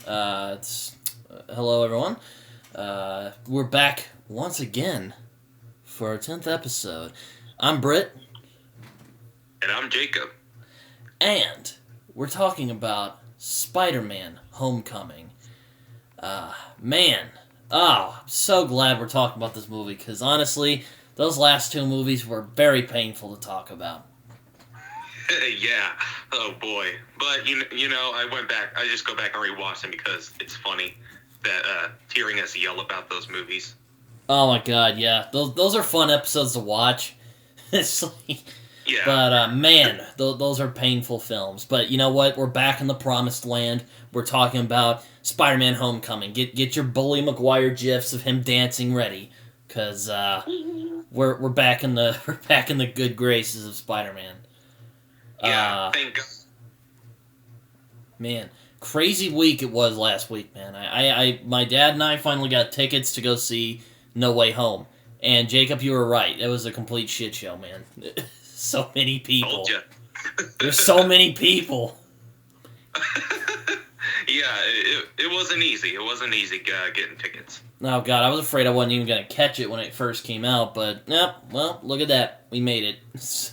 Hello, everyone. We're back once again for our 10th episode. I'm Brit. And I'm Jacob. And we're talking about Spider-Man Homecoming. I'm so glad we're talking about this movie, because honestly, those last two movies were very painful to talk about. Yeah. Oh boy. But you know, I just go back and rewatch them because it's funny that hearing us yell about those movies. Oh my god, yeah. Those are fun episodes to watch. It's like, Yeah. But those are painful films. But you know what? We're back in the promised land. We're talking about Spider-Man: Homecoming. Get your Bully Maguire gifs of him dancing ready, cause we're back in the good graces of Spider-Man. Yeah. Thank God. Man, crazy week it was last week, man. My dad and I finally got tickets to go see No Way Home. And Jacob, you were right. It was a complete shit show, man. So many people. Told ya. There's so many people. Yeah, it wasn't easy. It wasn't easy getting tickets. Oh god, I was afraid I wasn't even gonna catch it when it first came out, but well, look at that. We made it. So.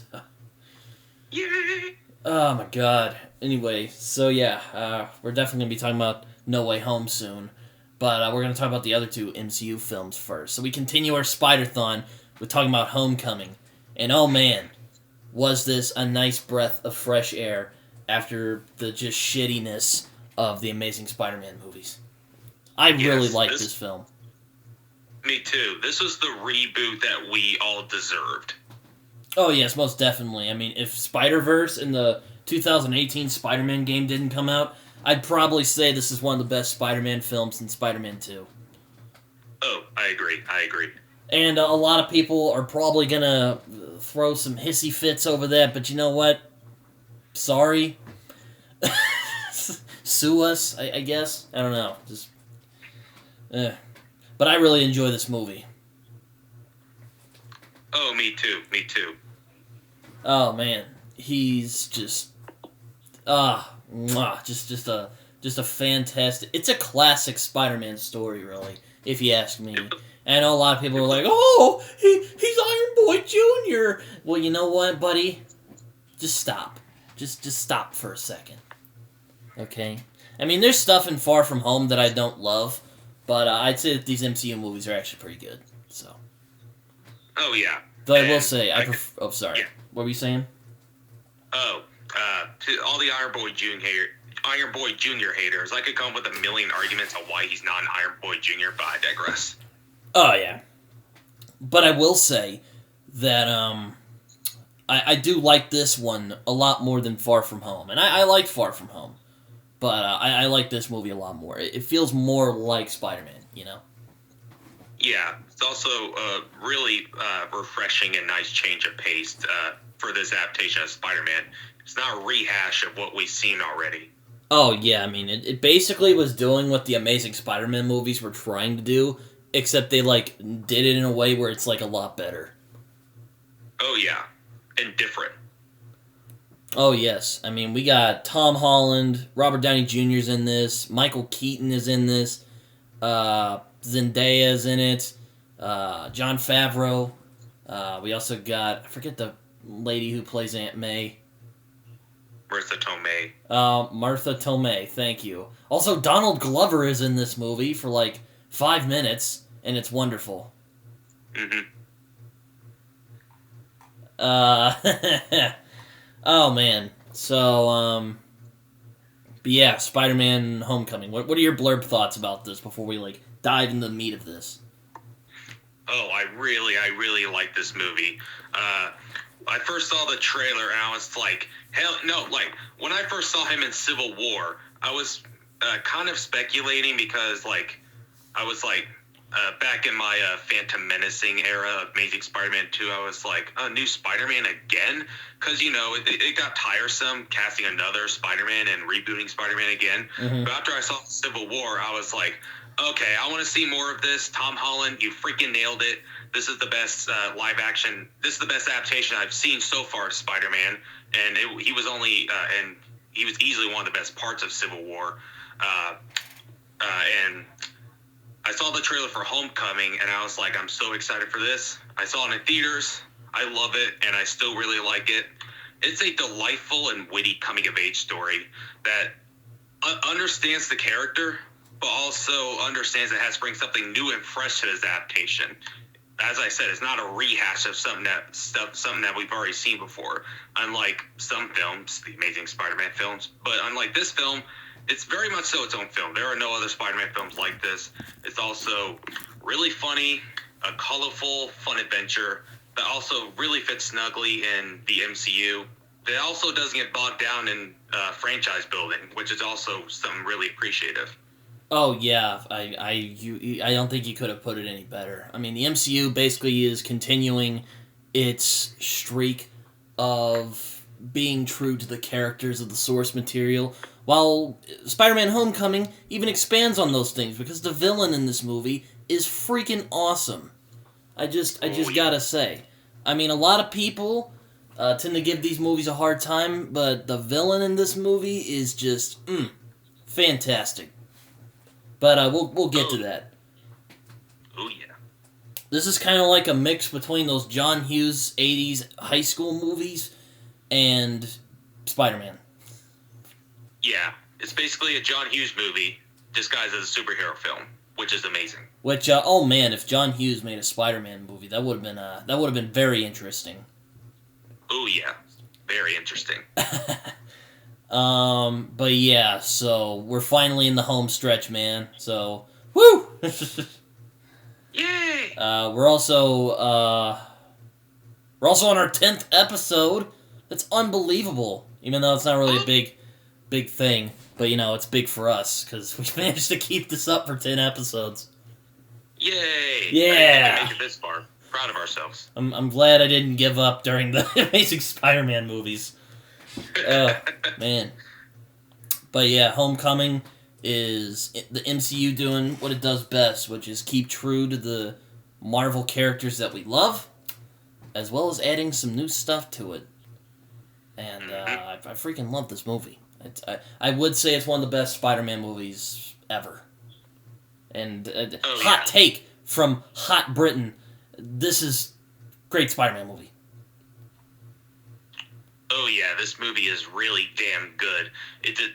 Yay! Oh my god. Anyway, so yeah, we're definitely gonna be talking about No Way Home soon. But we're going to talk about the other two MCU films first. So we continue our Spider-thon with talking about Homecoming. And oh man, was this a nice breath of fresh air after the just shittiness of the Amazing Spider-Man movies. I really liked this film. Me too. This was the reboot that we all deserved. Oh yes, most definitely. I mean, if Spider-Verse in the 2018 Spider-Man game didn't come out, I'd probably say this is one of the best Spider-Man films since Spider-Man 2. Oh, I agree. And a lot of people are probably going to throw some hissy fits over that, but you know what? Sorry. Sue us, I guess. I don't know. But I really enjoy this movie. Oh, me too. Oh, man. He's just... just a fantastic... It's a classic Spider-Man story, really, if you ask me. And I know a lot of people are like, oh, he's Iron Boy Jr. Well, you know what, buddy? Just stop. Just stop for a second. Okay? I mean, there's stuff in Far From Home that I don't love, but I'd say that these MCU movies are actually pretty good, so... Oh, yeah. Though I will say, Oh, sorry. Yeah. What were you saying? Oh, to all the Iron Boy Jr. haters, I could come up with a million arguments on why he's not an Iron Boy Jr., but I digress. Oh, yeah. But I will say that I do like this one a lot more than Far From Home. And I like Far From Home. But I like this movie a lot more. It feels more like Spider-Man, you know? Yeah, it's also a really refreshing and nice change of pace for this adaptation of Spider-Man. It's not a rehash of what we've seen already. Oh, yeah, I mean, it basically was doing what the Amazing Spider-Man movies were trying to do, except they, did it in a way where it's, a lot better. Oh, yeah, and different. Oh, yes. I mean, we got Tom Holland, Robert Downey Jr.'s in this, Michael Keaton is in this, Zendaya's in it, Jon Favreau. We also got, I forget the lady who plays Aunt May. Marisa Tomei. Martha Tomei, thank you. Also, Donald Glover is in this movie for 5 minutes, and it's wonderful. Mm-hmm. Oh man. So, but yeah, Spider-Man Homecoming. What are your blurb thoughts about this before we dive into the meat of this? Oh, I really like this movie. I first saw the trailer and I was like, hell no, when I first saw him in Civil War, I was kind of speculating because I was back in my Phantom Menacing era of Amazing Spider-Man 2, I was like, new Spider-Man again? Because, it got tiresome casting another Spider-Man and rebooting Spider-Man again. Mm-hmm. But after I saw Civil War, I was like, okay, I want to see more of this. Tom Holland, you freaking nailed it. This is the best live action. This is the best adaptation I've seen so far of Spider-Man. And he was easily one of the best parts of Civil War. I saw the trailer for Homecoming, and I was like, I'm so excited for this. I saw it in theaters. I love it, and I still really like it. It's a delightful and witty coming-of-age story that understands the character, but also understands it has to bring something new and fresh to this adaptation. As I said, it's not a rehash of something that we've already seen before. Unlike some films, the Amazing Spider-Man films, but unlike this film, it's very much so its own film. There are no other Spider-Man films like this. It's also really funny, a colorful, fun adventure that also really fits snugly in the MCU. That also doesn't get bogged down in franchise building, which is also something really appreciative. Oh yeah, I don't think you could have put it any better. I mean, the MCU basically is continuing its streak of being true to the characters of the source material, while Spider-Man: Homecoming even expands on those things because the villain in this movie is freaking awesome. I just gotta say, I mean, a lot of people tend to give these movies a hard time, but the villain in this movie is just fantastic. But we'll get to that. Oh, yeah. This is kind of like a mix between those John Hughes 80s high school movies and Spider-Man. Yeah. It's basically a John Hughes movie disguised as a superhero film, which is amazing. Which, oh man, if John Hughes made a Spider-Man movie, that would have been very interesting. Oh, yeah. Very interesting. But yeah, so we're finally in the home stretch, man. So, woo! Yay! We're also on our 10th episode. That's unbelievable. Even though it's not really a big thing, but it's big for us because we managed to keep this up for 10 episodes. Yay! Yeah. I didn't make it this far. Proud of ourselves. I'm glad I didn't give up during the Amazing Spider-Man movies. Oh, man. But yeah, Homecoming is the MCU doing what it does best, which is keep true to the Marvel characters that we love, as well as adding some new stuff to it. And I freaking love this movie. I would say it's one of the best Spider-Man movies ever. And hot take from Hot Britain, this is great Spider-Man movie. Oh yeah, this movie is really damn good.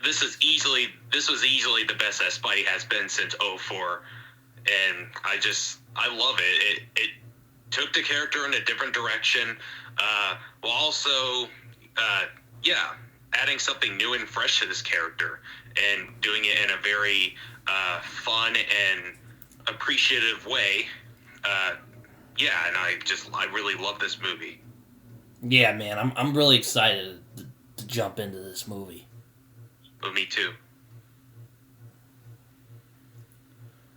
This was easily the best that Spidey has been since 2004, and I love it. It took the character in a different direction, while also adding something new and fresh to this character and doing it in a very fun and appreciative way. And I really love this movie. Yeah, man, I'm really excited to jump into this movie. Oh, me too.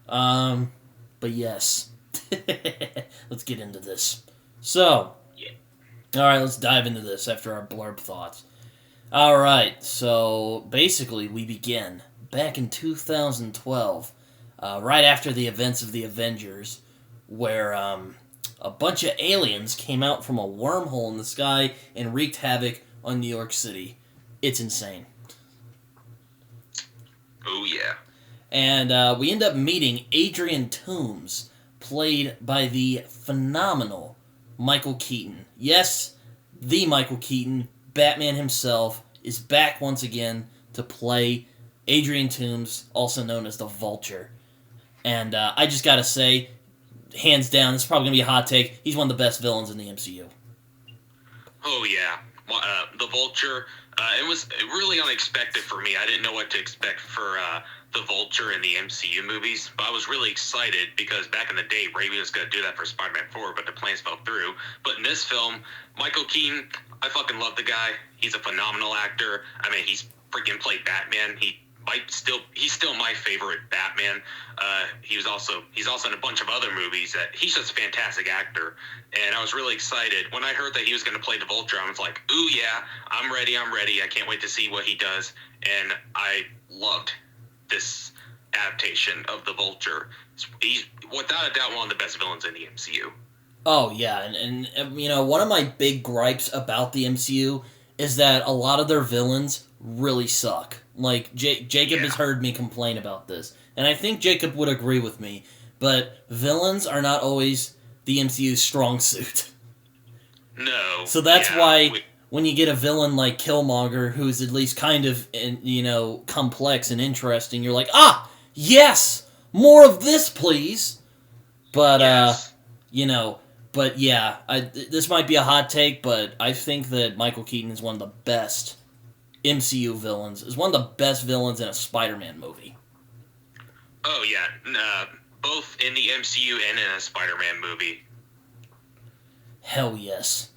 But yes. Let's get into this. So, alright, let's dive into this after our blurb thoughts. Alright, so basically we begin back in 2012, right after the events of the Avengers, where a bunch of aliens came out from a wormhole in the sky and wreaked havoc on New York City. It's insane. Oh, yeah. And we end up meeting Adrian Toomes, played by the phenomenal Michael Keaton. Yes, the Michael Keaton, Batman himself, is back once again to play Adrian Toomes, also known as the Vulture. And I just gotta say, hands down, this is probably going to be a hot take, he's one of the best villains in the MCU. Oh, yeah. The Vulture, it was really unexpected for me. I didn't know what to expect for the Vulture in the MCU movies, but I was really excited because back in the day, Raimi was going to do that for Spider-Man 4, but the plans fell through. But in this film, Michael Keaton, I fucking love the guy. He's a phenomenal actor. I mean, he's freaking played Batman. He's still my favorite Batman. He's also in a bunch of other movies. He's just a fantastic actor, and I was really excited when I heard that he was going to play the Vulture. I was like, "Ooh yeah, I'm ready. I can't wait to see what he does." And I loved this adaptation of the Vulture. He's without a doubt one of the best villains in the MCU. Oh yeah, and one of my big gripes about the MCU is that a lot of their villains really suck. Like, Jacob has heard me complain about this, and I think Jacob would agree with me, but villains are not always the MCU's strong suit. No. So that's why when you get a villain like Killmonger, who's at least kind of, complex and interesting, you're like, yes! More of this, please! But, yes. This might be a hot take, but I think that Michael Keaton is one of the best MCU villains. Is one of the best villains in a Spider-Man movie. Oh, yeah. Both in the MCU and in a Spider-Man movie. Hell yes.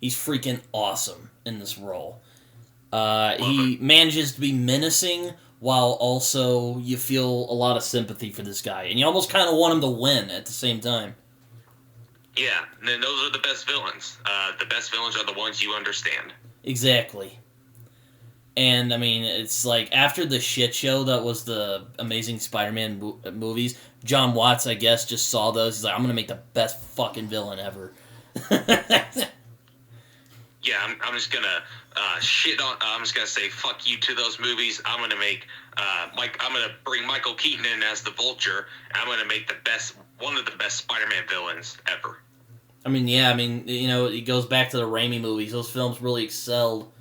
He's freaking awesome in this role. He manages to be menacing while also you feel a lot of sympathy for this guy. And you almost kind of want him to win at the same time. Yeah, and those are the best villains. The best villains are the ones you understand. Exactly. And, I mean, it's like, after the shit show that was the Amazing Spider-Man movies, Jon Watts, I guess, just saw those. He's like, I'm gonna make the best fucking villain ever. Yeah, I'm just gonna I'm just gonna say fuck you to those movies. I'm gonna make I'm gonna bring Michael Keaton in as the Vulture. And I'm gonna make one of the best Spider-Man villains ever. I mean, yeah, it goes back to the Raimi movies. Those films really excelled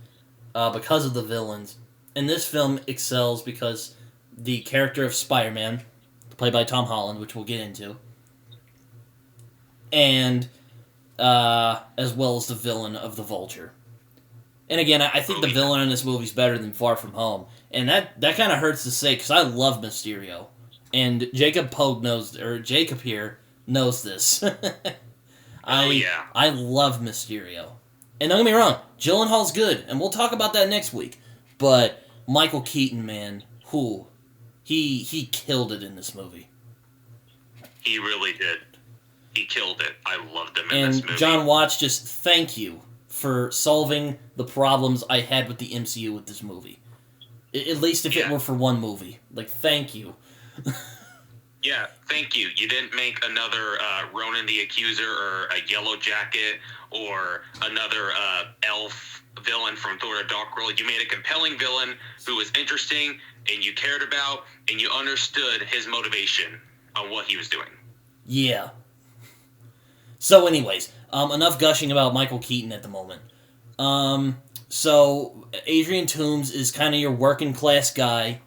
because of the villains. And this film excels because the character of Spider-Man, played by Tom Holland, which we'll get into, and as well as the villain of the Vulture. And again, I think the villain in this movie is better than Far From Home. And that kind of hurts to say, because I love Mysterio. And Jacob here knows this. I love Mysterio. And don't get me wrong, Gyllenhaal's good, and we'll talk about that next week. But Michael Keaton, man, he killed it in this movie. He really did. He killed it. I loved him in this movie. And Jon Watts, just thank you for solving the problems I had with the MCU with this movie. At least if it were for one movie. Like, thank you. Yeah, thank you. You didn't make another Ronan the Accuser or a Yellow Jacket or another elf villain from Thor: The Dark World. You made a compelling villain who was interesting and you cared about and you understood his motivation on what he was doing. Yeah. So anyways, enough gushing about Michael Keaton at the moment. So Adrian Toomes is kind of your working class guy,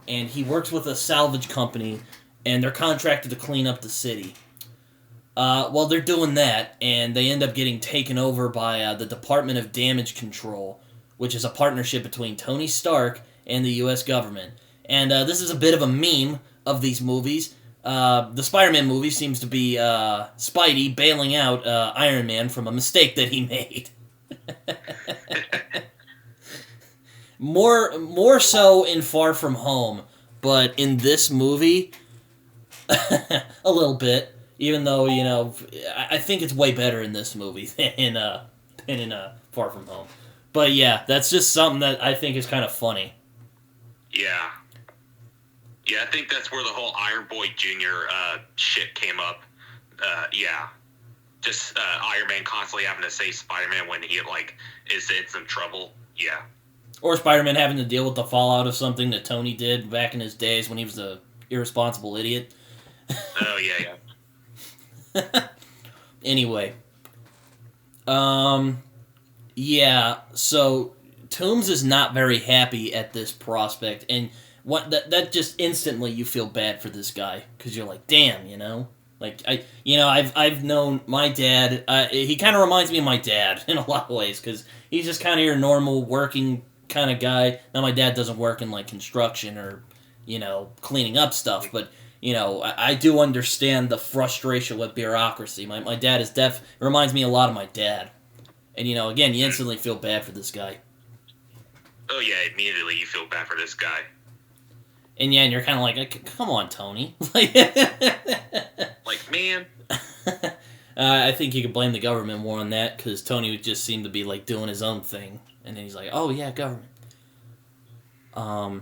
and he works with a salvage company, and they're contracted to clean up the city. Well, they're doing that, and they end up getting taken over by the Department of Damage Control, which is a partnership between Tony Stark and the U.S. government. And this is a bit of a meme of these movies. The Spider-Man movie seems to be Spidey bailing out Iron Man from a mistake that he made. More so in Far From Home, but in this movie, a little bit. Even though, I think it's way better in this movie than in Far From Home. But yeah, that's just something that I think is kind of funny. Yeah. Yeah, I think that's where the whole Iron Boy Jr. Shit came up. Yeah. Just Iron Man constantly having to save Spider-Man when he, is in some trouble. Yeah. Or Spider-Man having to deal with the fallout of something that Tony did back in his days when he was a irresponsible idiot. Oh, yeah. Anyway. Yeah, so Toomes is not very happy at this prospect, and that just instantly you feel bad for this guy, because you're like, damn, I've known my dad. He kind of reminds me of my dad in a lot of ways, because he's just kind of your normal working kind of guy. Now, my dad doesn't work in construction or cleaning up stuff, but I do understand the frustration with bureaucracy. My dad is reminds me a lot of my dad, and again, you instantly feel bad for this guy. Oh yeah, immediately you feel bad for this guy. And yeah, and you're kind of like, come on, Tony. Man. I think you could blame the government more on that, because Tony would just seem to be, doing his own thing. And then he's like, oh, yeah, government. I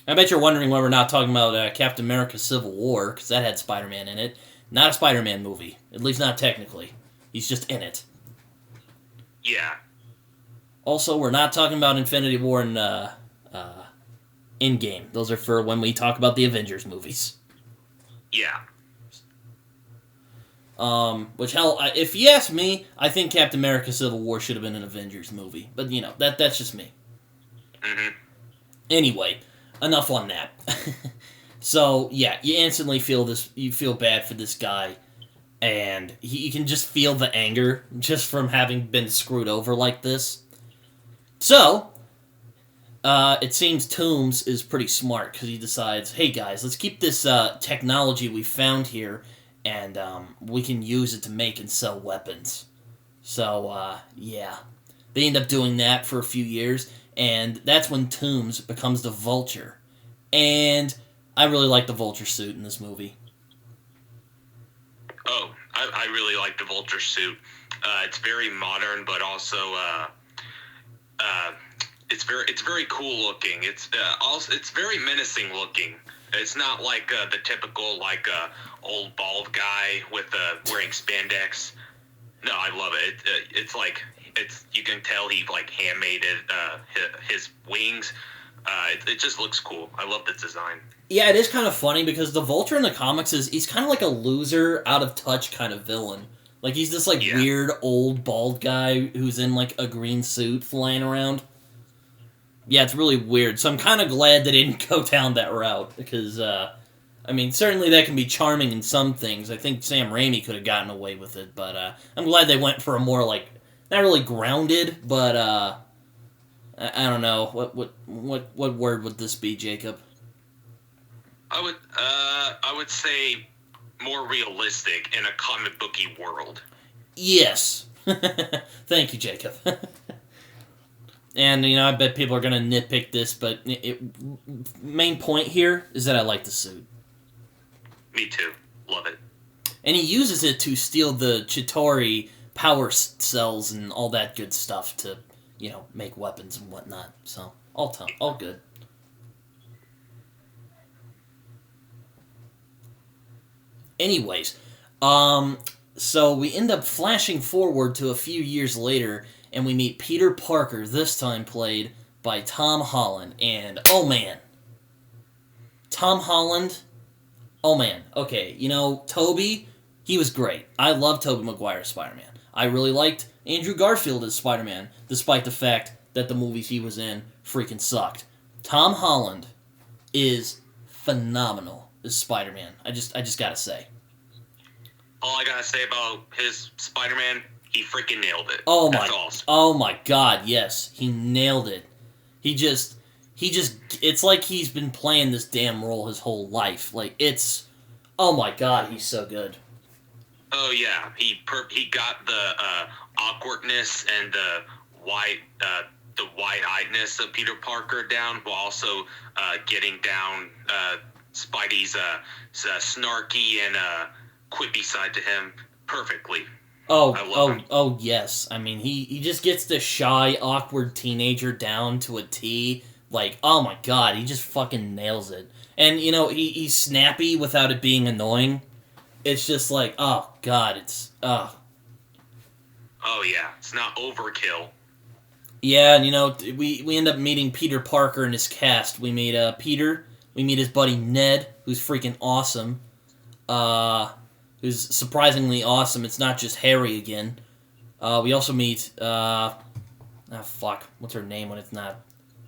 bet you're wondering why we're not talking about Captain America Civil War, because that had Spider-Man in it. Not a Spider-Man movie. At least not technically. He's just in it. Yeah. Also, we're not talking about Infinity War and Endgame. Those are for when we talk about the Avengers movies. Yeah. Which, hell, if you ask me, I think Captain America Civil War should have been an Avengers movie. But, that's just me. Mm-hmm. Anyway, enough on that. So, yeah, you instantly you feel bad for this guy, and you can just feel the anger just from having been screwed over like this. So, it seems Toomes is pretty smart, because he decides, hey guys, let's keep this technology we found here, and we can use it to make and sell weapons. So, yeah. They end up doing that for a few years, and that's when Toomes becomes the Vulture. And I really like the Vulture suit in this movie. Oh, I really like the Vulture suit. It's very modern, but also it's very cool looking. It's very menacing looking. It's not like the typical old bald guy with wearing spandex. No, I love it. It's you can tell he handmade his wings. It just looks cool. I love the design. Yeah, it is kind of funny because the Vulture in the comics he's kind of like a loser, out of touch kind of villain. Like he's this weird old bald guy who's in a green suit flying around. Yeah, it's really weird. So I'm kind of glad they didn't go down that route because certainly that can be charming in some things. I think Sam Raimi could have gotten away with it, but I'm glad they went for a more not really grounded, but I don't know what word would this be, Jacob? I would say more realistic in a comic booky world. Yes. Thank you, Jacob. And I bet people are gonna nitpick this, but main point here is that I like the suit. Me too. Love it. And he uses it to steal the Chitauri power cells and all that good stuff to, make weapons and whatnot. So, all good. Anyways, so we end up flashing forward to a few years later, and we meet Peter Parker, this time played by Tom Holland. And, oh man. Tom Holland, oh man. Okay, Tobey, he was great. I love Tobey Maguire's Spider-Man. I really liked Andrew Garfield as Spider-Man, despite the fact that the movies he was in freaking sucked. Tom Holland is phenomenal as Spider-Man. I just gotta say. All I gotta say about his Spider-Man, he freaking nailed it. That's awesome. Oh my god, yes. He nailed it. He just, it's like he's been playing this damn role his whole life. Oh my god, he's so good. Oh yeah, he got the awkwardness and the wide-eyedness of Peter Parker down, while also getting down Spidey's snarky and quippy side to him perfectly. Oh yes. He just gets the shy, awkward teenager down to a T. Oh my god, he just fucking nails it. And he's snappy without it being annoying. It's just oh god, it's Oh yeah, it's not overkill. Yeah, and we end up meeting Peter Parker and his cast. We meet Peter, we meet his buddy Ned, who's freaking awesome. Who's surprisingly awesome. It's not just Harry again. We also meet what's her name when it's not?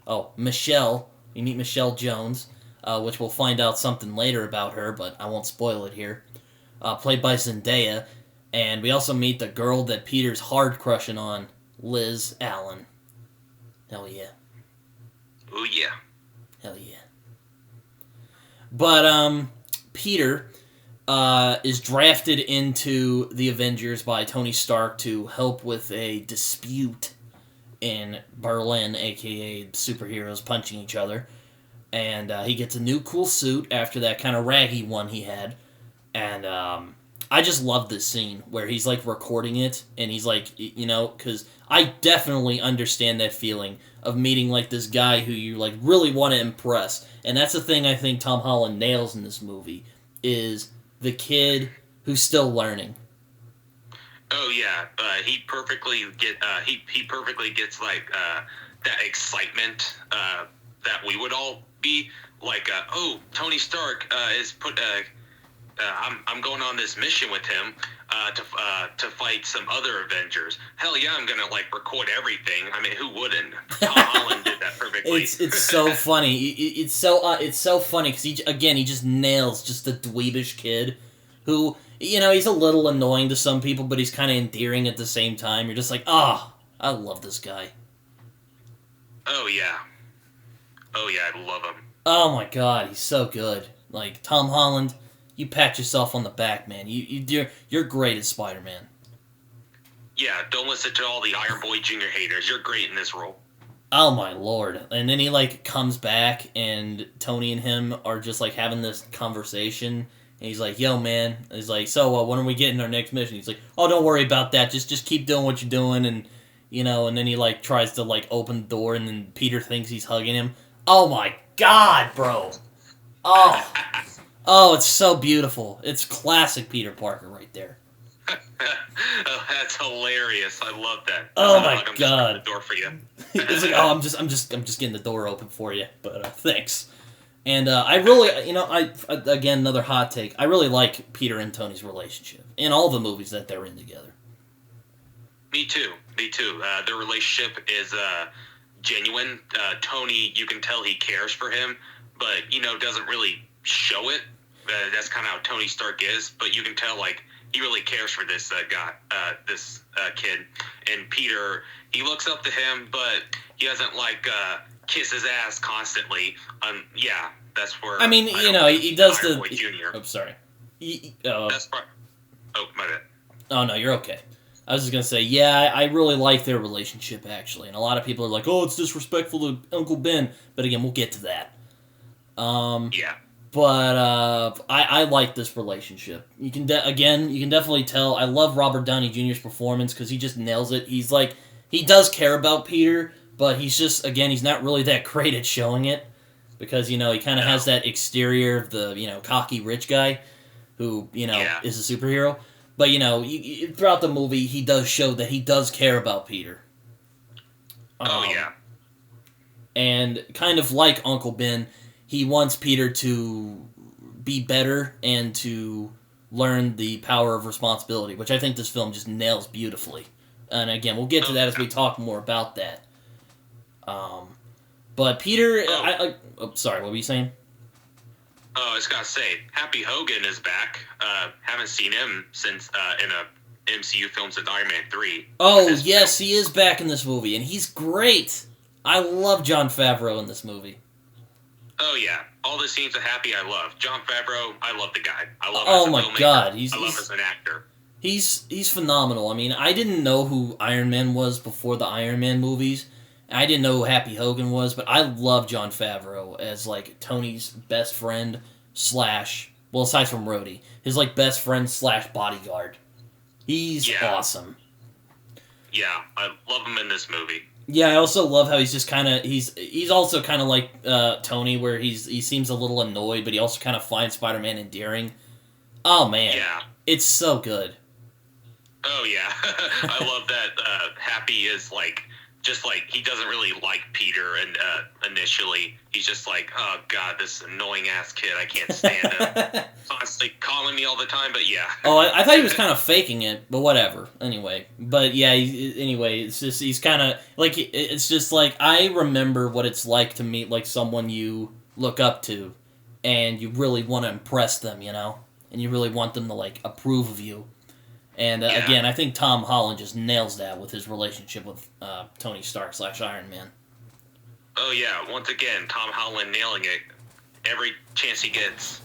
Oh, Michelle. We meet Michelle Jones, which we'll find out something later about her, but I won't spoil it here. Played by Zendaya. And we also meet the girl that Peter's hard crushing on, Liz Allen. Hell yeah. Oh yeah. Hell yeah. But, Peter is drafted into the Avengers by Tony Stark to help with a dispute in Berlin, a.k.a. superheroes punching each other. And he gets a new cool suit after that kind of raggy one he had. And I just love this scene where he's recording it, and he's because I definitely understand that feeling of meeting this guy who you really want to impress. And that's the thing I think Tom Holland nails in this movie, is the kid who's still learning. Oh yeah, he perfectly gets that excitement that we would all be Tony Stark is I'm going on this mission with him. to fight some other Avengers. Hell yeah, I'm gonna like record everything. I mean, who wouldn't? Tom Holland did that perfectly. It's so funny. It's so funny because he just nails just a dweebish kid who, you know, he's a little annoying to some people, but he's kind of endearing at the same time. You're just like, I love this guy. Oh yeah, I love him. Oh my god, he's so good. Like, Tom Holland, you pat yourself on the back, man. You're great as Spider-Man. Yeah, don't listen to all the Iron Boy Jr. haters. You're great in this role. Oh my lord. And then he, like, comes back, and Tony and him are just, like, having this conversation, and he's like, yo, man. He's like, so, when are we getting our next mission? He's like, oh, don't worry about that. Just keep doing what you're doing, and, you know, and then he, like, tries to, like, open the door, and then Peter thinks he's hugging him. Oh my god, bro. Oh, it's so beautiful. It's classic Peter Parker right there. Oh, that's hilarious. I love that. Oh my god. Just opening the door for you. It's like, oh, I'm just getting the door open for you, but thanks. And I really, you know, again, another hot take. I really like Peter and Tony's relationship in all the movies that they're in together. Me too. Their relationship is genuine. Tony, you can tell he cares for him, but, you know, doesn't really show it. That's kind of how Tony Stark is, but you can tell, like, he really cares for this guy, this kid. And Peter, he looks up to him, but he doesn't, like, kiss his ass constantly. Yeah, that's where... I mean, you know, he does the... Boy Jr. Oh, sorry. That's part... Oh, my bad. Oh, no, you're okay. I was just going to say, yeah, I really like their relationship, actually. And a lot of people are like, oh, it's disrespectful to Uncle Ben. But again, we'll get to that. Yeah. But I like this relationship. You can definitely tell. I love Robert Downey Jr.'s performance because he just nails it. He's like, he does care about Peter, but he's just, again, he's not really that great at showing it because, you know, he kind of has that exterior of the, you know, cocky rich guy who, you know, is a superhero. But, you know, throughout the movie, he does show that he does care about Peter. Yeah. And kind of like Uncle Ben, he wants Peter to be better and to learn the power of responsibility, which I think this film just nails beautifully. And again, we'll get to that as we talk more about that. But Peter... sorry, what were you saying? Oh, I was going to say, Happy Hogan is back. Haven't seen him since in a MCU film since Iron Man 3. Oh, yes, he is back in this movie, and he's great. I love Jon Favreau in this movie. Oh, yeah. All the scenes of Happy I love. Jon Favreau, I love the guy. I love him as a filmmaker. God. I love him as an actor. He's phenomenal. I mean, I didn't know who Iron Man was before the Iron Man movies. I didn't know who Happy Hogan was, but I love Jon Favreau as, like, Tony's best friend slash... Well, aside from Rhodey. His, like, best friend slash bodyguard. He's awesome. Yeah, I love him in this movie. Yeah, I also love how he's just kind of... He's also kind of like Tony, where he seems a little annoyed, but he also kind of finds Spider-Man endearing. Oh, man. Yeah. It's so good. Oh, yeah. I love that Happy is, like... Just like, he doesn't really like Peter, and initially, he's just like, oh god, this annoying-ass kid, I can't stand him. Constantly calling me all the time, but yeah. Oh, I thought he was kind of faking it, but whatever, anyway. But yeah, anyway, it's just, he's kind of, like, it's just like, I remember what it's like to meet, like, someone you look up to, and you really want to impress them, you know? And you really want them to, like, approve of you. And, again, I think Tom Holland just nails that with his relationship with Tony Stark / Iron Man. Oh, yeah. Once again, Tom Holland nailing it every chance he gets.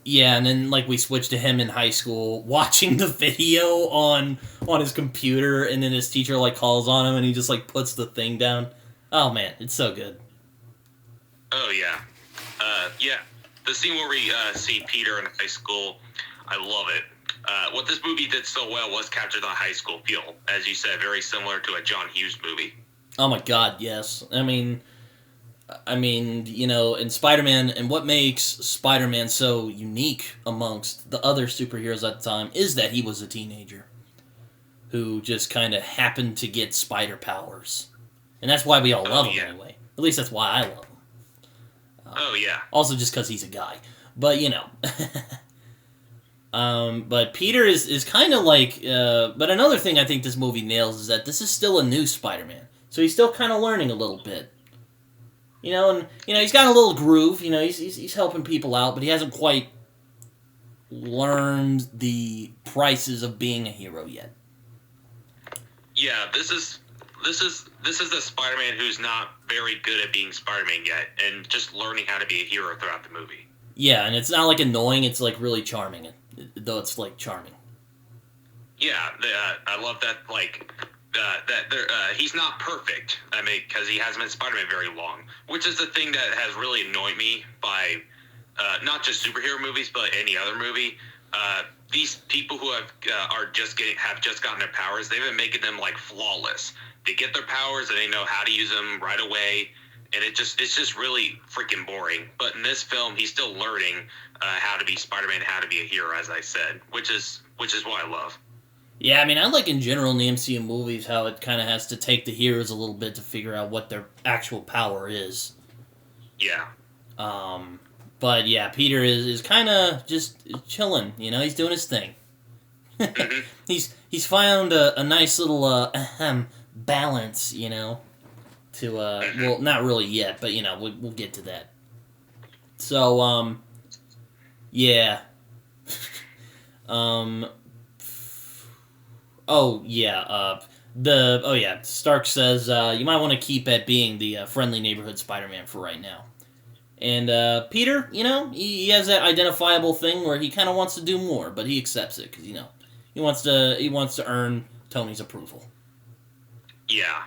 Yeah, and then, like, we switch to him in high school watching the video on his computer, and then his teacher, like, calls on him, and he just, like, puts the thing down. Oh, man, it's so good. Oh, yeah. Yeah. The scene where we see Peter in high school... I love it. What this movie did so well was capture the high school feel. As you said, very similar to a John Hughes movie. Oh my god, yes. I mean, you know, in Spider-Man, and what makes Spider-Man so unique amongst the other superheroes at the time is that he was a teenager who just kind of happened to get spider powers. And that's why we all love him anyway. At least that's why I love him. Oh, yeah. Also just because he's a guy. But, you know... But Peter is kind of like, but another thing I think this movie nails is that this is still a new Spider-Man. So he's still kind of learning a little bit. And he's got a little groove, he's helping people out, but he hasn't quite learned the prices of being a hero yet. Yeah, this is the Spider-Man who's not very good at being Spider-Man yet, and just learning how to be a hero throughout the movie. Yeah, and it's not like annoying; it's like really charming. Though it's like charming. Yeah, I love that. Like he's not perfect. I mean, because he hasn't been Spider-Man very long, which is the thing that has really annoyed me by not just superhero movies, but any other movie. These people who have just gotten their powers, they've been making them like flawless. They get their powers and they know how to use them right away, and it's just really freaking boring. But in this film, he's still learning how to be Spider-Man, how to be a hero, as I said, which is what I love. Yeah, I mean, I like in general in the MCU movies how it kind of has to take the heroes a little bit to figure out what their actual power is. Yeah. But yeah, Peter is kind of just chilling. He's doing his thing. Mm-hmm. He's found a nice little balance. To well, not really yet, but we'll get to that. So yeah. Stark says you might want to keep at being the friendly neighborhood Spider-Man for right now. And Peter, he has that identifiable thing where he kind of wants to do more, but he accepts it because he wants to earn Tony's approval. Yeah.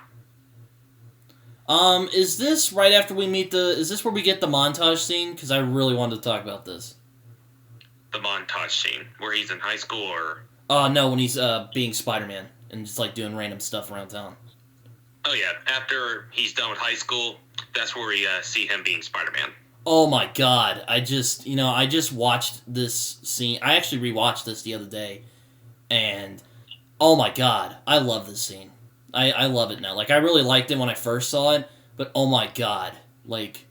Is this right after we meet is this where we get the montage scene? Because I really wanted to talk about this. The montage scene where he's in high school, or? No, when he's being Spider-Man and just like doing random stuff around town. Oh yeah, after he's done with high school, that's where we see him being Spider-Man. Oh my god, I just watched this scene. I actually rewatched this the other day, and oh my god, I love this scene. I love it now. Like, I really liked it when I first saw it, but oh my god, like,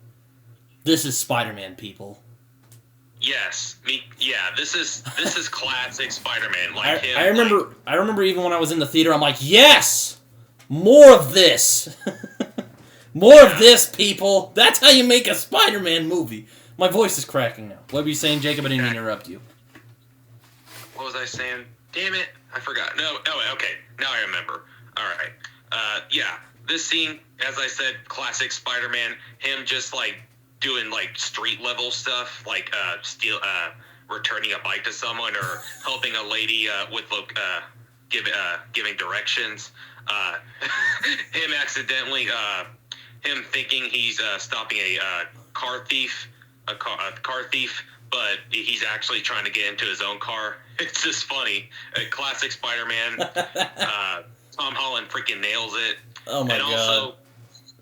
this is Spider-Man, people. Yes, this is classic Spider-Man. Like I remember even when I was in the theater, I'm like, yes, more of this. More of this, people. That's how you make a Spider-Man movie. My voice is cracking now. What were you saying, Jacob? I didn't interrupt you. What was I saying? Damn it. I forgot. No. Oh, okay. Now I remember. All right. Yeah. This scene, as I said, classic Spider-Man. Him just, like, doing, like, street-level stuff. Like, returning a bike to someone or helping a lady with giving directions. Him accidentally... him thinking he's stopping a car thief, but he's actually trying to get into his own car. It's just funny. A classic Spider-Man. Tom Holland freaking nails it. Oh my god. And also,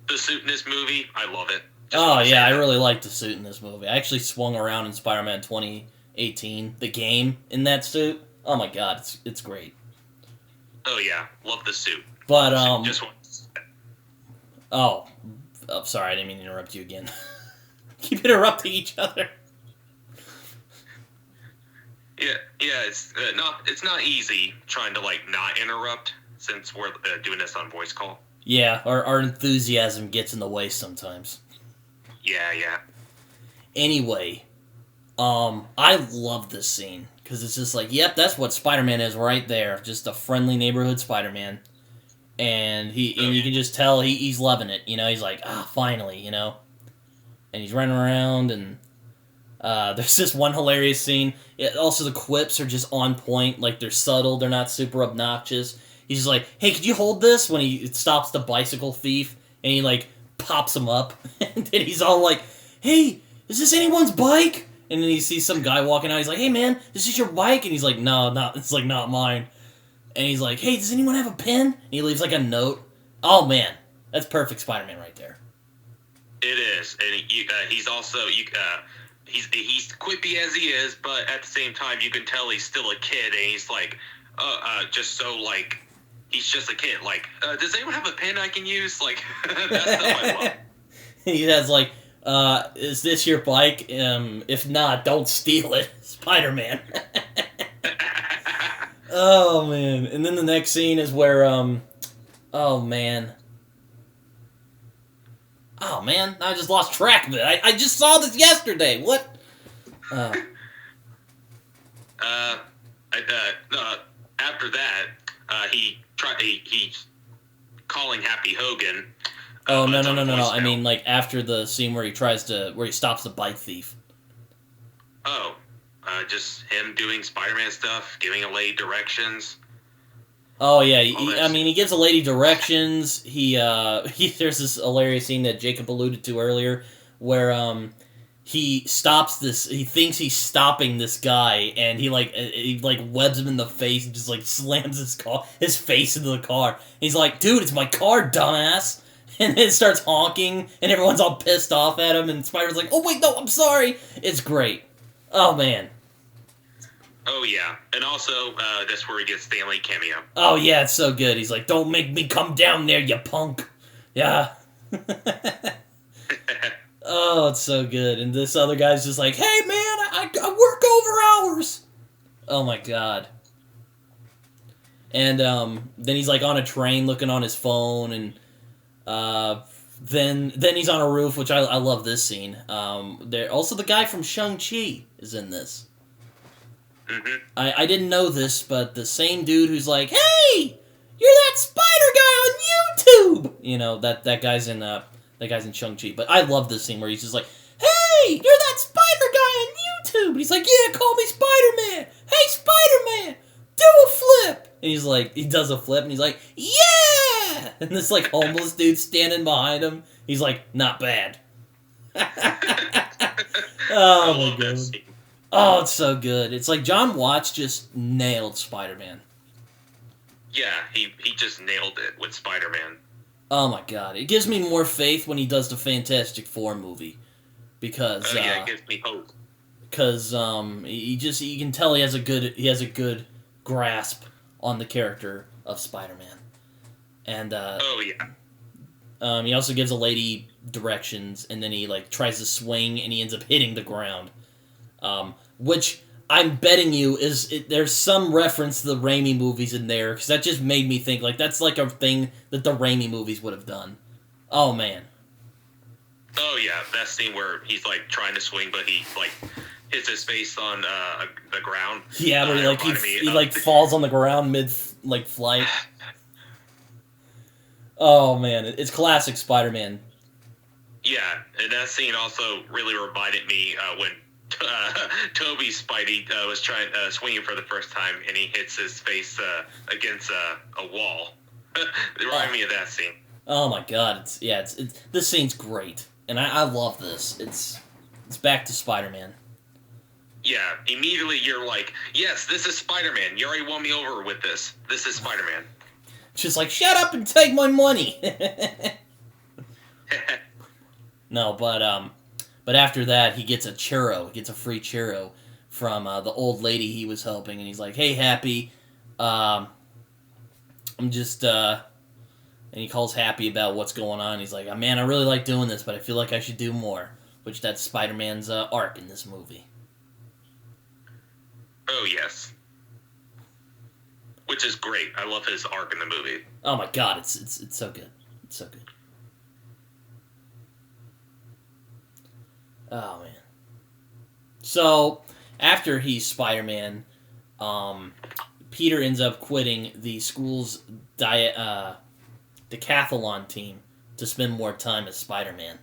the suit in this movie, I love it. I really like the suit in this movie. I actually swung around in Spider-Man 2018, the game, in that suit. Oh my god, it's great. Oh yeah, love the suit. But, Just one. Oh, sorry, I didn't mean to interrupt you again. Keep interrupting each other. Yeah, it's not easy trying to, like, not interrupt since we're doing this on voice call. Yeah, our enthusiasm gets in the way sometimes. Yeah. Anyway, I love this scene because it's just like, yep, that's what Spider-Man is right there, just a friendly neighborhood Spider-Man. And you can just tell he's loving it, he's like, finally, and he's running around, and there's this one hilarious scene. Also, the quips are just on point, like, they're subtle, they're not super obnoxious. He's just like, hey, could you hold this? When he stops the bicycle thief, and he, like, pops him up, and then he's all like, hey, is this anyone's bike? And then he sees some guy walking out, he's like, hey, man, is this your bike? And he's like, no, it's like, not mine. And he's like, hey, does anyone have a pen? And he leaves, like, a note. Oh, man. That's perfect Spider-Man right there. It is. And he's also... he's quippy as he is, but at the same time, you can tell he's still a kid, and he's, like, just so, like... He's just a kid. Like, does anyone have a pen I can use? Like, that's stuff I love. He has, like, is this your bike? If not, don't steal it. Spider-Man. Oh man! And then the next scene is where oh man. Oh man, I just lost track of it. I just saw this yesterday. What? After that, he's calling Happy Hogan. Oh no! I mean, like after the scene where he stops the bike thief. Oh, just him doing Spider-Man stuff, giving a lady directions. Oh yeah, he gives a lady directions. He there's this hilarious scene that Jacob alluded to earlier, where he stops this. He thinks he's stopping this guy, and he webs him in the face and just like slams his face into the car. He's like, "Dude, it's my car, dumbass!" And then it starts honking, and everyone's all pissed off at him. And Spider's like, "Oh wait, no, I'm sorry." It's great. Oh man. Oh yeah, and also that's where he gets Stanley cameo. Oh yeah, it's so good. He's like, "Don't make me come down there, you punk." Yeah. Oh, it's so good. And this other guy's just like, "Hey man, I work over hours." Oh my god. And then he's like on a train looking on his phone, and then he's on a roof, which I love this scene. Also the guy from Shang-Chi is in this. Mm-hmm. I didn't know this, but the same dude who's like, "Hey, you're that Spider guy on YouTube." You know, that guy's in Shang-Chi. But I love this scene where he's just like, "Hey, you're that Spider guy on YouTube." And he's like, "Yeah, call me Spider-Man. Hey, Spider-Man, do a flip." And he's like, he does a flip, and he's like, "Yeah!" And this like homeless dude standing behind him, he's like, "Not bad." Oh my god. Oh, it's so good. It's like Jon Watts just nailed Spider-Man. Yeah, he just nailed it with Spider-Man. Oh my god. It gives me more faith when he does the Fantastic Four movie. Because it gives me hope. Because you can tell he has a good grasp on the character of Spider-Man. And oh yeah. He also gives a lady directions, and then he like tries to swing and he ends up hitting the ground. Which I'm betting you there's some reference to the Raimi movies in there, because that just made me think, like, that's like a thing that the Raimi movies would have done. Oh, man. Oh, yeah, that scene where he's, like, trying to swing, but he, like, hits his face on the ground. Yeah, where he falls on the ground mid-flight. Oh, man, it's classic Spider-Man. Yeah, and that scene also really reminded me when Toby's Spidey was swinging for the first time, and he hits his face against a wall. It reminded me of that scene. Oh my god! This scene's great, and I love this. It's back to Spider-Man. Yeah, immediately you're like, yes, this is Spider-Man. You already won me over with this. This is Spider-Man. Just like, shut up and take my money. No, but after that, he gets a churro. He gets a free churro from the old lady he was helping, and he's like, "Hey, Happy, I'm just," and he calls Happy about what's going on. He's like, "Man, I really like doing this, but I feel like I should do more," which that's Spider-Man's arc in this movie. Oh, yes. Which is great. I love his arc in the movie. Oh my god, it's so good. It's so good. Oh, man. So, after he's Spider-Man, Peter ends up quitting the school's decathlon team to spend more time as Spider-Man.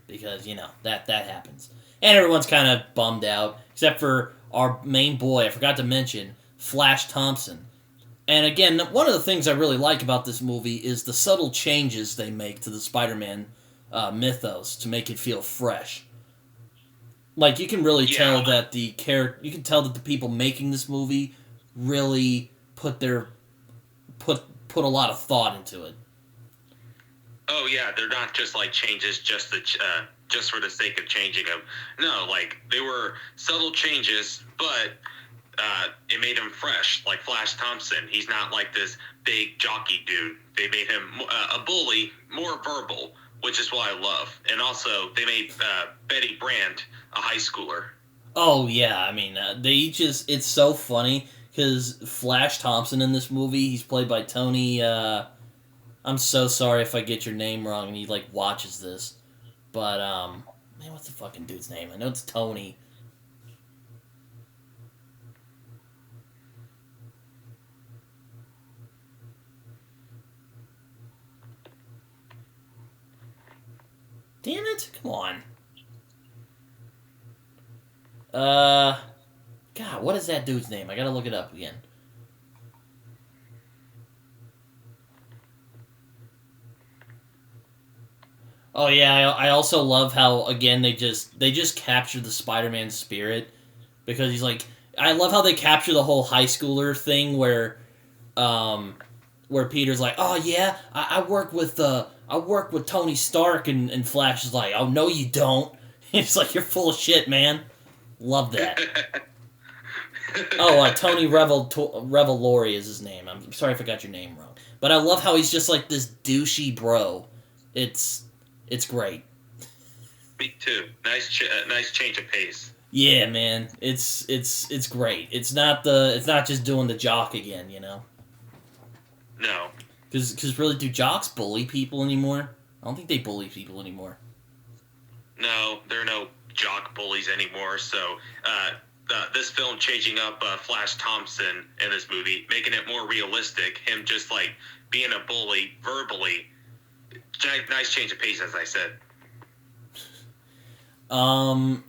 Because, that happens. And everyone's kind of bummed out, except for our main boy, I forgot to mention, Flash Thompson. And again, one of the things I really like about this movie is the subtle changes they make to the Spider-Man mythos to make it feel fresh. Like, you can really tell that you can tell that the people making this movie really put a lot of thought into it. Oh yeah, they're not just like changes just for the sake of changing them. No, like they were subtle changes, but it made him fresh. Like Flash Thompson, he's not like this big jockey dude. They made him a bully, more verbal, which is what I love. And also, they made Betty Brant a high schooler. Oh, yeah. I mean, it's so funny, because Flash Thompson in this movie, he's played by Tony. I'm so sorry if I get your name wrong and he like watches this, but man, what's the fucking dude's name? I know it's Tony. Damn it! Come on. God, what is that dude's name? I gotta look it up again. Oh yeah, I also love how again they just capture the Spider-Man spirit because he's like I love how they capture the whole high schooler thing where Peter's like, oh yeah, I work with Tony Stark and Flash is like, oh no you don't. It's like you're full of shit, man. Love that. Oh, Tony Revolori is his name. I'm sorry if I got your name wrong, but I love how he's just like this douchey bro. It's great. Me too. Nice change of pace. Yeah, man. It's great. It's not just doing the jock again, you know. No. Because really, do jocks bully people anymore? I don't think they bully people anymore. No, there are no jock bullies anymore. So, this film changing up Flash Thompson in this movie, making it more realistic. Him just like being a bully verbally. Nice change of pace, as I said.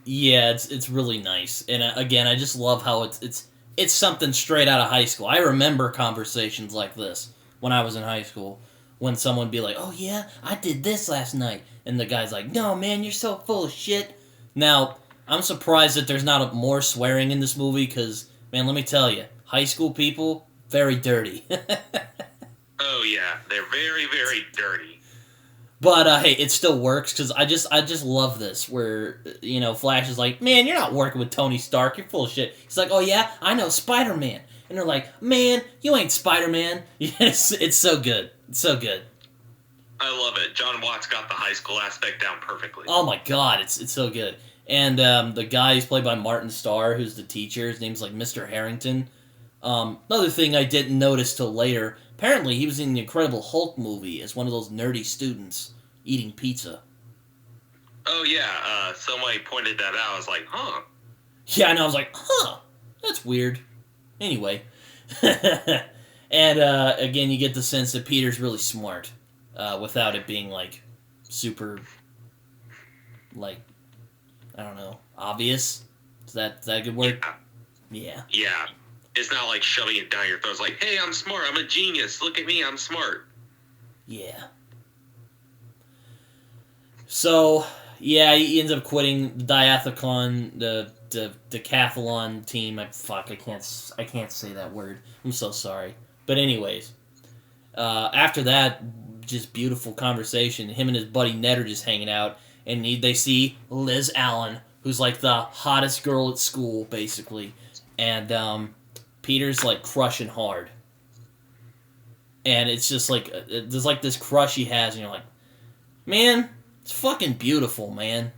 Yeah, it's really nice, and again, I just love how it's something straight out of high school. I remember conversations like this when I was in high school, when someone would be like, "Oh yeah, I did this last night," and the guy's like, "No, man, you're so full of shit." Now, I'm surprised that there's not more swearing in this movie, because man, let me tell you, high school people very dirty. Oh yeah, they're very, very dirty. But hey, it still works because I just love this where you know Flash is like, man, you're not working with Tony Stark, you're full of shit. He's like, oh yeah, I know Spider-Man, and they're like, man, you ain't Spider-Man. It's so good, it's so good. I love it. Jon Watts got the high school aspect down perfectly. Oh my god, it's so good. And the guy is played by Martin Starr, who's the teacher. His name's like Mr. Harrington. Another thing I didn't notice till later. Apparently, he was in the Incredible Hulk movie as one of those nerdy students eating pizza. Oh, yeah. Somebody pointed that out. I was like, huh. Yeah, and I was like, huh. That's weird. Anyway. And, again, you get the sense that Peter's really smart. Without it being, like, super, like, I don't know, obvious? Is that a good word? Yeah. Yeah. It's not like shoving it down your throat. It's like, hey, I'm smart. I'm a genius. Look at me. I'm smart. Yeah. So, yeah, he ends up quitting the diathlon, the decathlon team. I can't say that word. I'm so sorry. But anyways, after that, just beautiful conversation. Him and his buddy Ned are just hanging out, and they see Liz Allen, who's like the hottest girl at school, basically. And, Peter's, like, crushing hard. And it's just, like, there's, like, this crush he has, and you're like, man, it's fucking beautiful, man.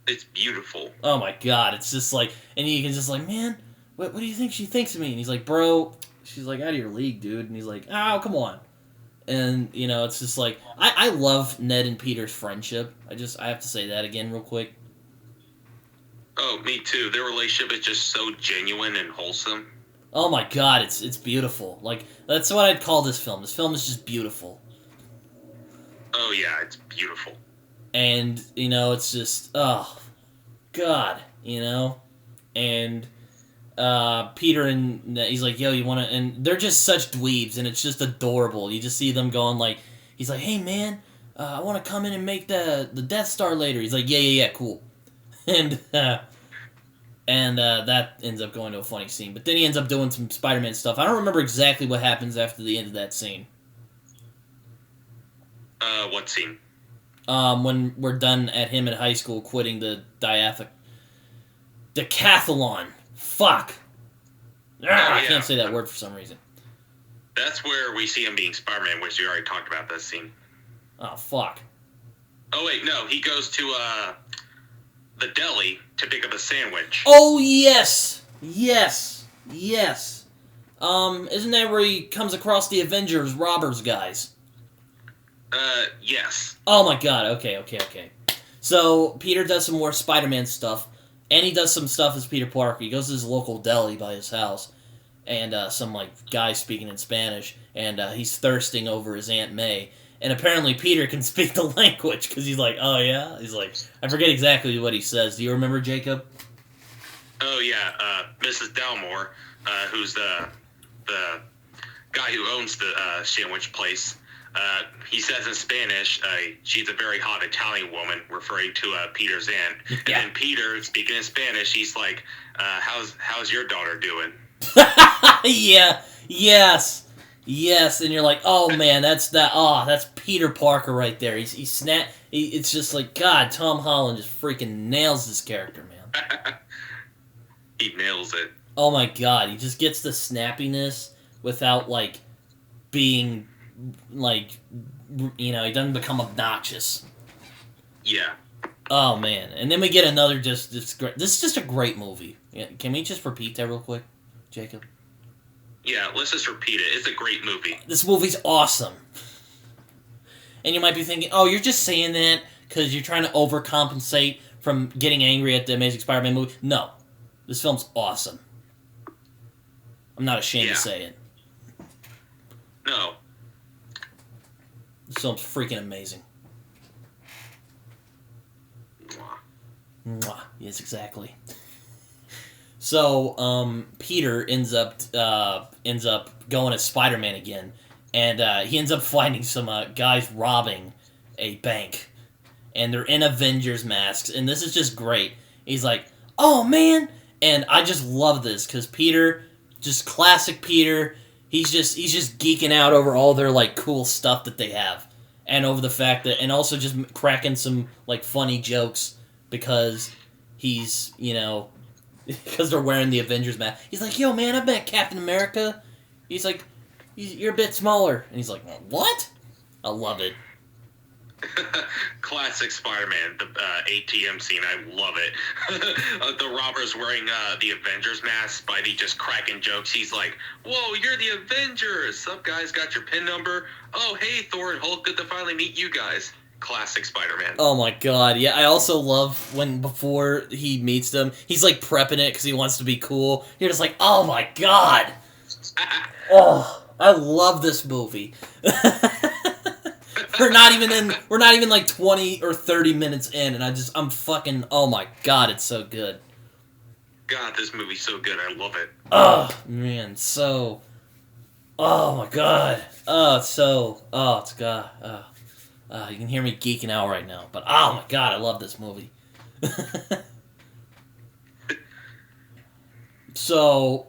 It's beautiful. Oh, my God. It's just, like, and you can just, like, man, what do you think she thinks of me? And he's like, bro, she's, like, out of your league, dude. And he's like, oh, come on. And, you know, it's just, like, I love Ned and Peter's friendship. I have to say that again real quick. Oh, me too. Their relationship is just so genuine and wholesome. Oh my god, it's beautiful. Like, that's what I'd call this film. This film is just beautiful. Oh yeah, it's beautiful. And, you know, it's just, oh, God, you know? And, Peter and, he's like, yo, you wanna, and they're just such dweebs, and it's just adorable. You just see them going like, he's like, hey man, I wanna come in and make the Death Star later. He's like, yeah, cool. And that ends up going to a funny scene. But then he ends up doing some Spider-Man stuff. I don't remember exactly what happens after the end of that scene. What scene? When we're done at him at high school quitting the decathlon. Fuck. I can't say that word for some reason. That's where we see him being Spider-Man, which you already talked about that scene. Oh, fuck. Oh, wait, no. He goes to, the deli to pick up a sandwich. Oh, yes! Yes. Isn't that where he comes across the Avengers robbers guys? Yes. Oh my god, okay. So, Peter does some more Spider-Man stuff, and he does some stuff as Peter Parker. He goes to his local deli by his house, and some, guy speaking in Spanish, and he's thirsting over his Aunt May. And apparently Peter can speak the language, because he's like, oh yeah? He's like, I forget exactly what he says. Do you remember, Jacob? Oh, yeah, Mrs. Delmore, who's the guy who owns the sandwich place. He says in Spanish, she's a very hot Italian woman, referring to Peter's aunt. And then Peter, speaking in Spanish, he's like, how's your daughter doing? Yes, and you're like, oh man, that's Peter Parker right there. It's just like, God, Tom Holland just freaking nails this character, man. He nails it. Oh my god, he just gets the snappiness without, being, he doesn't become obnoxious. Yeah. Oh man, and then we get another this is just a great movie. Can we just repeat that real quick, Jacob? Yeah, let's just repeat it. It's a great movie. This movie's awesome. And you might be thinking, oh, you're just saying that because you're trying to overcompensate from getting angry at the Amazing Spider-Man movie. No. This film's awesome. I'm not ashamed to say it. No. This film's freaking amazing. Mwah. Yes, exactly. So, Peter ends up going as Spider-Man again, and he ends up finding some guys robbing a bank, and they're in Avengers masks, and this is just great. He's like, oh man, and I just love this because Peter, just classic Peter. He's just geeking out over all their cool stuff that they have, and over the fact that, and also just cracking some funny jokes because he's because they're wearing the Avengers mask. He's like, yo man, I met Captain America. He's like, you're a bit smaller, and he's like, what? I love it. Classic Spider-Man, the ATM scene. I love it. The robber's wearing the Avengers mask. Spidey just cracking jokes. He's like, whoa, you're the Avengers. Sup, guys? Got your PIN number? Oh, hey, Thor and Hulk. Good to finally meet you guys. Classic Spider-Man. Oh my god, yeah. I also love when, before he meets them, he's prepping it because he wants to be cool. You're just like, oh my god. Oh, I love this movie. We're not even 20 or 30 minutes in, and I'm fucking, oh my god, it's so good. God, this movie's so good. I love it. Oh, man, so, oh my god. It's god. You can hear me geeking out right now, but oh my god, I love this movie. So,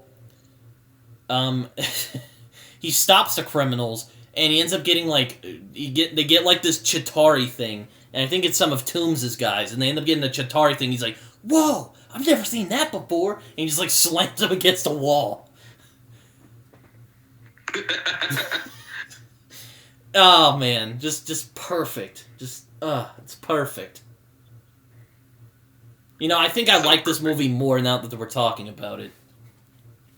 he stops the criminals, and he ends up getting they get this Chitauri thing, and I think it's some of Toombs' guys, and they end up getting the Chitauri thing. He's like, whoa, I've never seen that before, and he just slams him against the wall. Oh man, just perfect. It's perfect. I think I like this movie more now that we're talking about it.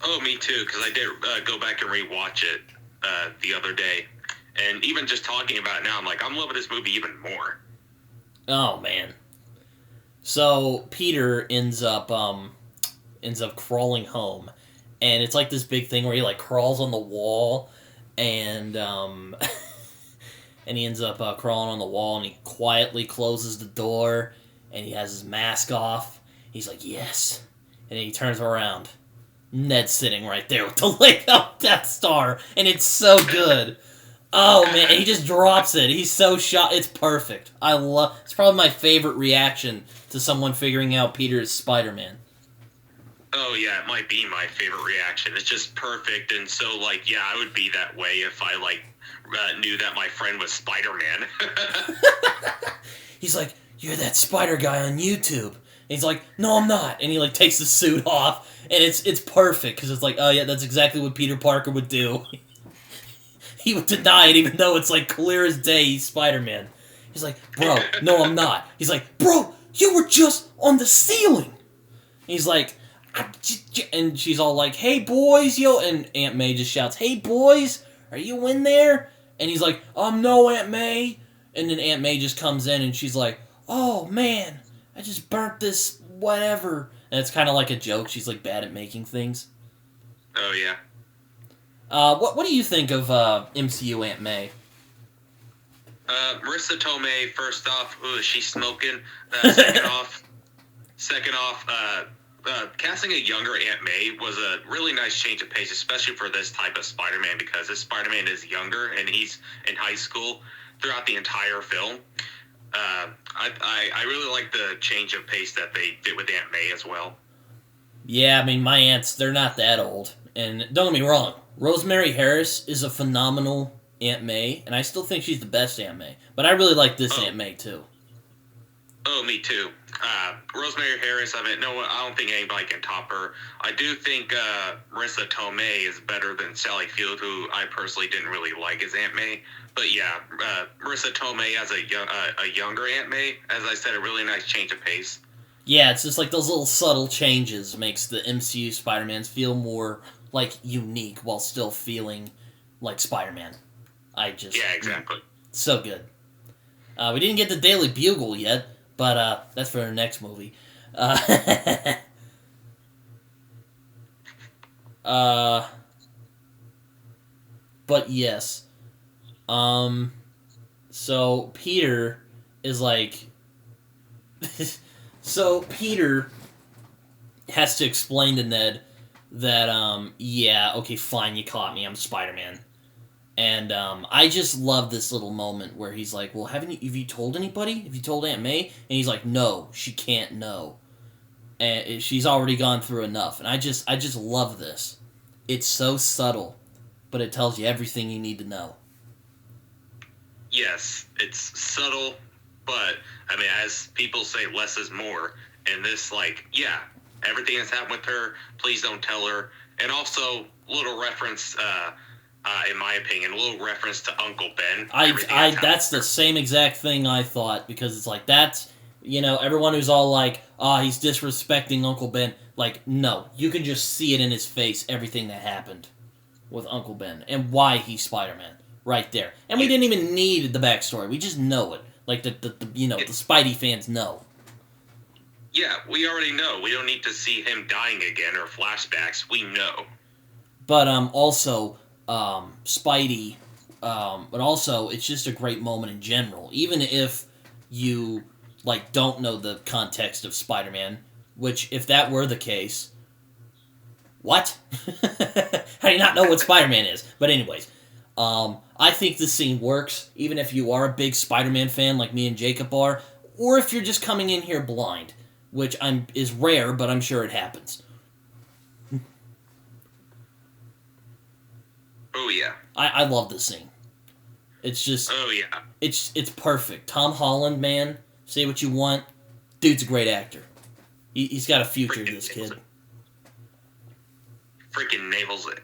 Oh, me too, because I did go back and rewatch it the other day. And even just talking about it now, I'm loving this movie even more. Oh, man. So, Peter ends up crawling home. And it's this big thing where he, crawls on the wall. And, and he ends up crawling on the wall, and he quietly closes the door. And he has his mask off. He's like, yes. And then he turns around. Ned's sitting right there with the laid out Death Star, and it's so good. Oh man, and he just drops it. He's so shocked. It's perfect. It's probably my favorite reaction to someone figuring out Peter is Spider-Man. Oh yeah, it might be my favorite reaction. It's just perfect, and so yeah, I would be that way if I knew that my friend was Spider-Man. He's like, you're that spider guy on YouTube. And he's like, no, I'm not. And he takes the suit off, and it's perfect because it's oh yeah, that's exactly what Peter Parker would do. He would deny it even though it's clear as day he's Spider-Man. He's like, bro, no, I'm not. He's like, bro, you were just on the ceiling. He's like, And she's all like, "Hey boys, yo!" And Aunt May just shouts, "Hey boys, are you in there?" And he's like, "No, Aunt May." And then Aunt May just comes in and she's like, "Oh man, I just burnt this whatever." And it's kind of like a joke. She's like bad at making things. Oh yeah. What do you think of MCU Aunt May? Marisa Tomei. First off, ooh, she's smoking. Second off, casting a younger Aunt May was a really nice change of pace, especially for this type of Spider-Man, because this Spider-Man is younger and he's in high school throughout the entire film. I really like the change of pace that they did with Aunt May as well. Yeah, I mean, my aunts, they're not that old. And don't get me wrong, Rosemary Harris is a phenomenal Aunt May, and I still think she's the best Aunt May. But I really like this Aunt May, too. Oh, me too. Rosemary Harris, I don't think anybody can top her. I do think Marisa Tomei is better than Sally Field, who I personally didn't really like as Aunt May. But yeah, Marisa Tomei as a younger Aunt May, as I said, a really nice change of pace. Yeah, it's just like those little subtle changes makes the MCU Spider-Mans feel more, like, unique while still feeling like Spider-Man. Yeah, exactly. So good. We didn't get the Daily Bugle yet, but that's for our next movie. But yes. So Peter is like... So Peter has to explain to Ned that, yeah, okay, fine, you caught me, I'm Spider-Man. And I just love this little moment where he's like, well, have you told anybody? Have you told Aunt May? And he's like, no, she can't know. And she's already gone through enough. And I just love this. It's so subtle, but it tells you everything you need to know. Yes, it's subtle, but, I mean, as people say, less is more. And this, like, yeah, everything that's happened with her, please don't tell her. And also, little reference... in my opinion, a little reference to Uncle Ben. That's the same exact thing I thought, because it's like, that's, everyone who's all like, he's disrespecting Uncle Ben. Like, no, you can just see it in his face, everything that happened with Uncle Ben, and why he's Spider-Man, right there. And we didn't even need the backstory, we just know it. Like, the Spidey fans know. Yeah, we already know. We don't need to see him dying again, or flashbacks, we know. But, also... Spidey, but also it's just a great moment in general. Even if you don't know the context of Spider-Man, which if that were the case, what? How do you not know what Spider-Man is? But anyways, I think this scene works, even if you are a big Spider-Man fan like me and Jacob are, or if you're just coming in here blind, which is rare, but I'm sure it happens. Oh, yeah. I love this scene. It's just... Oh, yeah. It's perfect. Tom Holland, man, say what you want. Dude's a great actor. He's got a future, this kid. Freaking nails it.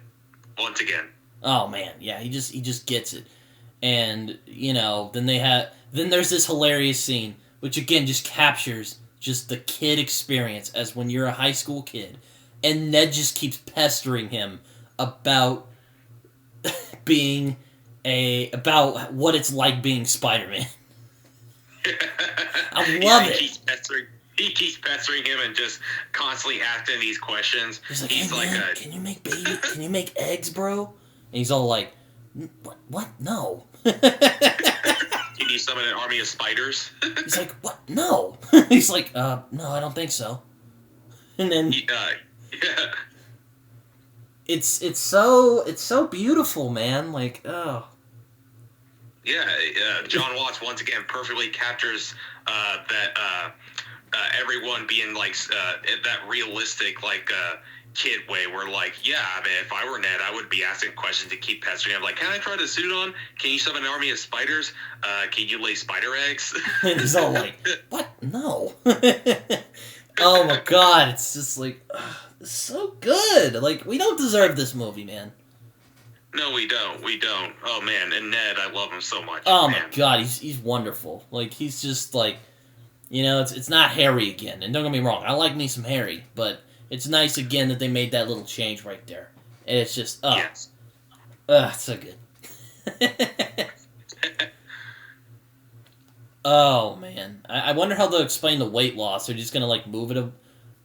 Once again. Oh, man, yeah, he just gets it. And, then there's this hilarious scene, which, again, just captures just the kid experience as when you're a high school kid. And Ned just keeps pestering him about... about what it's like being Spider-Man. I love it. He keeps pestering him and just constantly asking these questions. He's like, hey, man, can you make eggs, bro? And he's all like, what? No. Can you summon an army of spiders? He's like, what? No. He's like, no, I don't think so. And then yeah. It's so beautiful, man. Like, oh. Yeah, Jon Watts once again perfectly captures that everyone being like that realistic kid way where yeah, I mean, if I were Ned, I would be asking questions to keep pestering him. Like, can I try the suit on? Can you summon an army of spiders? Can you lay spider eggs? And he's all like, what? No. Oh my god, it's just like, it's so good. Like, we don't deserve this movie, man. No, we don't. Oh man, and Ned, I love him so much. Oh man. My god, he's wonderful. Like, he's just like, it's not Harry again. And don't get me wrong, I like me some Harry, but it's nice again that they made that little change right there. And it's just, Yes. it's so good. Oh, man. I wonder how they'll explain the weight loss. They're just going to, like, move it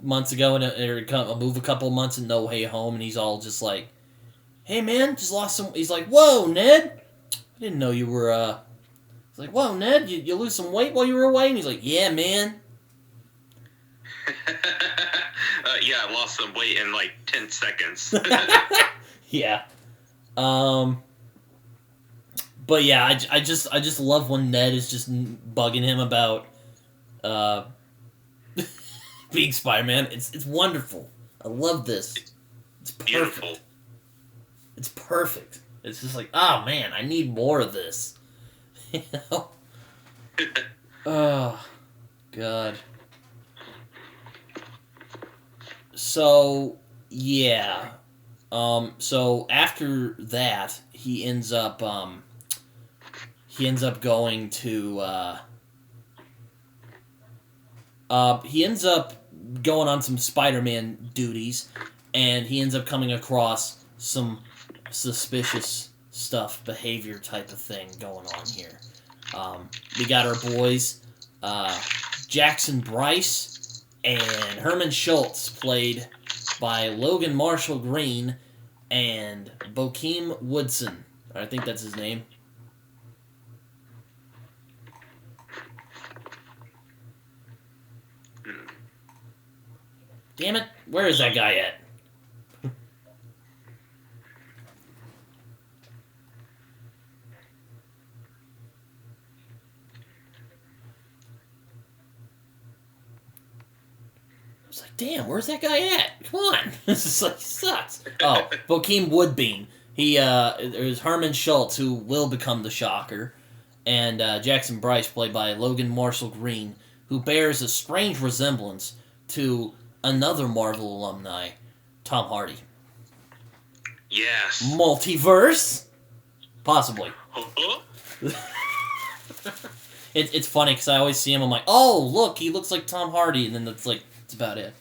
months ago, or move a couple months and No Way Home, and he's all just like, hey, man, just lost some... He's like, whoa, Ned! I didn't know you were, He's like, whoa, Ned, you lose some weight while you were away? And he's like, yeah, man. Yeah, I lost some weight in, like, 10 seconds. Yeah. But yeah, I just love when Ned is just bugging him about being Spider-Man. It's wonderful. I love this. It's perfect. Beautiful. It's perfect. It's just like, oh man, I need more of this. You know? Oh, God. So yeah. So after that, he ends up going to he ends up going on some Spider-Man duties, and he ends up coming across some suspicious behavior type of thing going on here. We got our boys, Jackson Bryce and Herman Schultz, played by Logan Marshall Green and Bokeem Woodbine. I think that's his name. Damn it, where is that guy at? I was like, damn, where's that guy at? Come on. This is like, sucks. Oh, Bokeem Woodbine. There's Herman Schultz, who will become the Shocker, and Jackson Bryce, played by Logan Marshall Green, who bears a strange resemblance to another Marvel alumni, Tom Hardy. Yes. Multiverse? Possibly. It's funny, because I always see him, I'm like, oh, look, he looks like Tom Hardy, and then that's about it.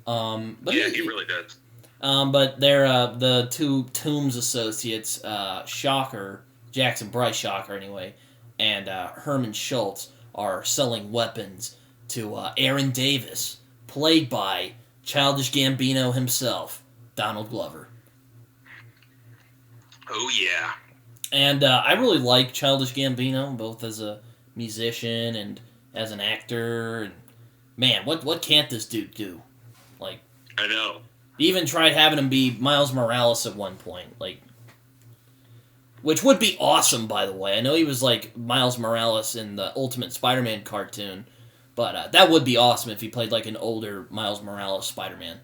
But yeah, he really does. But they're the two Toombs associates, Shocker, Jackson Bryce Shocker anyway, and Herman Schultz are selling weapons to Aaron Davis, played by Childish Gambino himself, Donald Glover. Oh yeah. And I really like Childish Gambino, both as a musician and as an actor. And man, what can't this dude do? Like, I know. Even tried having him be Miles Morales at one point, which would be awesome, by the way. I know he was like Miles Morales in the Ultimate Spider-Man cartoon, but that would be awesome if he played like an older Miles Morales Spider-Man.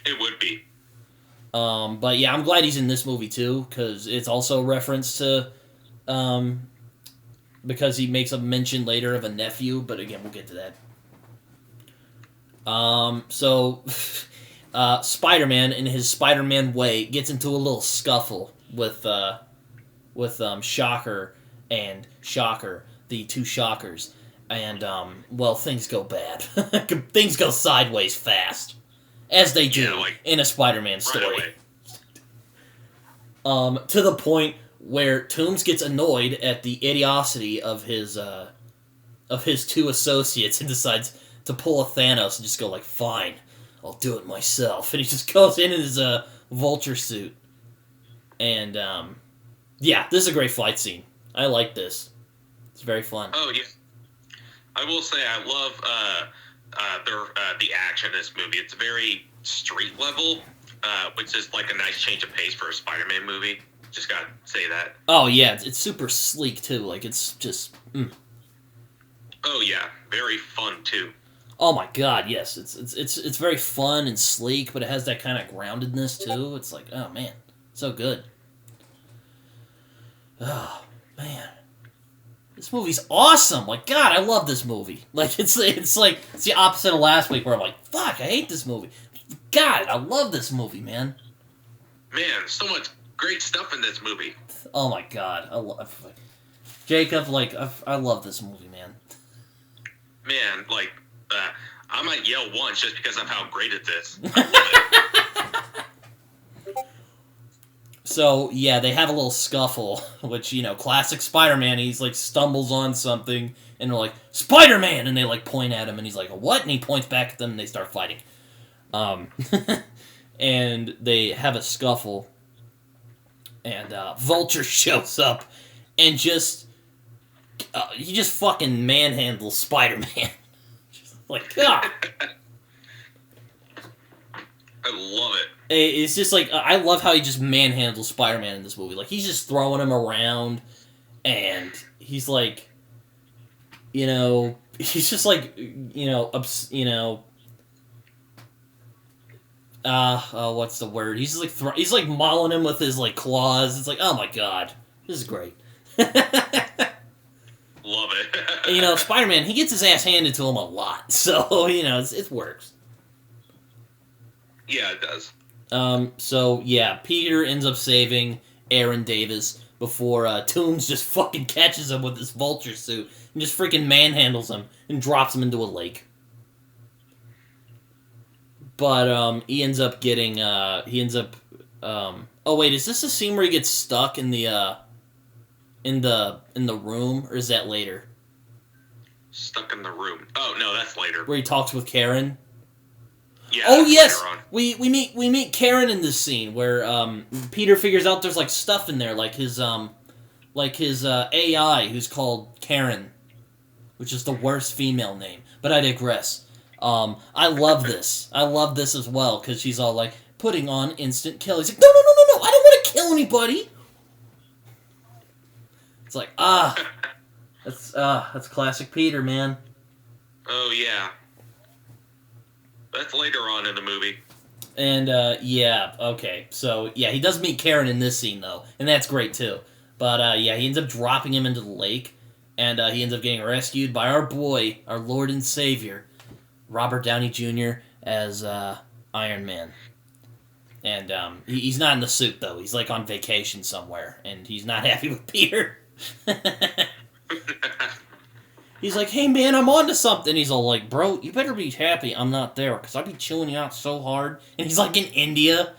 It would be. But yeah, I'm glad he's in this movie too, because it's also a reference to, because he makes a mention later of a nephew, but again, we'll get to that. So... Spider-Man, in his Spider-Man way, gets into a little scuffle with Shocker and Shocker, the two Shockers, and things go bad. Things go sideways fast, as they do in a Spider-Man story. Right, to the point where Toombs gets annoyed at the idiocy of his two associates and decides to pull a Thanos and just go like, fine, I'll do it myself. And he just goes in his Vulture suit. And, yeah, this is a great fight scene. I like this. It's very fun. Oh, yeah. I will say I love the action in this movie. It's very street level, which is like a nice change of pace for a Spider-Man movie. Just gotta say that. Oh, yeah. It's super sleek, too. Like, it's just... Oh, yeah. Very fun, too. Oh my god, yes. It's very fun and sleek, but it has that kind of groundedness too. It's like, oh man, so good. Oh man. This movie's awesome. Like, God, I love this movie. Like, it's the opposite of last week where I'm like, fuck, I hate this movie. God, I love this movie, man. Man, so much great stuff in this movie. Oh my god, I love Jacob. Like, I love this movie, man. Man, like. I might yell once just because of how great it is. I love it. So, yeah, they have a little scuffle, which, classic Spider-Man, he's, stumbles on something, and they're like, Spider-Man! And they, point at him, and he's like, what? And he points back at them, and they start fighting. And they have a scuffle, and Vulture shows up, and he just fucking manhandles Spider-Man. God. I love it. It's just I love how he just manhandles Spider-Man in this movie. He's just throwing him around, and he's he's just what's the word? He's he's mauling him with his claws. It's oh my god, this is great. Love it. And, Spider-Man, he gets his ass handed to him a lot, so it works. Yeah, it does. So, yeah, Peter ends up saving Aaron Davis before Toomes just fucking catches him with his Vulture suit and just freaking manhandles him and drops him into a lake. But, he ends up getting, oh wait, is this a scene where he gets stuck in the room, or is that later? Stuck in the room. Oh, no, that's later. Where he talks with Karen? Yeah. Oh yes, we meet Karen in this scene where Peter figures out there's stuff in there his AI who's called Karen, which is the worst female name. But I digress. I love this. I love this as well because she's all putting on instant kill. He's like, no, I don't want to kill anybody. It's that's classic Peter, man. Oh yeah. That's later on in the movie. And, yeah, okay. So, yeah, he does meet Karen in this scene, though. And that's great, too. But, yeah, he ends up dropping him into the lake. And, he ends up getting rescued by our boy, our Lord and Savior, Robert Downey Jr. as, Iron Man. And, he's not in the suit, though. He's, on vacation somewhere. And he's not happy with Peter. He's like, hey, man, I'm onto something. He's all like, bro, you better be happy I'm not there, because I'd be chewing you out so hard. And he's in India.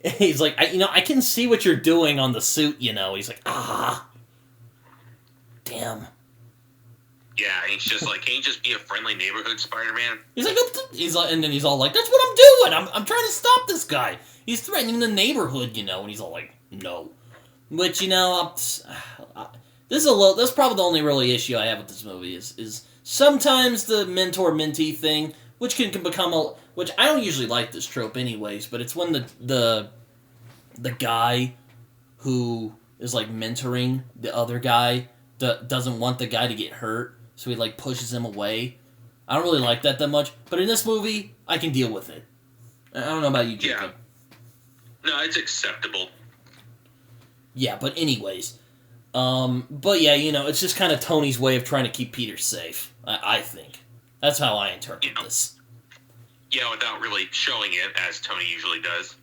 He's like, I can see what you're doing on the suit, He's like, damn. Yeah, he's just can you just be a friendly neighborhood Spider-Man? He's like, and then he's all like, that's what I'm doing. I'm trying to stop this guy. He's threatening the neighborhood, and he's all like, no. Which, this is probably the only really issue I have with this movie is sometimes the mentor-mentee thing, which can become which I don't usually like this trope anyways, but it's when the guy who is mentoring the other guy doesn't want the guy to get hurt, so he pushes him away. I don't really like that much, but in this movie, I can deal with it. I don't know about you, Jacob. Yeah. No, it's acceptable. Yeah, but anyways, but yeah, it's just kind of Tony's way of trying to keep Peter safe, I think. That's how I interpret this. Yeah, without really showing it, as Tony usually does.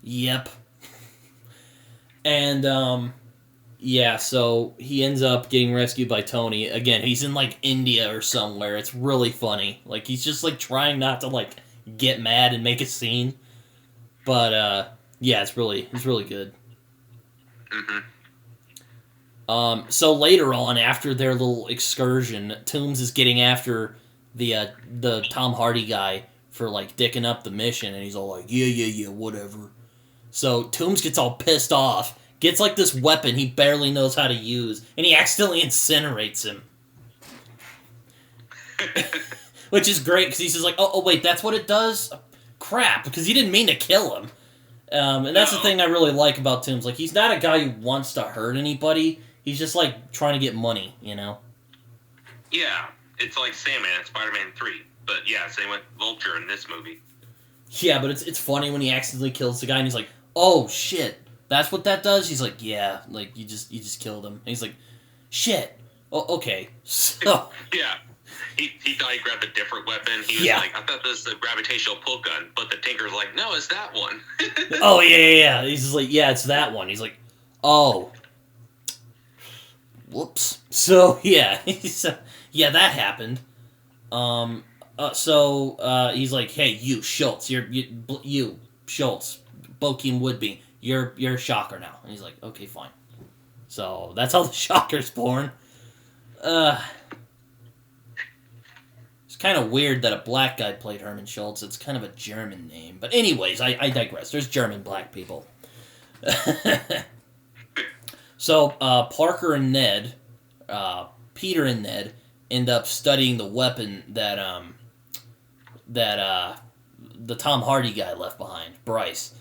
Yep. And, yeah, so he ends up getting rescued by Tony. Again, he's in, India or somewhere. It's really funny. He's just, trying not to, get mad and make a scene. But, yeah, it's really good. Mm-hmm. So later on, after their little excursion, Toomes is getting after the Tom Hardy guy for dicking up the mission, and he's all like, yeah, whatever. So Toomes gets all pissed off, gets this weapon he barely knows how to use, and he accidentally incinerates him. Which is great, because he's just oh wait, that's what it does? Crap, because he didn't mean to kill him. And that's the thing I really like about Toomes. He's not a guy who wants to hurt anybody. He's just, trying to get money, Yeah. It's like Sandman in Spider-Man 3. But, yeah, same with Vulture in this movie. Yeah, but it's funny when he accidentally kills the guy, and he's like, oh, shit, that's what that does? He's like, yeah, you just killed him. And he's like, shit, oh, okay, so... Yeah. He thought he grabbed a different weapon. He was I thought this was a gravitational pull gun. But the Tinker's like, no, it's that one. Oh, yeah. He's just like, yeah, it's that one. He's like, oh. Whoops. So, yeah. Yeah, that happened. He's like, hey, you, Schultz. You, Schultz. Bokeem Woodbine. You're a Shocker now. And he's like, okay, fine. So, that's how the Shocker's born. It's kind of weird that a black guy played Herman Schultz. It's kind of a German name. But anyways, I digress. There's German black people. So, Parker and Ned, Peter and Ned, end up studying the weapon that the Tom Hardy guy left behind, Bryce,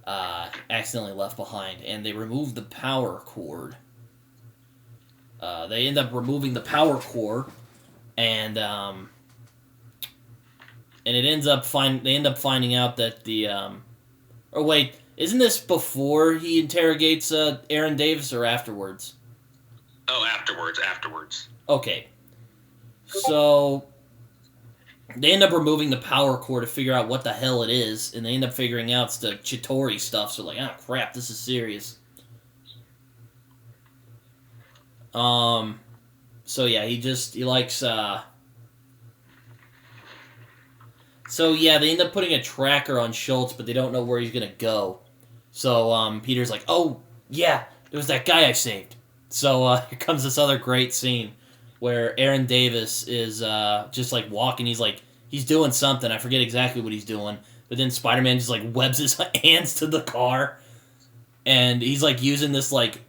accidentally left behind, and they remove the power cord. They end up removing the power core, and it ends up they end up finding out that the or wait, isn't this before he interrogates Aaron Davis or afterwards? Oh, afterwards. Okay. So they end up removing the power core to figure out what the hell it is, and they end up figuring out it's the Chitauri stuff. So like, oh crap, this is serious. So yeah, he likes. So yeah, they end up putting a tracker on Schultz, but they don't know where he's gonna go. So Peter's like, oh yeah, it was that guy I saved. So here comes this other great scene where Aaron Davis is just like walking. He's doing something. I forget exactly what he's doing. But then Spider-Man just like webs his hands to the car, and he's like using this like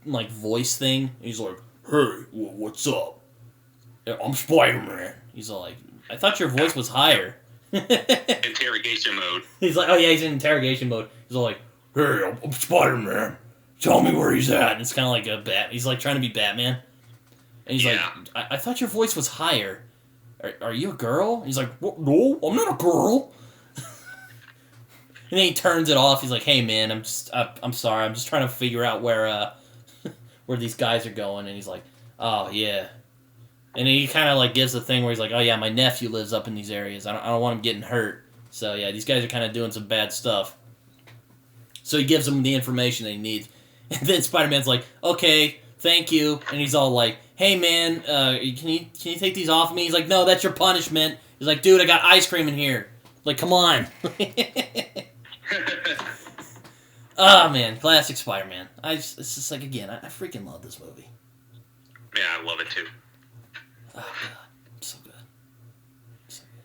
voice thing. He's like, "Hey, what's up? I'm Spider-Man." He's all like, "I thought your voice was higher." Interrogation mode. He's like, oh yeah, he's in interrogation mode. He's all like, "Hey, I'm Spider-Man. Tell me where he's at." And it's kind of like a bat. He's like trying to be Batman. And he's like, I thought your voice was higher. Are you a girl? And he's like, no, I'm not a girl. And then he turns it off. He's like, hey man, I'm sorry. I'm just trying to figure out where where these guys are going. And he's like, oh yeah. And he kind of like gives the thing where he's like, oh yeah, my nephew lives up in these areas. I don't want him getting hurt. So yeah, these guys are kind of doing some bad stuff. So he gives them the information they need. And then Spider-Man's like, okay, thank you. And he's all like, hey man, can you take these off me? He's like, no, that's your punishment. He's like, dude, I got ice cream in here. Like, come on. Oh man, classic Spider-Man. It's just like, again, I freaking love this movie. Yeah, I love it too. Oh god, so good. So good.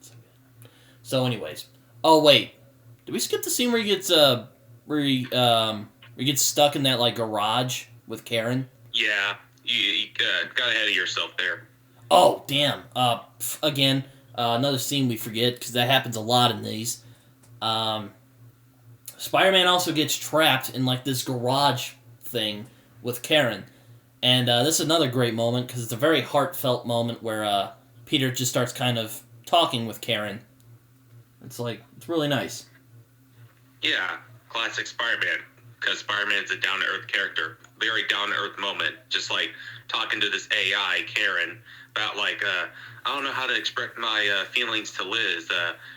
So good. So anyways. Oh wait. Did we skip the scene where he gets where he gets stuck in that like garage with Karen? Yeah, you got ahead of yourself there. Oh damn! Again, another scene we forget because that happens a lot in these. Spider-Man also gets trapped in like this garage thing with Karen, and this is another great moment because it's a very heartfelt moment where Peter just starts kind of talking with Karen. It's really nice. Yeah, classic Spider-Man, because Spider-Man's a down-to-earth character. Very down-to-earth moment, just like talking to this AI, Karen, about like, I don't know how to express my feelings to Liz.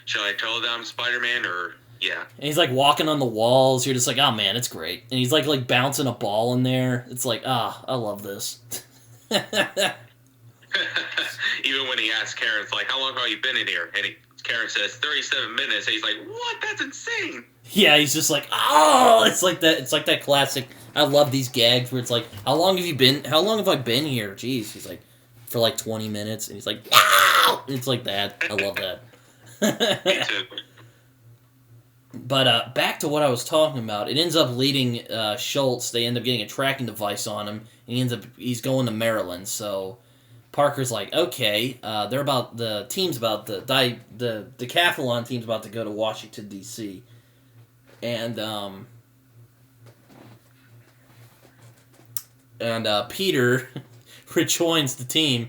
Shall I tell them I'm Spider-Man, or, yeah. And he's like walking on the walls, you're just like, oh man, it's great. And he's like bouncing a ball in there. It's like, I love this. Even when he asks Karen, it's like, how long have you been in here? And Karen says 37 minutes. And he's like, what? That's insane. Yeah, he's just like, oh, it's like that classic. I love these gags where it's like, how long have I been here? Jeez. He's like, for like 20 minutes. And he's like, wow! It's like that. I love that. Me too. But back to what I was talking about. It ends up leading Schultz. They end up getting a tracking device on him. And he's going to Maryland. So Parker's like, okay, the decathlon team's about to go to Washington, D.C. And Peter rejoins the team,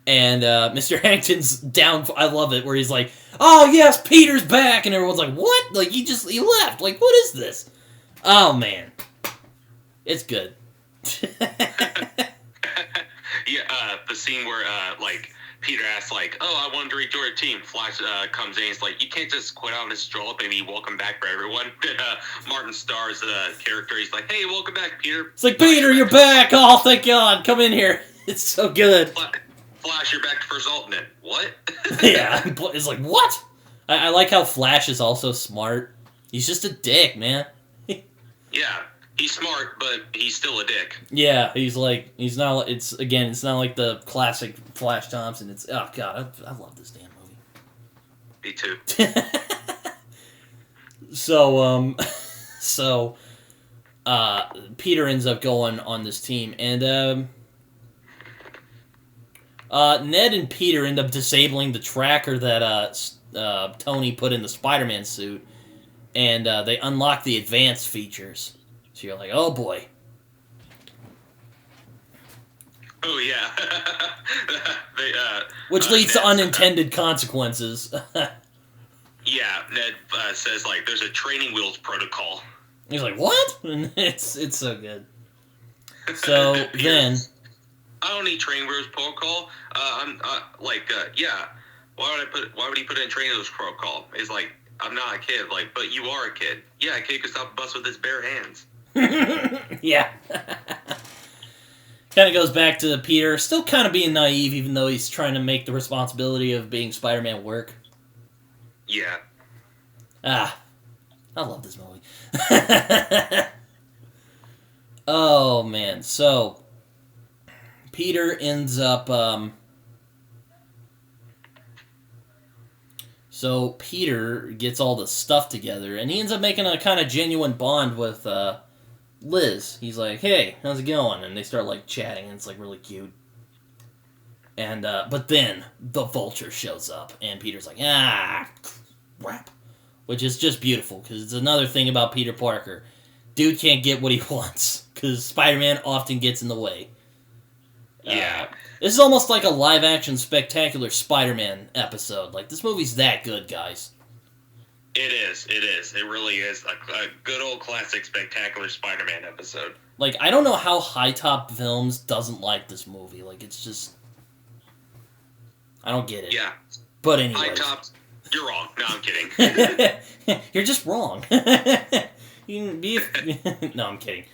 and Mr. Harrington's down. I love it, where he's like, oh yes, Peter's back, and everyone's like, what? Like, he left. Like, what is this? Oh man, it's good. Yeah, the scene where like Peter asks, like, oh, I wanted to rejoin a team. Flash comes in. He's like, you can't just quit out and just stroll up and be welcome back for everyone. Martin Starr's character, he's like, hey, welcome back, Peter. It's like, Peter, you're back! Oh, thank God, come in here. It's so good. Flash, you're back to first alternate. What? Yeah, it's like, what? I like how Flash is also smart. He's just a dick, man. Yeah, he's smart, but he's still a dick. Yeah, he's not, it's not like the classic Flash Thompson. It's, oh God, I love this damn movie. Me too. So, Peter ends up going on this team, and, Ned and Peter end up disabling the tracker that, Tony put in the Spider-Man suit, and they unlock the advanced features. So you're like, oh boy. Oh yeah. Which leads to unintended consequences. Yeah, Ned says, like, there's a training wheels protocol. He's like, what? And it's so good. So then... I don't need training wheels protocol. Yeah. Why would he put in training wheels protocol? He's like, I'm not a kid. Like, but you are a kid. Yeah, a kid can stop a bus with his bare hands. Yeah. Kind of goes back to Peter still kind of being naive, even though he's trying to make the responsibility of being Spider-Man work. Yeah. I love this movie. Oh, man. So, Peter ends up... So, Peter gets all the stuff together, and he ends up making a kind of genuine bond with Liz. He's like, hey, how's it going? And they start, like, chatting, and it's, like, really cute. And, but then, the Vulture shows up, and Peter's like, crap. Which is just beautiful, because it's another thing about Peter Parker. Dude can't get what he wants, because Spider-Man often gets in the way. Yeah. This is almost like a live-action spectacular Spider-Man episode. Like, this movie's that good, guys. It is. It really is a good old classic spectacular Spider-Man episode. Like, I don't know how High Top Films doesn't like this movie. Like, it's just... I don't get it. Yeah. But anyway. High Top, you're wrong. No, I'm kidding. You're just wrong. You can be... No, I'm kidding.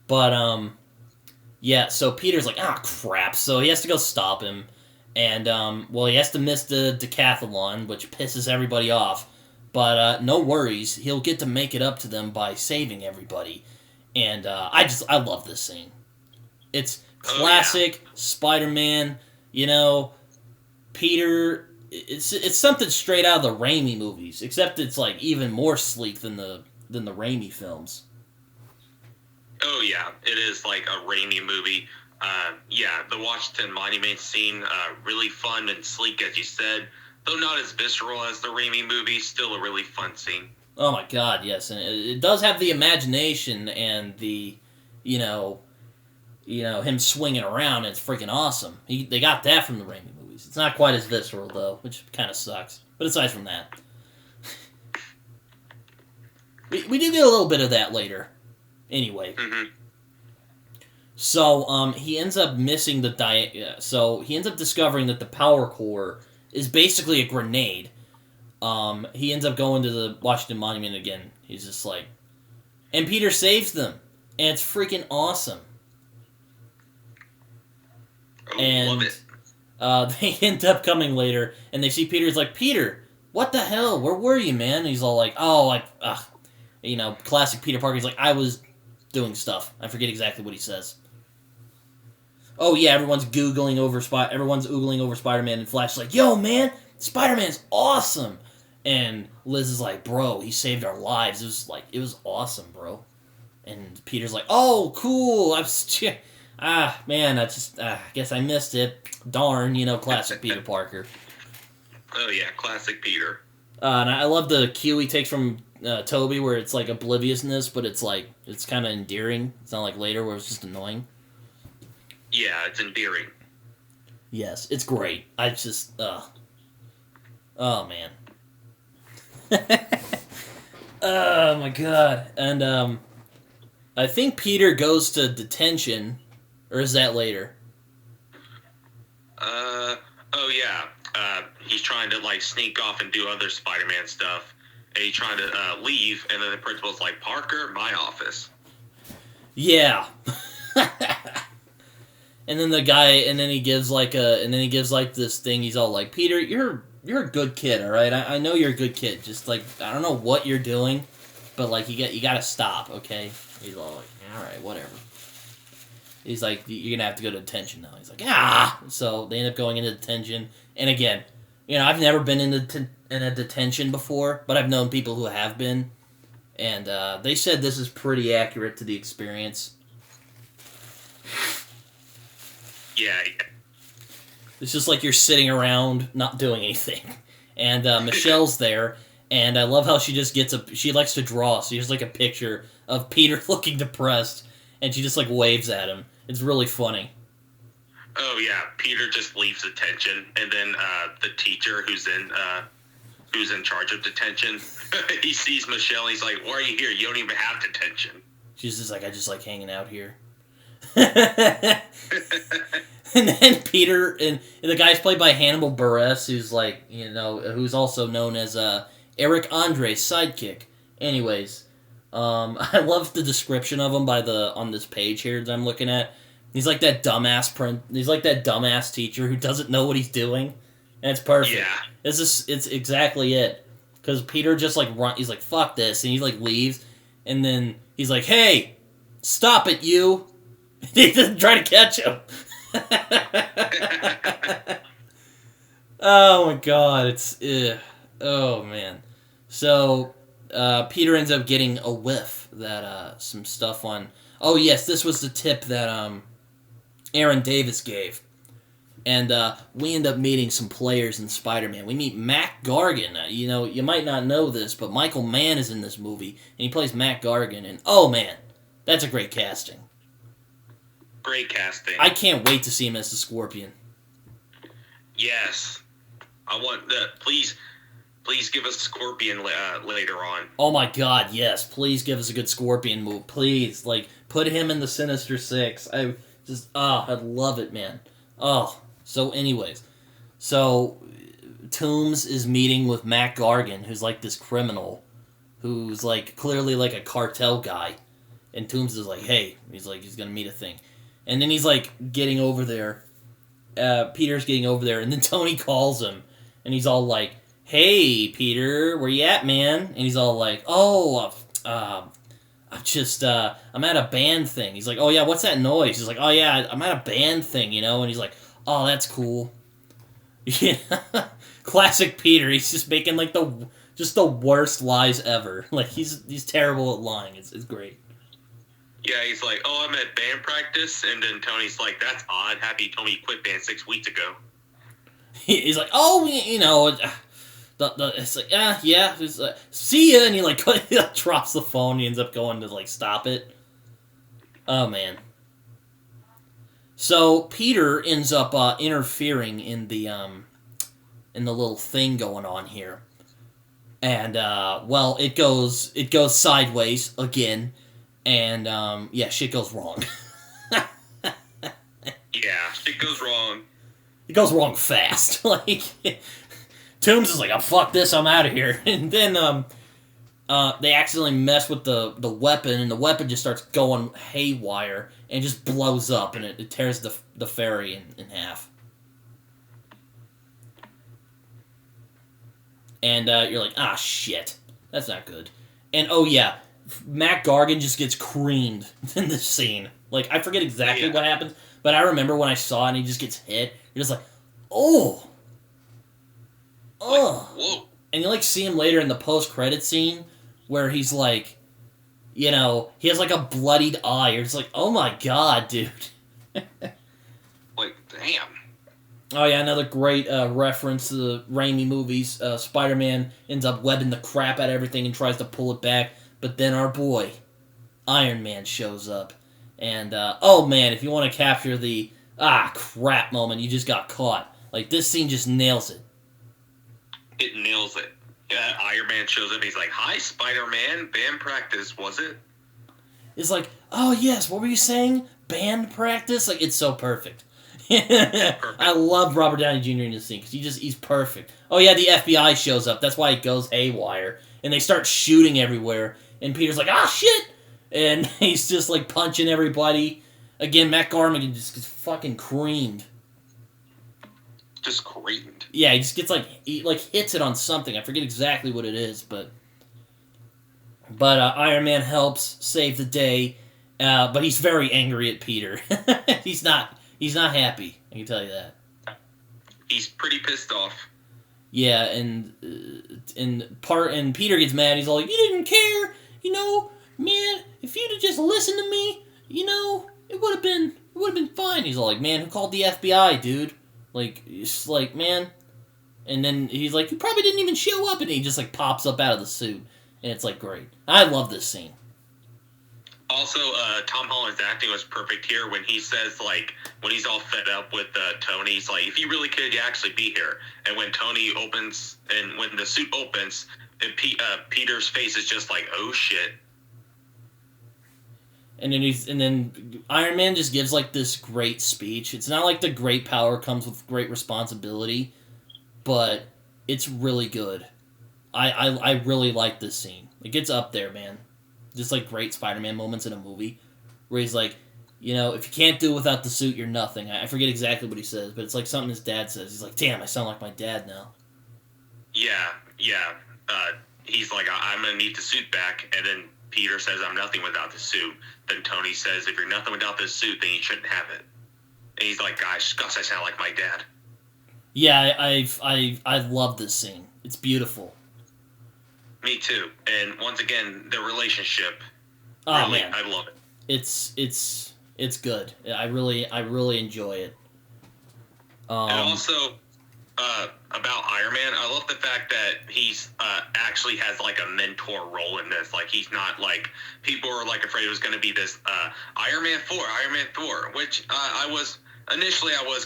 But, yeah, so Peter's like, crap. So he has to go stop him. And, he has to miss the decathlon, which pisses everybody off. But, no worries. He'll get to make it up to them by saving everybody. And, I love this scene. It's classic Spider-Man, Peter... It's something straight out of the Raimi movies, except it's, like, even more sleek than the Raimi films. Oh, yeah. It is like a Raimi movie. The Washington Monument scene, really fun and sleek, as you said. Though not as visceral as the Raimi movie, still a really fun scene. Oh, my God, yes. And it does have the imagination and the, him swinging around. It's freaking awesome. They got that from the Raimi movies. It's not quite as visceral, though, which kind of sucks. But aside from that. we do get a little bit of that later. Anyway. Mm-hmm. So, he ends up missing so, he ends up discovering that the power core is basically a grenade. He ends up going to the Washington Monument again. He's just like... And Peter saves them. And it's freaking awesome. Oh, and love it. They end up coming later, and they see Peter's like, Peter, what the hell? Where were you, man? And he's all like, classic Peter Parker. He's like, I was doing stuff. I forget exactly what he says. Oh yeah, everyone's oogling over Spider-Man, and Flash's like, yo man, Spider-Man's awesome. And Liz is like, bro, he saved our lives. It was awesome, bro. And Peter's like, oh, cool. I guess I missed it. Darn, classic Peter Parker. Oh yeah, classic Peter. And I love the cue he takes from Toby, where it's like obliviousness, but it's kind of endearing. It's not like later where it's just annoying. Yeah, it's endearing. Yes, it's great. Oh man. Oh my god. And I think Peter goes to detention, or is that later? oh yeah, he's trying to like sneak off and do other Spider-Man stuff, and he's trying to leave, and then the principal's like, Parker, my office. Yeah. And then the guy, and then he gives like this thing. He's all like, Peter, you're a good kid, all right? I know you're a good kid. Just like, I don't know what you're doing, but like you gotta stop, okay? He's all like, all right, whatever. He's like, you're gonna have to go to detention now. He's like, ah. So they end up going into detention, and again, I've never been in a detention before, but I've known people who have been, and they said this is pretty accurate to the experience. Yeah. It's just like you're sitting around not doing anything. And Michelle's there, and I love how she just she likes to draw, so here's like a picture of Peter looking depressed, and she just like waves at him. It's really funny. Oh yeah, Peter just leaves detention, and then the teacher who's in charge of detention, he sees Michelle, and he's like, why are you here? You don't even have detention. She's just like, I just like hanging out here. And then Peter, and the guy's played by Hannibal Buress, who's like, who's also known as Eric Andre's sidekick. Anyways, I love the description of him on this page here that I'm looking at. He's like that dumbass teacher who doesn't know what he's doing, and it's perfect. Yeah, it's exactly it. Because Peter just like he's like, fuck this, and he like leaves, and then he's like, hey, stop it, you. He doesn't try to catch him. Oh my god, oh man. So Peter ends up getting a whiff that some stuff on. Oh yes, this was the tip that Aaron Davis gave, and we end up meeting some players in Spider-Man. We meet Mac Gargan. You might not know this, but Michael Mann is in this movie, and he plays Mac Gargan. And oh man, that's a great casting. Great casting. I can't wait to see him as the Scorpion. Yes. I want that. Please give us Scorpion later on. Oh my god, yes. Please give us a good Scorpion move. Please. Like, put him in the Sinister Six. I'd love it, man. Oh. So anyways. So, Toombs is meeting with Mac Gargan, who's like this criminal, who's like clearly like a cartel guy. And Toombs is like, hey. He's like, he's gonna meet a thing. And then he's like getting over there. Peter's getting over there, and then Tony calls him, and he's all like, hey, Peter, where you at, man? And he's all like, oh, I'm at a band thing. He's like, oh, yeah, what's that noise? He's like, oh, yeah, I'm at a band thing, And he's like, oh, that's cool. Yeah, classic Peter. He's just making, like, the worst lies ever. Like, he's terrible at lying. It's great. Yeah, he's like, oh, I'm at band practice, and then Tony's like, that's odd. Happy you told me you quit band 6 weeks ago. He's like, oh, it's like, yeah, it's like, see ya, and he like drops the phone. He ends up going to like stop it. Oh man. So Peter ends up interfering in the little thing going on here, and well, it goes sideways again. And, shit goes wrong. Yeah, shit goes wrong. It goes wrong fast. Like, Toombs is like, oh, fuck this, I'm out of here. And then, they accidentally mess with the weapon, and the weapon just starts going haywire, and just blows up, and it tears the ferry in half. And, you're like, ah, shit. That's not good. And, oh, yeah. Mac Gargan just gets creamed in this scene. Like, I forget exactly what happens, but I remember when I saw it and he just gets hit, you're just like, oh! Oh! Like, whoa. And you, like, see him later in the post-credit scene where he's like, he has, like, a bloodied eye. You're just like, oh my god, dude. Like, damn. Oh, yeah, another great reference to the Raimi movies. Spider-Man ends up webbing the crap out of everything and tries to pull it back. But then our boy, Iron Man, shows up. And, oh man, if you want to capture the, crap moment, you just got caught. Like, this scene just nails it. It nails it. Yeah, Iron Man shows up, he's like, hi, Spider-Man, band practice, was it? It's like, oh yes, what were you saying? Band practice? Like, it's so perfect. I love Robert Downey Jr. in this scene because he's perfect. Oh yeah, the FBI shows up. That's why it goes haywire, and they start shooting everywhere. And Peter's like, "Ah, shit!" And he's just like punching everybody. Again, Matt Garman just gets fucking creamed. Just creamed. Yeah, he just gets he hits it on something. I forget exactly what it is, but Iron Man helps save the day. But he's very angry at Peter. He's not happy. I can tell you that. He's pretty pissed off. Yeah, and Peter gets mad. He's all like, "You didn't care, man. If you'd have just listened to me, it would have been fine." He's all like, "Man, who called the FBI, dude? It's like, man." And then he's like, "You probably didn't even show up," and he just pops up out of the suit, and it's great. I love this scene. Also, Tom Holland's acting was perfect here when he says, when he's all fed up with Tony, he's like, "If you really could, you actually be here." And when Tony opens, and when the suit opens, and Peter's face is just like, "Oh, shit." And then Iron Man just gives, this great speech. It's not like the great power comes with great responsibility, but it's really good. I really like this scene. It gets up there, man. Just great Spider-Man moments in a movie where he's like, if you can't do it without the suit, you're nothing. I forget exactly what he says, but it's something his dad says. He's like, "Damn, I sound like my dad now." Yeah. He's like, "I'm going to need the suit back." And then Peter says, "I'm nothing without the suit." Then Tony says, "If you're nothing without this suit, then you shouldn't have it." And he's like, Gosh, I sound like my dad." Yeah, I love this scene. It's beautiful. Me too. And once again, the relationship. Oh, really, man. I love it. It's good. I really enjoy it. And also, about Iron Man, I love the fact that he's actually has a mentor role in this. He's not people were afraid it was going to be this Iron Man 4, which I was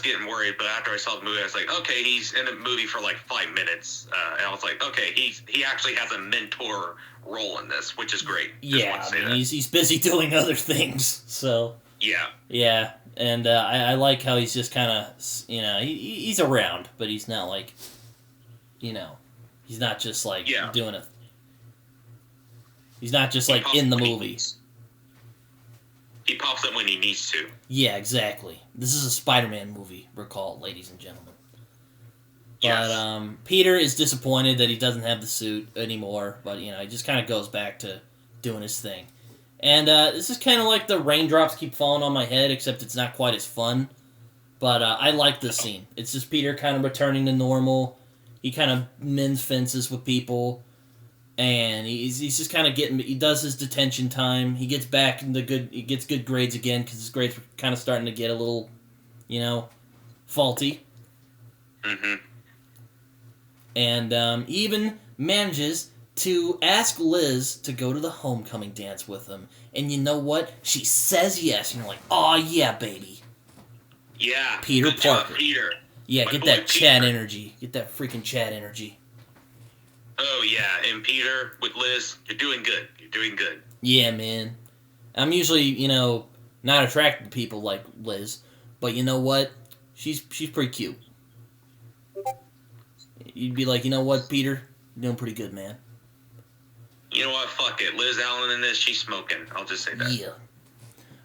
getting worried, but after I saw the movie, I was like, okay, he's in the movie for 5 minutes, and I was like, okay, he actually has a mentor role in this, which is great. Yeah, he's busy doing other things, so yeah, and I like how he's just kind of he's around, but he's not he's not just doing a. He's not just in the movie. He pops up when he needs to. Yeah, exactly. This is a Spider-Man movie, recall, ladies and gentlemen. Yes. But Peter is disappointed that he doesn't have the suit anymore, but he just kind of goes back to doing his thing. And this is kind of like the raindrops keep falling on my head, except it's not quite as fun. But I like this scene. It's just Peter kind of returning to normal. He kind of mends fences with people. And he's just kind of he does his detention time. He gets back into he gets good grades again because his grades were kind of starting to get a little, faulty. Mm-hmm. And he even manages to ask Liz to go to the homecoming dance with him. And you know what? She says yes. And you're like, "Oh yeah, baby." Yeah. Peter Good Parker. job, Peter. Yeah, My get boy that Chad Peter. energy. Get that freaking Chad energy. Oh, yeah, and Peter with Liz, you're doing good. You're doing good. Yeah, man. I'm usually, not attracted to people like Liz, but you know what? She's pretty cute. You'd be like, "You know what, Peter? You're doing pretty good, man." You know what? Fuck it. Liz Allen in this, she's smoking. I'll just say that. Yeah.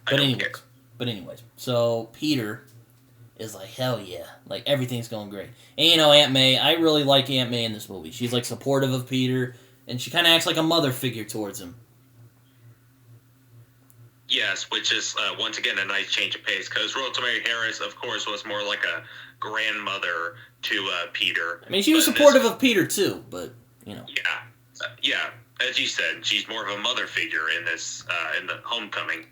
I But anyways, so Peter is like, hell yeah. Everything's going great. And Aunt May, I really like Aunt May in this movie. She's supportive of Peter, and she kind of acts like a mother figure towards him. Yes, which is, once again, a nice change of pace, because Rosemary Harris, of course, was more like a grandmother to Peter. I mean, she was supportive of Peter, too, but, Yeah, as you said, she's more of a mother figure in this, in the homecoming.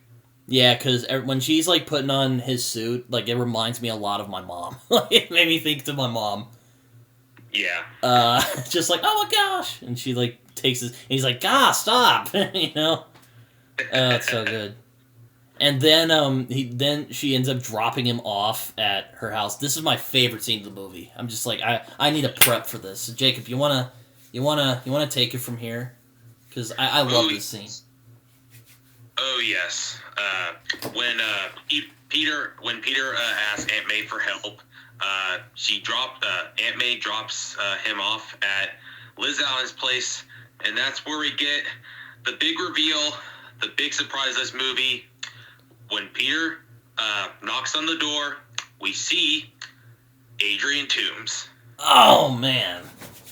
Yeah, because when she's, putting on his suit, it reminds me a lot of my mom. It made me think to my mom. Yeah. Just "Oh my gosh!" And she, takes his... And he's like, "God, stop!" Oh, it's so good. And then she ends up dropping him off at her house. This is my favorite scene of the movie. I'm just I need a prep for this. So Jacob, you wanna take it from here? Because I love this scene. Oh yes. When Peter asked Aunt May for help, Aunt May drops him off at Liz Allen's place, and that's where we get the big reveal, the big surprise of this movie. When Peter knocks on the door, we see Adrian Toomes. Oh man.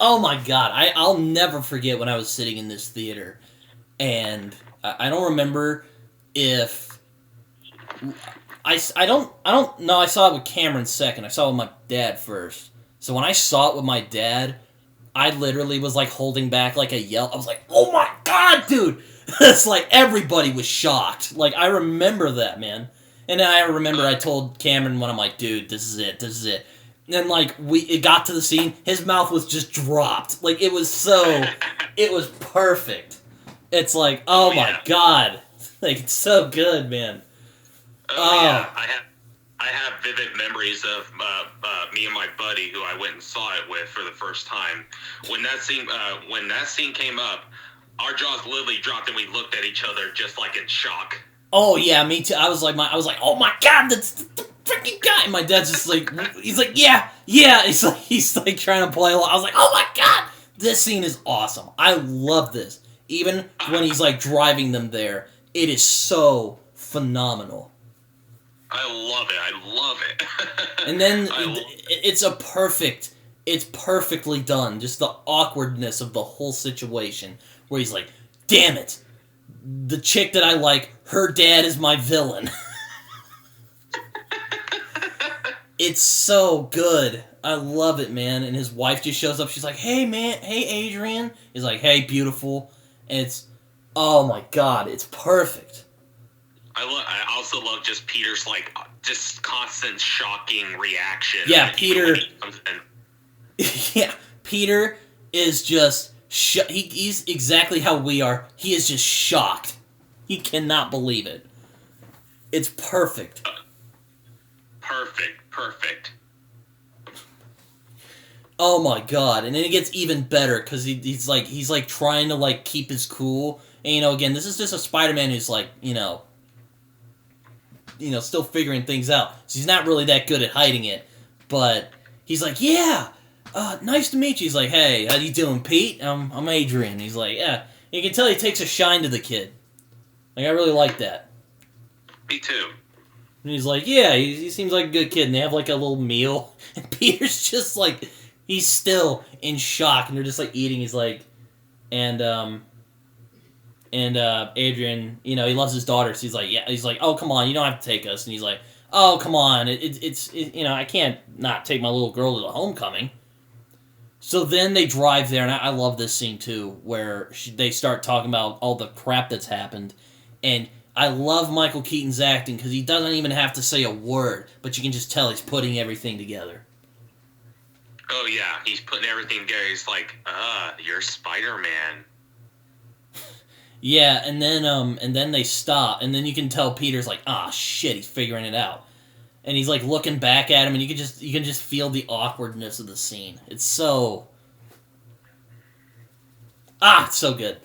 Oh my god. I'll never forget when I was sitting in this theater, and I don't remember if I don't know. I saw it with Cameron second. I saw it with my dad first. So when I saw it with my dad, I literally was like holding back like a yell. I was like, "Oh my god, dude!" It's like everybody was shocked. Like I remember that, man. And then I remember I told Cameron when I'm like, "Dude, this is it." And then like it got to the scene, his mouth was just dropped. Like it was perfect. It's like, oh my god. Like, it's so good, man. Oh, yeah. I have vivid memories of me and my buddy who I went and saw it with for the first time. When that scene came up, our jaws literally dropped and we looked at each other just like in shock. Oh yeah, me too. I was like, oh my god, that's the freaking guy. And my dad's just like, he's like, yeah. He's like trying to play along. I was like, oh my god, this scene is awesome. I love this. Even when he's like driving them there. It is so phenomenal. I love it. And then it's perfectly done. Just the awkwardness of the whole situation. Where he's like, damn it. The chick that I like, her dad is my villain. It's so good. I love it, man. And his wife just shows up. She's like, hey, man. Hey, Adrian. He's like, hey, beautiful. And it's... Oh my god, it's perfect. I also love just Peter's like just constant shocking reaction. Yeah, Peter. Yeah, Peter is just he's exactly how we are. He is just shocked. He cannot believe it. It's perfect. Perfect. Oh my god, and then it gets even better because he's like trying to like keep his cool. And, again, this is just a Spider-Man who's, like, still figuring things out. So he's not really that good at hiding it. But he's like, yeah, nice to meet you. He's like, hey, how you doing, Pete? I'm Adrian. He's like, yeah. You can tell he takes a shine to the kid. Like, I really like that. Me too. And he's like, yeah, he seems like a good kid. And they have, like, a little meal. And Peter's just, like, he's still in shock. And they're just, like, eating. He's like, and Adrian, he loves his daughter, so he's like, oh, come on, you don't have to take us. And he's like, oh, come on, it's I can't not take my little girl to the homecoming. So then they drive there, and I love this scene, too, where they start talking about all the crap that's happened. And I love Michael Keaton's acting, because he doesn't even have to say a word, but you can just tell he's putting everything together. Oh, yeah, he's putting everything together. He's like, you're Spider-Man. Yeah, and then they stop, and then you can tell Peter's like, shit, he's figuring it out. And he's like looking back at him, and you can just feel the awkwardness of the scene. It's so it's so good.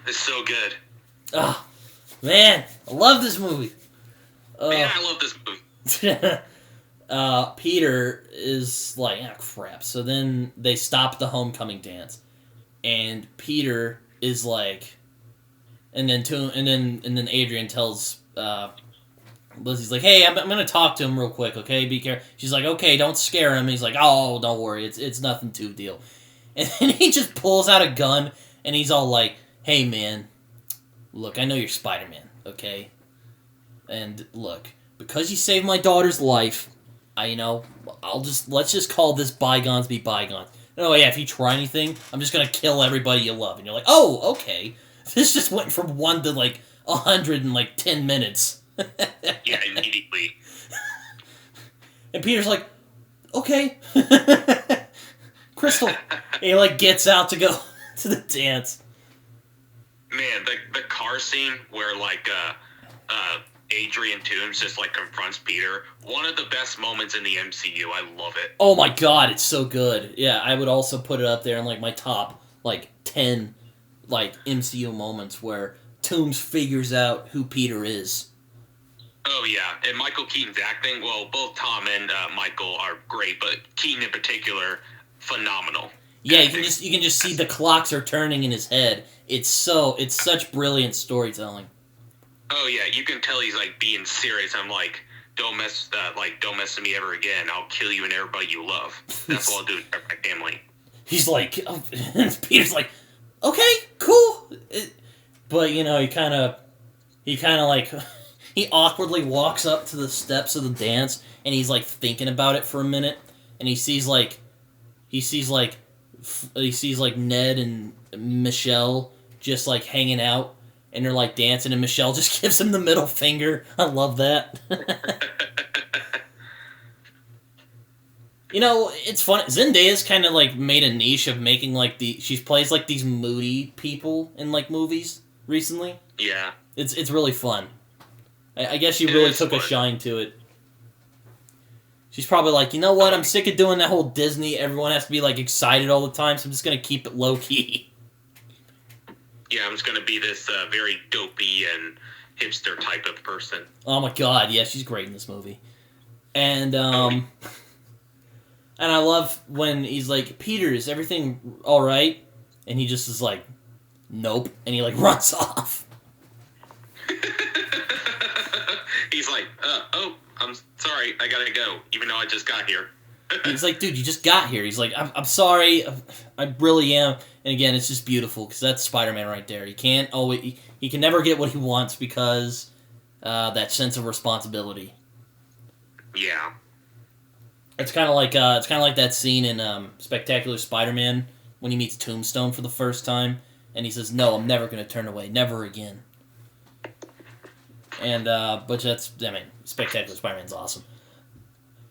It's so good. Man, I love this movie. Man, I love this movie. Peter is like, crap. So then they stop the homecoming dance, and Peter is like. And then Adrian tells Liz, he's like, hey, I'm gonna talk to him real quick, okay? Be careful. She's like, okay, don't scare him. He's like, oh, don't worry, it's nothing too deal. And then he just pulls out a gun, and he's all like, hey, man, look, I know you're Spider-Man, okay? And look, because you saved my daughter's life, let's just call this bygones be bygones. Oh yeah, if you try anything, I'm just gonna kill everybody you love. And you're like, oh, okay. This just went from 1 to, 100 in, 10 minutes. Yeah, immediately. And Peter's like, okay. Crystal. And he, gets out to go to the dance. Man, the car scene where, Adrian Toomes just, confronts Peter, one of the best moments in the MCU. I love it. Oh, my God, it's so good. Yeah, I would also put it up there in, my top, 10... MCU moments where Toombs figures out who Peter is. Oh yeah, and Michael Keaton's acting. Well, both Tom and Michael are great, but Keaton in particular, phenomenal. Yeah, you can just see the clocks are turning in his head. It's such brilliant storytelling. Oh yeah, you can tell he's like being serious. I'm like, don't mess with me ever again. I'll kill you and everybody you love. That's what I'll do to my family. He's like, oh, Peter's like, okay, cool, but you know, he kind of like, he awkwardly walks up to the steps of the dance, and he's like thinking about it for a minute, and he sees Ned and Michelle just like hanging out, and they're like dancing, and Michelle just gives him the middle finger. I love that. You know, it's funny. Zendaya's kind of like made a niche of making like she plays like these moody people in like movies recently. Yeah, it's really fun. I guess she really took a shine to it. She's probably like, you know what? I'm sick of doing that whole Disney. Everyone has to be like excited all the time, so I'm just gonna keep it low key. Yeah, I'm just gonna be this very dopey and hipster type of person. Oh my god, yeah, she's great in this movie, and and I love when he's like, Peter, is everything all right? And he just is like, nope, and he like runs off. He's like, oh, I'm sorry, I gotta go, even though I just got here. He's like, dude, you just got here. He's like, I'm sorry, I really am. And again, it's just beautiful, because that's Spider-Man right there. He can't always, he can never get what he wants because that sense of responsibility. Yeah. It's kind of like that scene in Spectacular Spider-Man when he meets Tombstone for the first time, and he says, "No, I'm never going to turn away, never again." And but Spectacular Spider-Man's awesome.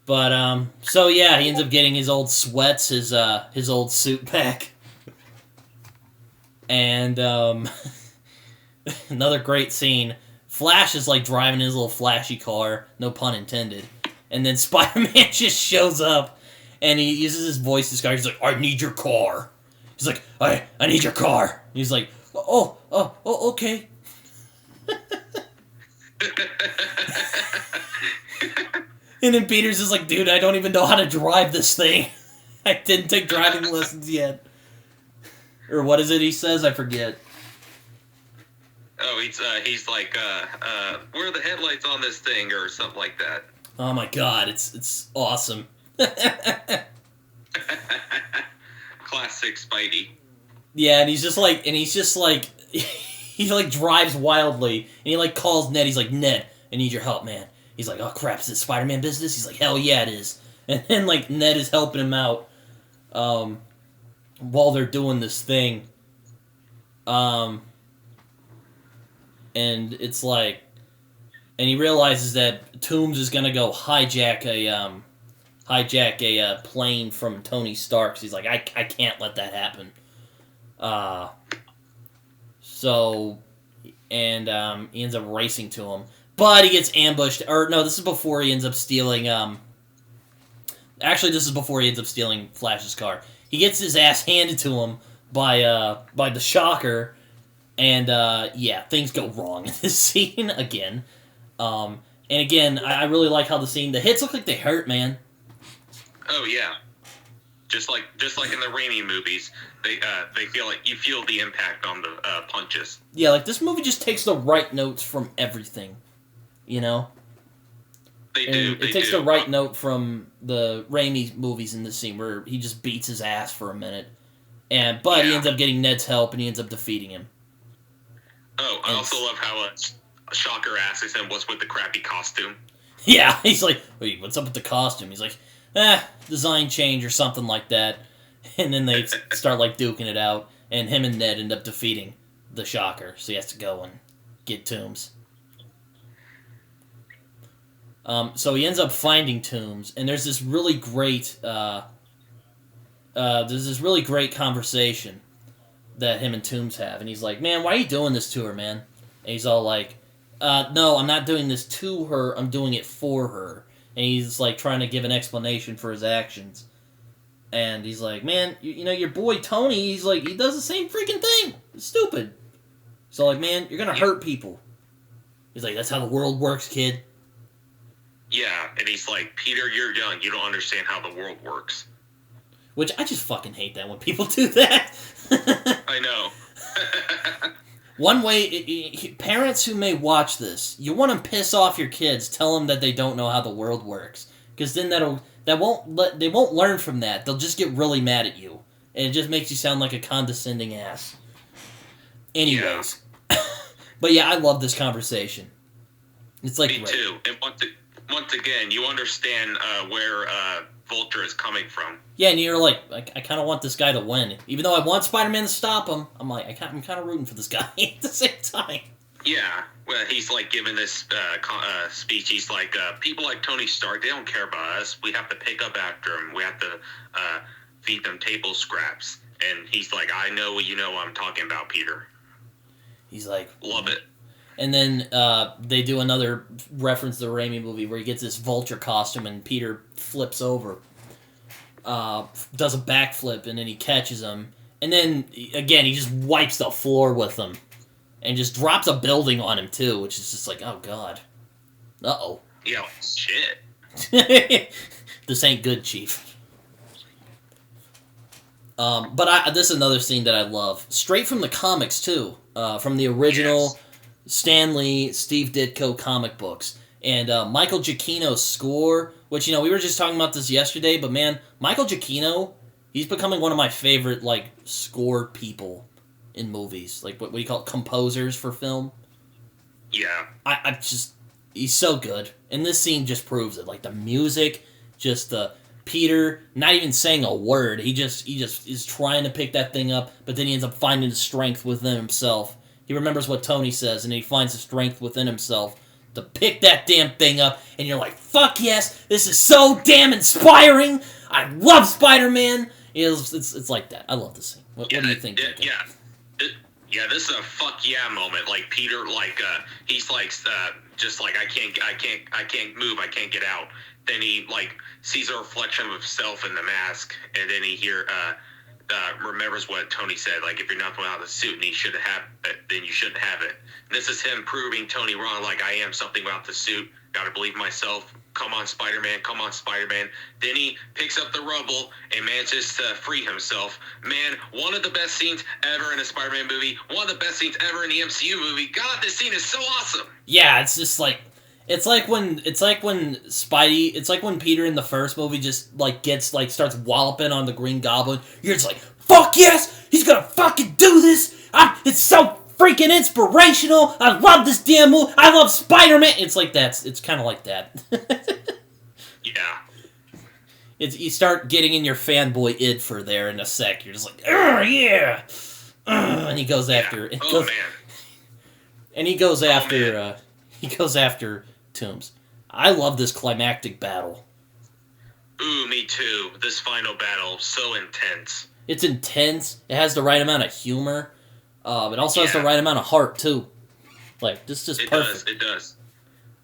But so yeah, he ends up getting his old sweats, his old suit back, and another great scene. Flash is like driving his little flashy car, no pun intended. And then Spider-Man just shows up, and he uses his voice to He's like, "I need your car." He's like, I need your car." He's like, oh, okay. And then Peter's just like, "Dude, I don't even know how to drive this thing. I didn't take driving lessons yet." Or what is it he says? I forget. Oh, he's like, where are the headlights on this thing, or something like that. Oh my god, it's awesome. Classic Spidey. Yeah, and he's just like, he like drives wildly, and he like calls Ned. He's like, "Ned, I need your help, man." He's like, "Oh crap, is it Spider-Man business?" He's like, "Hell yeah, it is." And then like Ned is helping him out, while they're doing this thing, and it's like, and he realizes that Toombs is gonna go hijack a plane from Tony Stark's. He's like, I can't let that happen. So, and he ends up racing to him, but he gets ambushed. Or no, this is before he ends up stealing. Actually, this is before he ends up stealing Flash's car. He gets his ass handed to him by the Shocker, and yeah, things go wrong in this scene again. And again, I really like how the hits look like they hurt, man. Oh yeah, just like in the Raimi movies, they feel like you feel the impact on the punches. Yeah, like this movie just takes the right notes from everything, you know. It takes the right note from the Raimi movies in this scene where he just beats his ass for a minute, but he ends up getting Ned's help and he ends up defeating him. Oh, I also love how a Shocker asks him what's with the crappy costume. Yeah, he's like, "Wait, what's up with the costume?" He's like, design change or something like that. And then they start like duking it out, and him and Ned end up defeating the Shocker, so he has to go and get Toombs. So he ends up finding Toombs, and there's this really great conversation that him and Toombs have, and he's like, "Man, why are you doing this to her, man?" And he's all like, "No, I'm not doing this to her, I'm doing it for her." And he's like trying to give an explanation for his actions. And he's like, "Man, you know, your boy Tony, he's like, he does the same freaking thing. It's stupid." So, like, man, you're gonna hurt people. He's like, that's how the world works, kid. Yeah, and he's like, Peter, you're young. You don't understand how the world works. Which, I just fucking hate that when people do that. I know. One way, parents who may watch this, you want to piss off your kids, tell them that they don't know how the world works. Because then they won't learn from that. They'll just get really mad at you. And it just makes you sound like a condescending ass. Anyways. Yeah. But yeah, I love this conversation. It's like me too. And once again, you understand where Vulture is coming from. Yeah, and you're like, I kind of want this guy to win, even though I want Spider-Man to stop him. I'm like, I'm kind of rooting for this guy at the same time. Yeah, well, he's like giving this speech. He's like, people like Tony Stark, they don't care about us. We have to pick up after him. We have to feed them table scraps. And he's like, I know what you know what I'm talking about, Peter. He's like, love it. And then they do another reference to the Raimi movie where he gets this Vulture costume and Peter flips over, does a backflip, and then he catches him. And then, again, he just wipes the floor with him. And just drops a building on him, too, which is just like, oh, God. Uh-oh. Yo, shit. This ain't good, Chief. But this is another scene that I love. Straight from the comics, too. From the original Stan Lee, Steve Ditko comic books. And Michael Jacquino's score, which, we were just talking about this yesterday, but man, Michael Jacquino, he's becoming one of my favorite, score people in movies. Like, what do you call it? Composers for film? Yeah. I just, he's so good. And this scene just proves it. Like, the music, just the Peter not even saying a word. He just is trying to pick that thing up, but then he ends up finding the strength within himself. He remembers what Tony says, and he finds the strength within himself to pick that damn thing up, and you're like, fuck yes, this is so damn inspiring! I love Spider-Man! It's like that. I love this scene. What do you think? Yeah, this is a fuck yeah moment. Like Peter, he's like, just like I can't move, I can't get out. Then he sees a reflection of himself in the mask, and then he remembers what Tony said. Like, if you're not without the suit, and he should have it, then you shouldn't have it. And this is him proving Tony wrong. Like, I am something without the suit. Gotta believe myself. Come on, Spider-Man. Come on, Spider-Man. Then he picks up the rubble and manages to free himself. Man, one of the best scenes ever in a Spider-Man movie. One of the best scenes ever in the MCU movie. God, this scene is so awesome. Yeah, it's just like, it's like when Peter in the first movie just starts walloping on the Green Goblin. You're just like, fuck yes, he's gonna fucking do this. It's so freaking inspirational. I love this damn movie. I love Spider-Man. It's like that. It's kind of like that. Yeah. You start getting in your fanboy id for there in a sec. You're just like, yeah. And he goes after. Man. And he goes after. He goes after Toombs. I love this climactic battle. Ooh, me too. This final battle, so intense. It's intense. It has the right amount of humor. It also has the right amount of heart, too. Like, this is just perfect. It does.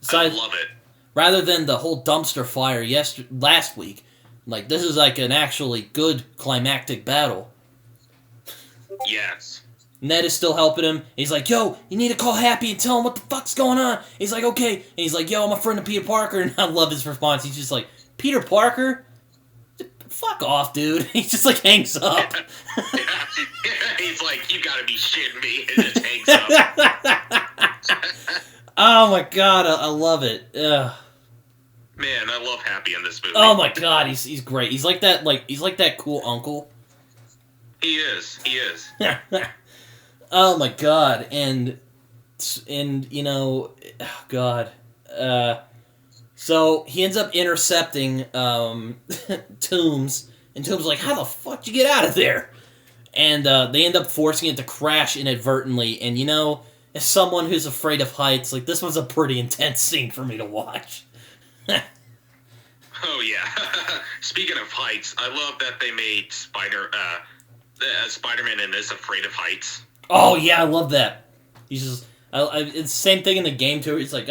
So I love it. Rather than the whole dumpster fire last week, this is an actually good climactic battle. Yes. Ned is still helping him. He's like, yo, you need to call Happy and tell him what the fuck's going on. He's like, okay. And he's like, yo, I'm a friend of Peter Parker. And I love his response. He's just like, Peter Parker? Fuck off, dude. He just hangs up. He's like, you gotta be shitting me. And just hangs up. Oh my god, I love it. Ugh. Man, I love Happy in this movie. Oh my god, he's great. He's like that cool uncle. He is. Oh my god, and oh god. So he ends up intercepting Toombs, and Toombs is like, how the fuck did you get out of there? And they end up forcing it to crash inadvertently, and as someone who's afraid of heights, this was a pretty intense scene for me to watch. Oh yeah. Speaking of heights, I love that they made Spider-Man in this afraid of heights. Oh yeah, I love that. He's just, it's the same thing in the game too. It's like,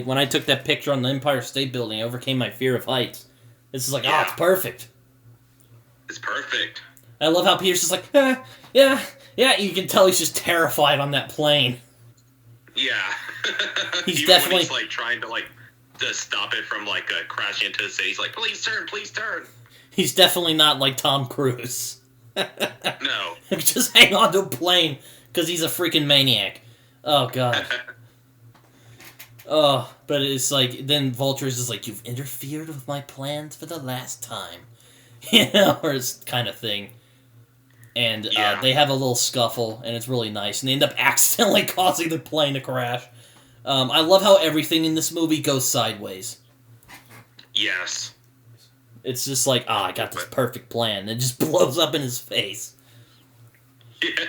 when I took that picture on the Empire State Building, I overcame my fear of heights. This is it's perfect. It's perfect. I love how Peter's just like, yeah. You can tell he's just terrified on that plane. Yeah. He's Even definitely when he's like trying to like to stop it from like crashing into the city. He's like, please turn. He's definitely not like Tom Cruise. No. Just hang on to a plane because he's a freaking maniac. Oh god. Oh, but it's like then Vulture's just like, you've interfered with my plans for the last time, or it's kind of thing. And they have a little scuffle, and it's really nice. And they end up accidentally causing the plane to crash. I love how everything in this movie goes sideways. Yes. It's just like, I got this perfect plan. And it just blows up in his face. Yeah.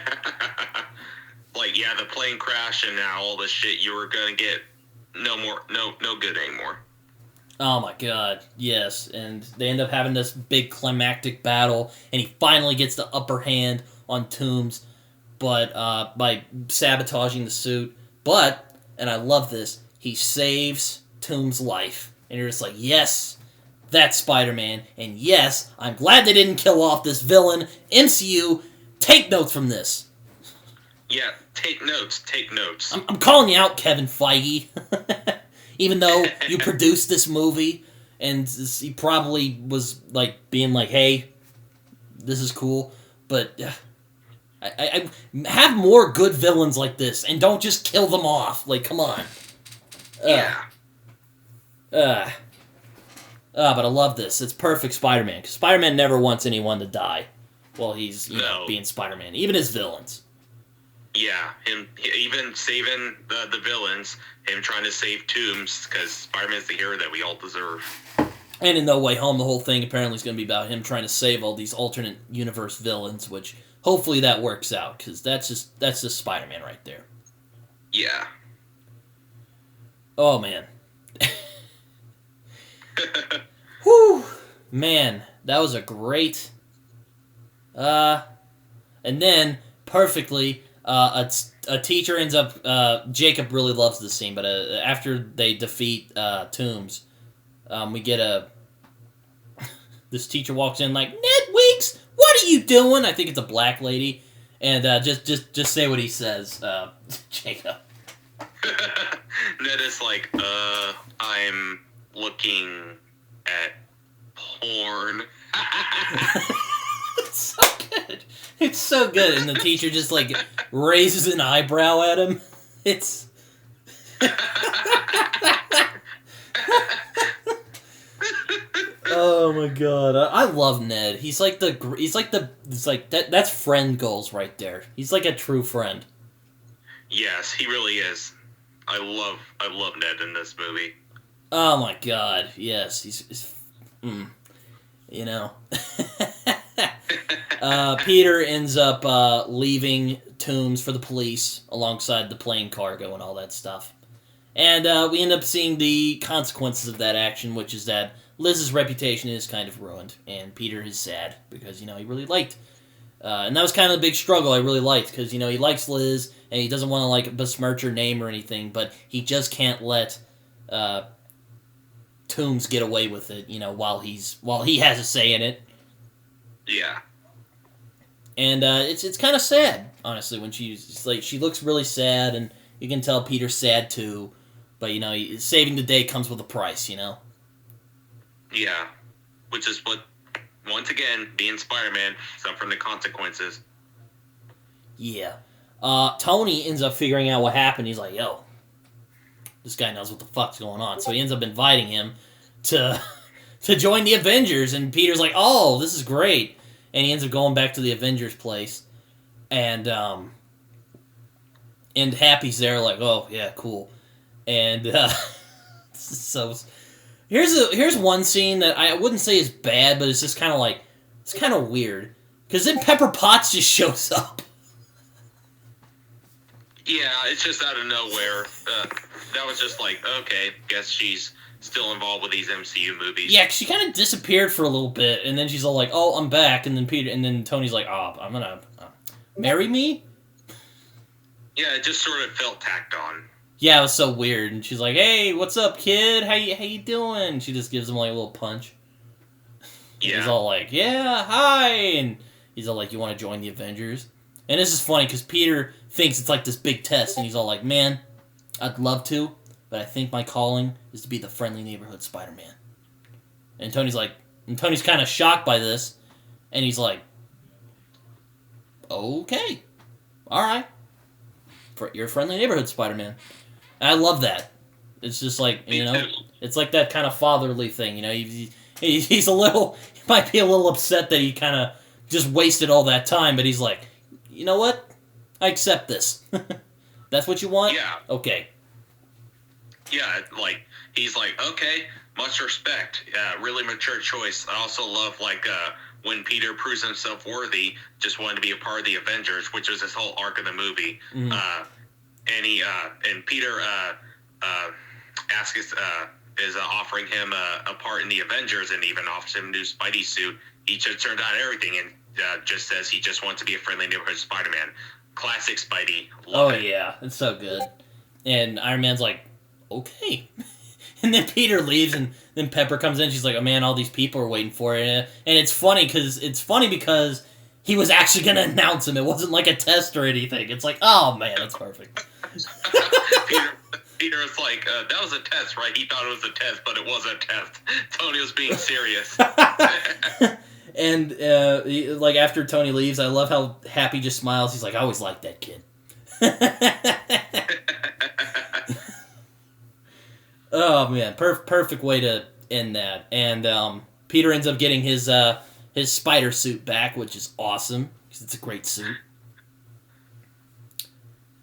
Like, yeah, the plane crashed, and now all the shit you were gonna get, no good anymore. Oh my god, yes. And they end up having this big climactic battle, and he finally gets the upper hand on Toomes, but by sabotaging the suit. But, and I love this, he saves Toomes' life. And you're just like, yes, that's Spider-Man, and yes, I'm glad they didn't kill off this villain. MCU, take notes from this. Yeah, take notes. I'm calling you out, Kevin Feige. Even though you produced this movie, and he probably was like being like, "Hey, this is cool," but I have more good villains like this, and don't just kill them off. Like, come on. Yeah. But I love this. It's perfect Spider-Man, because Spider-Man never wants anyone to die while he's being Spider-Man, even his villains. Yeah, him even saving the villains, him trying to save Toomes, because Spider-Man's the hero that we all deserve. And in No Way Home, the whole thing apparently is going to be about him trying to save all these alternate universe villains, which hopefully that works out, because that's just Spider-Man right there. Yeah. Oh, man. Whew. Man, that was a great... And then, perfectly... a teacher ends up... Jacob really loves this scene, but after they defeat Toomes, we get this teacher walks in like, Ned Weeks, what are you doing? I think it's a black lady. And just say what he says, Jacob. Ned is like, I'm looking at porn. It's so good. It's so good. And the teacher just, like, raises an eyebrow at him. It's... Oh my god. I love Ned. That's friend goals right there. He's like a true friend. Yes, he really is. I love Ned in this movie. Oh my god. Yes, he's you know. Peter ends up leaving Toomes for the police alongside the plane cargo and all that stuff. And we end up seeing the consequences of that action, which is that Liz's reputation is kind of ruined, and Peter is sad because, he really liked... and that was kind of a big struggle I really liked, because, he likes Liz, and he doesn't want to, like, besmirch her name or anything, but he just can't let Toomes get away with it, while he has a say in it. Yeah. And it's kind of sad, honestly, when she's like, she looks really sad, and you can tell Peter's sad too, but, saving the day comes with a price, Yeah, which is what, once again, being Spider-Man, suffering the consequences. Yeah. Tony ends up figuring out what happened. He's like, yo, this guy knows what the fuck's going on. So he ends up inviting him to join the Avengers, and Peter's like, oh, this is great. And he ends up going back to the Avengers place, and Happy's there like, oh, yeah, cool. And so... Here's one scene that I wouldn't say is bad, but it's just kind of like, it's kind of weird. Because then Pepper Potts just shows up. Yeah, it's just out of nowhere. That was just like, okay, guess she's still involved with these MCU movies. Yeah, 'cause she kind of disappeared for a little bit, and then she's all like, oh, I'm back, and then Tony's like, oh, I'm gonna marry me? Yeah, it just sort of felt tacked on. Yeah, it was so weird. And she's like, hey, what's up, kid? How you doing? She just gives him like a little punch. Yeah. He's all like, yeah, hi. And He's all like, you want to join the Avengers? And this is funny because Peter thinks it's like this big test, and he's all like, man, I'd love to, but I think my calling is to be the friendly neighborhood Spider-Man. And Tony's kind of shocked by this, and he's like, okay, all right, you're a friendly neighborhood Spider-Man. And I love that. It's just like, it's like that kind of fatherly thing, he's a little, he might be a little upset that he kind of just wasted all that time, but he's like, you know what? I accept this. That's what you want? Yeah. Okay. Yeah, like, he's like, okay, much respect. Really mature choice. I also love, like, when Peter proves himself worthy, just wanted to be a part of the Avengers, which was his whole arc of the movie. Mm-hmm. And Peter is offering him a part in the Avengers and even offers him a new Spidey suit. He just turned down everything and just says he just wants to be a friendly neighborhood Spider-Man. Classic Spidey. Love it. Yeah, it's so good. And Iron Man's like, okay. And then Peter leaves, and then Pepper comes in. She's like, oh man, all these people are waiting for it. And it's funny because he was actually going to announce him. It wasn't like a test or anything. It's like, oh man, that's perfect. Peter was like, that was a test, right? He thought it was a test, but it wasn't a test. Tony was being serious. And like after Tony leaves, I love how Happy just smiles. He's like, I always liked that kid. Oh man, perfect way to end that. And Peter ends up getting his spider suit back, which is awesome because it's a great suit.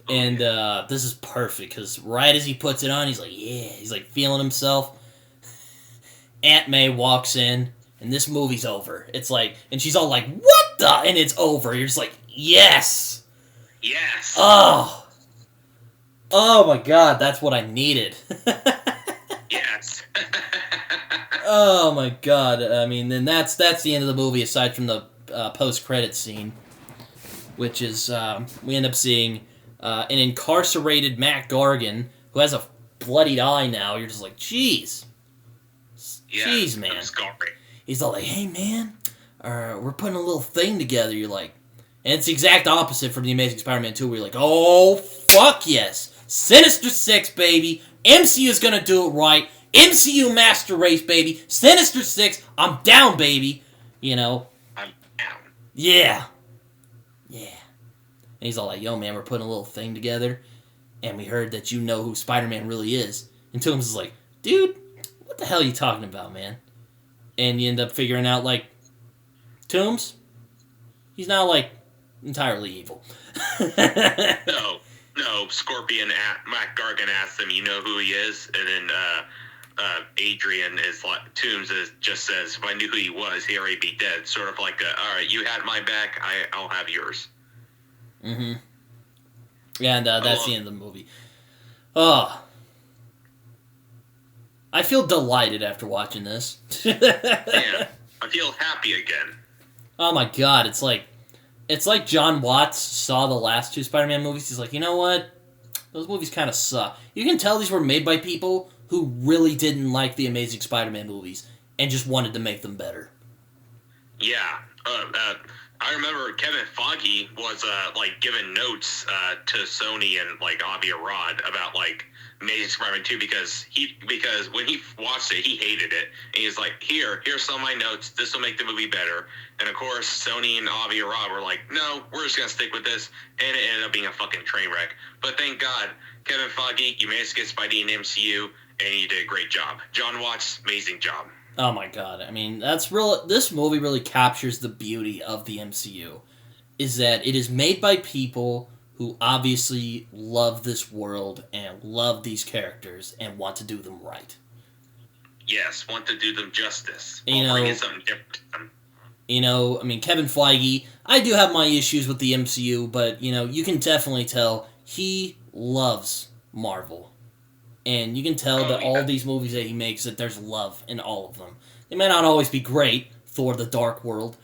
And this is perfect because right as he puts it on, he's like, yeah, he's like feeling himself. Aunt May walks in, and this movie's over. It's like, and she's all like, what the? And it's over. You're just like, yes. Yes. Oh my God, that's what I needed. Yes. Oh my God. I mean, then that's the end of the movie aside from the post-credit scene, which is we end up seeing an incarcerated Matt Gargan who has a bloodied eye now. You're just like, jeez. Yeah, jeez, man. He's all like, hey, man, we're putting a little thing together. You're like, and it's the exact opposite from The Amazing Spider-Man 2 where you're like, oh, fuck yes. Sinister Six, baby. MCU's gonna do it right. MCU Master Race, baby. Sinister Six, I'm down, baby. I'm down. Yeah. Yeah. And he's all like, yo, man, we're putting a little thing together, and we heard that you know who Spider-Man really is. And Toombs is like, dude, what the hell are you talking about, man? And you end up figuring out, like, Toombs, he's not, like, entirely evil. No, Scorpion, Matt Gargan asks him, you know who he is? And then Adrian is like, Toombs just says, if I knew who he was, he'd already be dead. Sort of like, all right, you had my back, I'll have yours. Mm-hmm. Yeah, and that's the end of the movie. Oh. I feel delighted after watching this. Yeah, I feel happy again. Oh my God, it's like Jon Watts saw the last two Spider-Man movies. He's like, you know what? Those movies kind of suck. You can tell these were made by people who really didn't like the Amazing Spider-Man movies and just wanted to make them better. Yeah. I remember Kevin Feige was giving notes to Sony and like Avi Arad about like Amazing Spider-Man 2 because when he watched it, he hated it. And he's like, here's some of my notes. This will make the movie better. And of course, Sony and Avi Arad were like, no, we're just going to stick with this. And it ended up being a fucking train wreck. But thank God, Kevin Feige, you managed to get Spidey in MCU, and you did a great job. Jon Watts, amazing job. Oh my God. I mean, this movie really captures the beauty of the MCU. Is that it is made by people who obviously love this world and love these characters and want to do them right. Yes, want to do them justice. Bring in something different to them. I mean, Kevin Feige, I do have my issues with the MCU, but, you can definitely tell he loves Marvel. And you can tell that all these movies that he makes, that there's love in all of them. They may not always be great, Thor: The Dark World,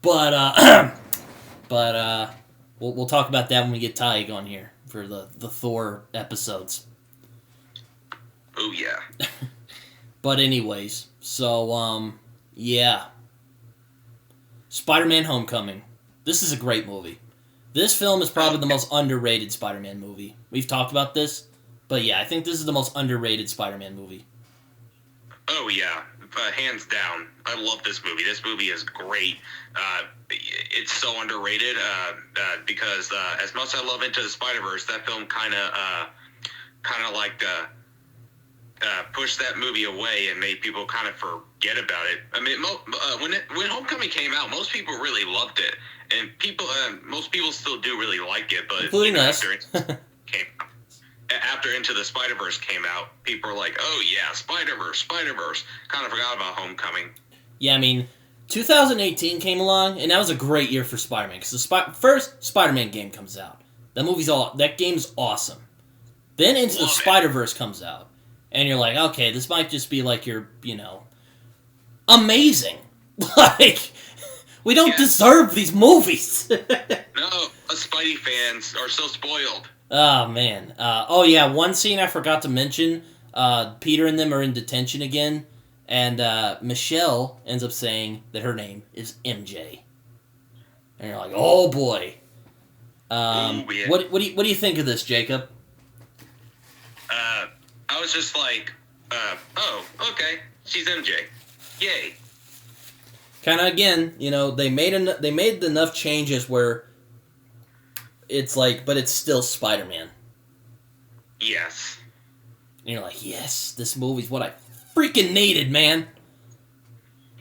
but we'll talk about that when we get Taig on here for the Thor episodes. Oh, yeah. But anyways, so, yeah. Spider-Man Homecoming. This is a great movie. This film is probably the most underrated Spider-Man movie. We've talked about this, but yeah, I think this is the most underrated Spider-Man movie. Oh, yeah. Hands down. I love this movie. This movie is great. It's so underrated because as much as I love Into the Spider-Verse, that film kind of like pushed that movie away and made people kind of forget about it. I mean, when Homecoming came out, most people really loved it, and most people still do really like it. But including us. After Into the Spider-Verse came out, people were like, "Oh yeah, Spider-Verse." Kind of forgot about Homecoming. Yeah, I mean, 2018 came along, and that was a great year for Spider-Man because the first Spider-Man game comes out. That game's awesome. Then Into the Spider-Verse comes out. And you're like, okay, this might just be like your, amazing. Like, we don't deserve these movies. No, us Spidey fans are so spoiled. Oh, man. One scene I forgot to mention. Peter and them are in detention again. And Michelle ends up saying that her name is MJ. And you're like, oh, boy. Yeah. What do you think of this, Jacob? I was just like, oh, okay, she's MJ. Yay. Kind of again, they made enough changes where it's like, but it's still Spider-Man. Yes. And you're like, yes, this movie's what I freaking needed, man.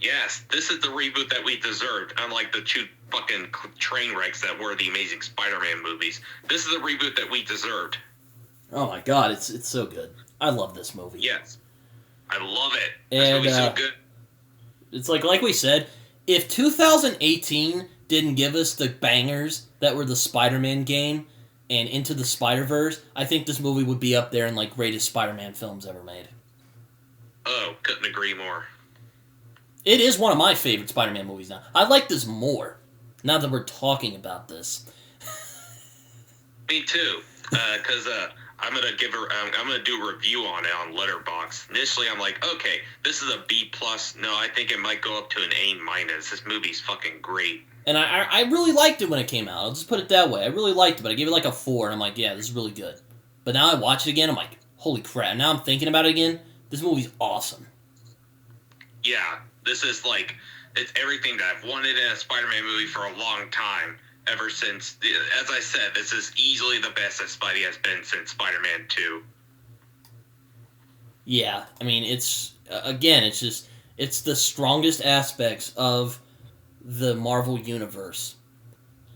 Yes, this is the reboot that we deserved, unlike the two fucking train wrecks that were the Amazing Spider-Man movies. This is the reboot that we deserved. Oh my god, it's so good. I love this movie. Yes. I love it. This movie's so good. It's like we said, if 2018 didn't give us the bangers that were the Spider-Man game and Into the Spider-Verse, I think this movie would be up there in like greatest Spider-Man films ever made. Oh, couldn't agree more. It is one of my favorite Spider-Man movies now. I like this more, now that we're talking about this. Me too, because I'm gonna do a review on it on Letterboxd. Initially, I'm like, okay, this is a B+. No, I think it might go up to an A-. This movie's fucking great. And I really liked it when it came out. I'll just put it that way. I really liked it, but I gave it like a 4, and I'm like, yeah, this is really good. But now I watch it again, I'm like, holy crap. Now I'm thinking about it again. This movie's awesome. Yeah, this is like, it's everything that I've wanted in a Spider-Man movie for a long time. Ever since, as I said, this is easily the best that Spidey has been since Spider-Man 2. Yeah, I mean, it's the strongest aspects of the Marvel Universe.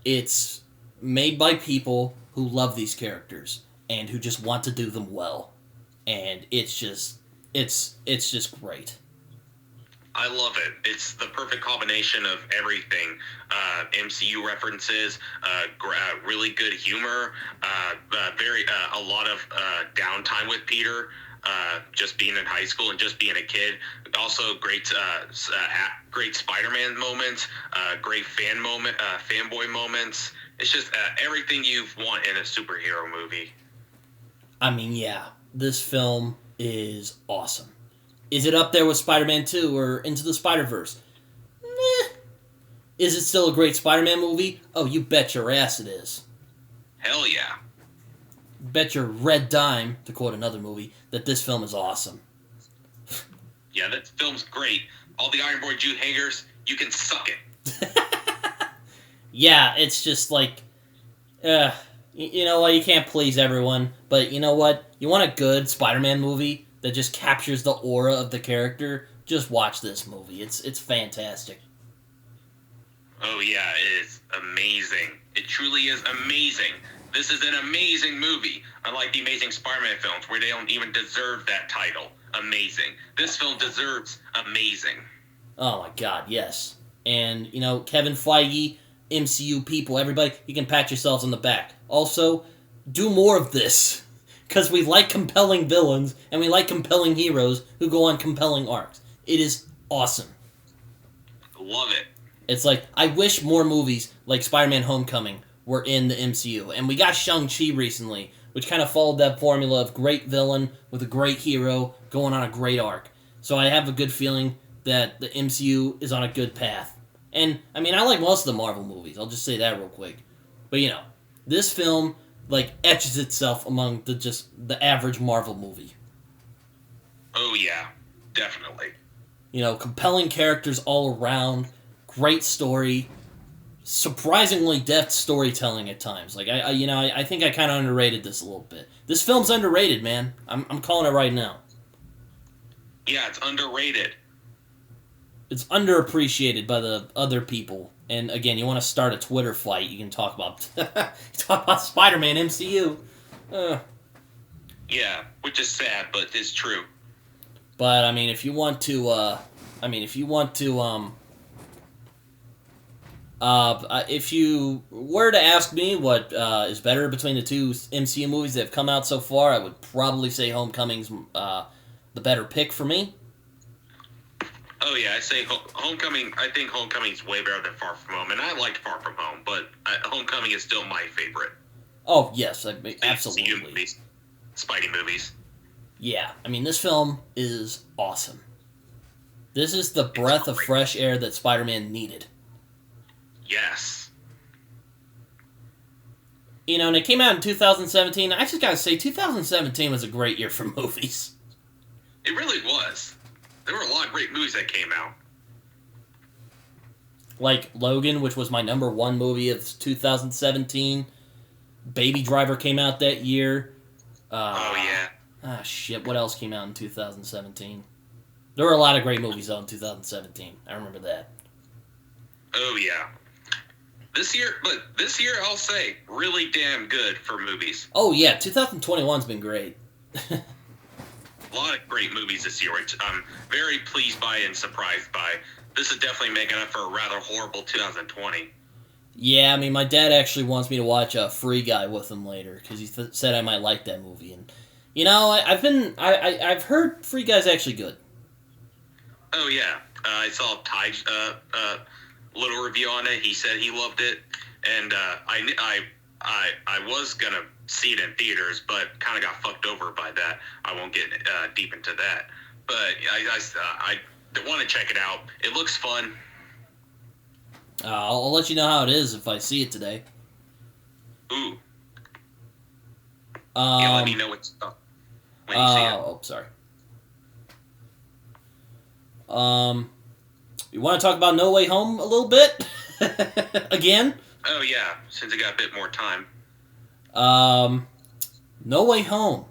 It's made by people who love these characters and who just want to do them well. And it's just great. I love it. It's the perfect combination of everything. MCU references, really good humor, a lot of downtime with Peter, just being in high school and just being a kid. Also, great Spider-Man moments, great fanboy moments. It's just everything you want in a superhero movie. I mean, yeah, this film is awesome. Is it up there with Spider-Man 2 or Into the Spider-Verse? Meh. Is it still a great Spider-Man movie? Oh, you bet your ass it is. Hell yeah. Bet your red dime, to quote another movie, that this film is awesome. Yeah, that film's great. All the Iron Boy Jew hangers, you can suck it. Yeah, it's just like, you know what, you can't please everyone, but you know what? You want a good Spider-Man movie that just captures the aura of the character? Just watch this movie. It's fantastic. Oh yeah, it is amazing. It truly is amazing. This is an amazing movie, unlike the Amazing Spider-Man films, where they don't even deserve that title. Amazing. This film deserves amazing. Oh my god, yes. And, Kevin Feige, MCU people, everybody, you can pat yourselves on the back. Also, do more of this. Because we like compelling villains, and we like compelling heroes who go on compelling arcs. It is awesome. Love it. It's like, I wish more movies like Spider-Man Homecoming were in the MCU. And we got Shang-Chi recently, which kind of followed that formula of great villain with a great hero going on a great arc. So I have a good feeling that the MCU is on a good path. And, I mean, I like most of the Marvel movies. I'll just say that real quick. But, you know, this film, like, etches itself among the average Marvel movie. Oh, yeah. Definitely. You know, compelling characters all around, great story, surprisingly deft storytelling at times. Like, I think I kind of underrated this a little bit. This film's underrated, man. I'm calling it right now. Yeah, it's underrated. It's underappreciated by the other people. And again, you want to start a Twitter fight, you can talk about Spider-Man MCU. Yeah, which is sad, but it's true. But I mean, if you were to ask me what is better between the two MCU movies that have come out so far, I would probably say Homecoming's the better pick for me. Oh yeah, I say Homecoming. I think Homecoming's way better than Far From Home, and I liked Far From Home, but Homecoming is still my favorite. Oh yes, absolutely. MCU movies, Spidey movies. Yeah, I mean, this film is awesome. This is the breath of fresh air that Spider-Man needed. Yes. You know, and it came out in 2017. I just gotta say, 2017 was a great year for movies. It really was. There were a lot of great movies that came out. Like Logan, which was my number one movie of 2017. Baby Driver came out that year. Oh, yeah. Shit, what else came out in 2017? There were a lot of great movies out in 2017. I remember that. Oh, yeah. This year, I'll say, really damn good for movies. Oh, yeah, 2021's been great. A lot of great movies this year, which I'm very pleased by and surprised by. This is definitely making up for a rather horrible 2020. Yeah, I mean, my dad actually wants me to watch Free Guy with him later, because he said I might like that movie, and you know, I've heard Free Guy's actually good. Oh yeah, I saw Ty's little review on it. He said he loved it, and I was gonna see it in theaters, but kind of got fucked over by that. I won't get deep into that, but I want to check it out. It looks fun. I'll let you know how it is if I see it today. Ooh. Yeah, let me know when you see it. Oh, sorry. You want to talk about No Way Home a little bit? Again? Oh, yeah, since I got a bit more time. No Way Home.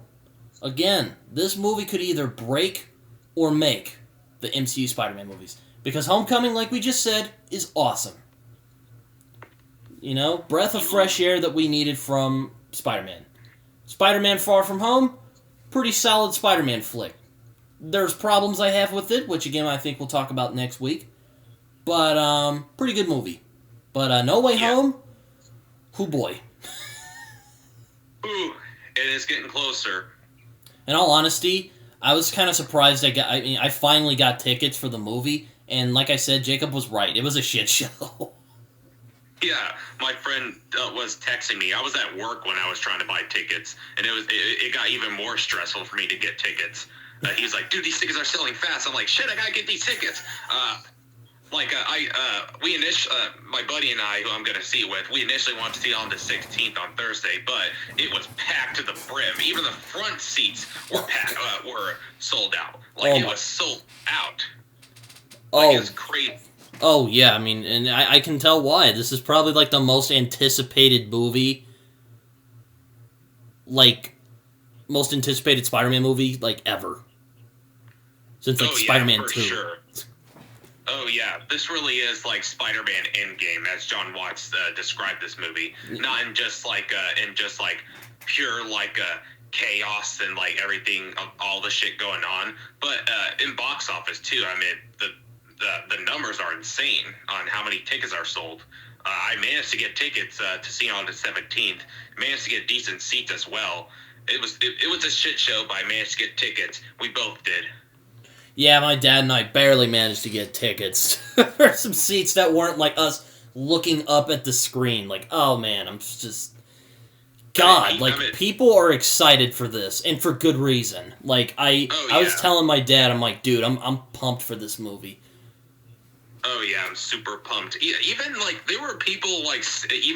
Again, this movie could either break or make the MCU Spider-Man movies. Because Homecoming, like we just said, is awesome. You know, breath of fresh air that we needed from Spider-Man. Spider-Man Far From Home, pretty solid Spider-Man flick. There's problems I have with it, which again I think we'll talk about next week. But, pretty good movie. But, No Way Home, hoo boy. Ooh, it is getting closer. In all honesty, I was kind of surprised I finally got tickets for the movie, and like I said, Jacob was right. It was a shit show. Yeah, my friend was texting me. I was at work when I was trying to buy tickets, and it got even more stressful for me to get tickets. He's like, dude, these tickets are selling fast. I'm like, shit, I gotta get these tickets. My buddy and I, who I'm gonna see it with, we initially wanted to see it on the 16th on Thursday, but it was packed to the brim. Even the front seats were were sold out. It was sold out. It was crazy. Oh, yeah, I mean, and I can tell why. This is probably, like, the most anticipated movie, most anticipated Spider-Man movie, ever. Since, Spider-Man 2. Sure. Oh, yeah, this really is, Spider-Man Endgame, as Jon Watts described this movie. Not in just, pure, chaos and, everything, all the shit going on, but in box office, too. I mean, the numbers are insane on how many tickets are sold. I managed to get tickets to see on the 17th. Managed to get decent seats as well. It was a shit show, but I managed to get tickets. We both did. Yeah, my dad and I barely managed to get tickets for some seats that weren't us looking up at the screen. Oh man, I'm just... God, people are excited for this, and for good reason. I was telling my dad, I'm like, dude, I'm pumped for this movie. Oh yeah, I'm super pumped. Even like there were people like selling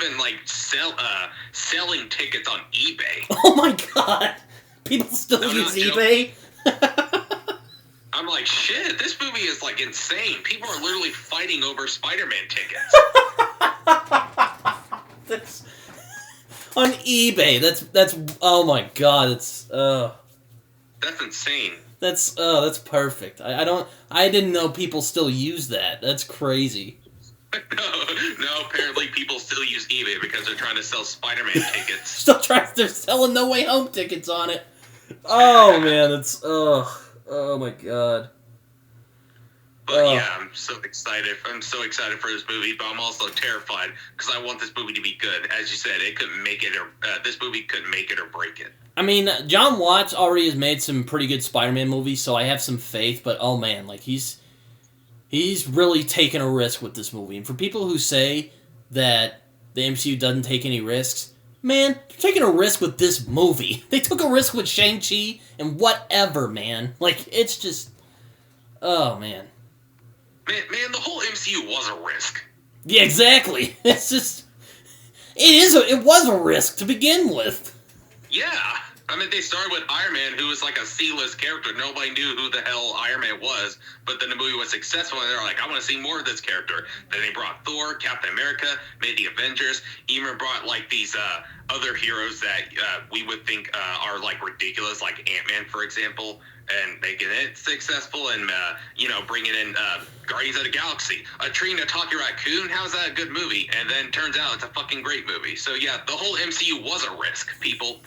tickets on eBay. Oh my god, people still use eBay. I'm like, shit, this movie is like insane. People are literally fighting over Spider-Man tickets. That's on eBay. That's oh my god, that's insane. That's perfect. I didn't know people still use that. That's crazy. No, apparently people still use eBay because they're trying to sell Spider-Man tickets. They're selling No Way Home tickets on it. Oh man, it's oh my god. But yeah, I'm so excited. I'm so excited for this movie, but I'm also terrified because I want this movie to be good. As you said, it couldn't make it, or this movie couldn't make it or break it. I mean, Jon Watts already has made some pretty good Spider-Man movies, so I have some faith. But oh man, like he's really taken a risk with this movie. And for people who say that the MCU doesn't take any risks, man, they're taking a risk with this movie. They took a risk with Shang-Chi and whatever, man. Like it's just, oh man. Man, the whole MCU was a risk. Yeah, exactly. It's just, it was a risk to begin with. Yeah. I mean, they started with Iron Man, who was like a C-list character. Nobody knew who the hell Iron Man was, but then the movie was successful, and they're like, I want to see more of this character. Then they brought Thor, Captain America, made the Avengers, even brought like these other heroes that we would think are like ridiculous, like Ant-Man, for example, and making it successful, and bringing in Guardians of the Galaxy, a tree and a talking raccoon. How's that a good movie? And then turns out it's a fucking great movie. So yeah, the whole MCU was a risk, people.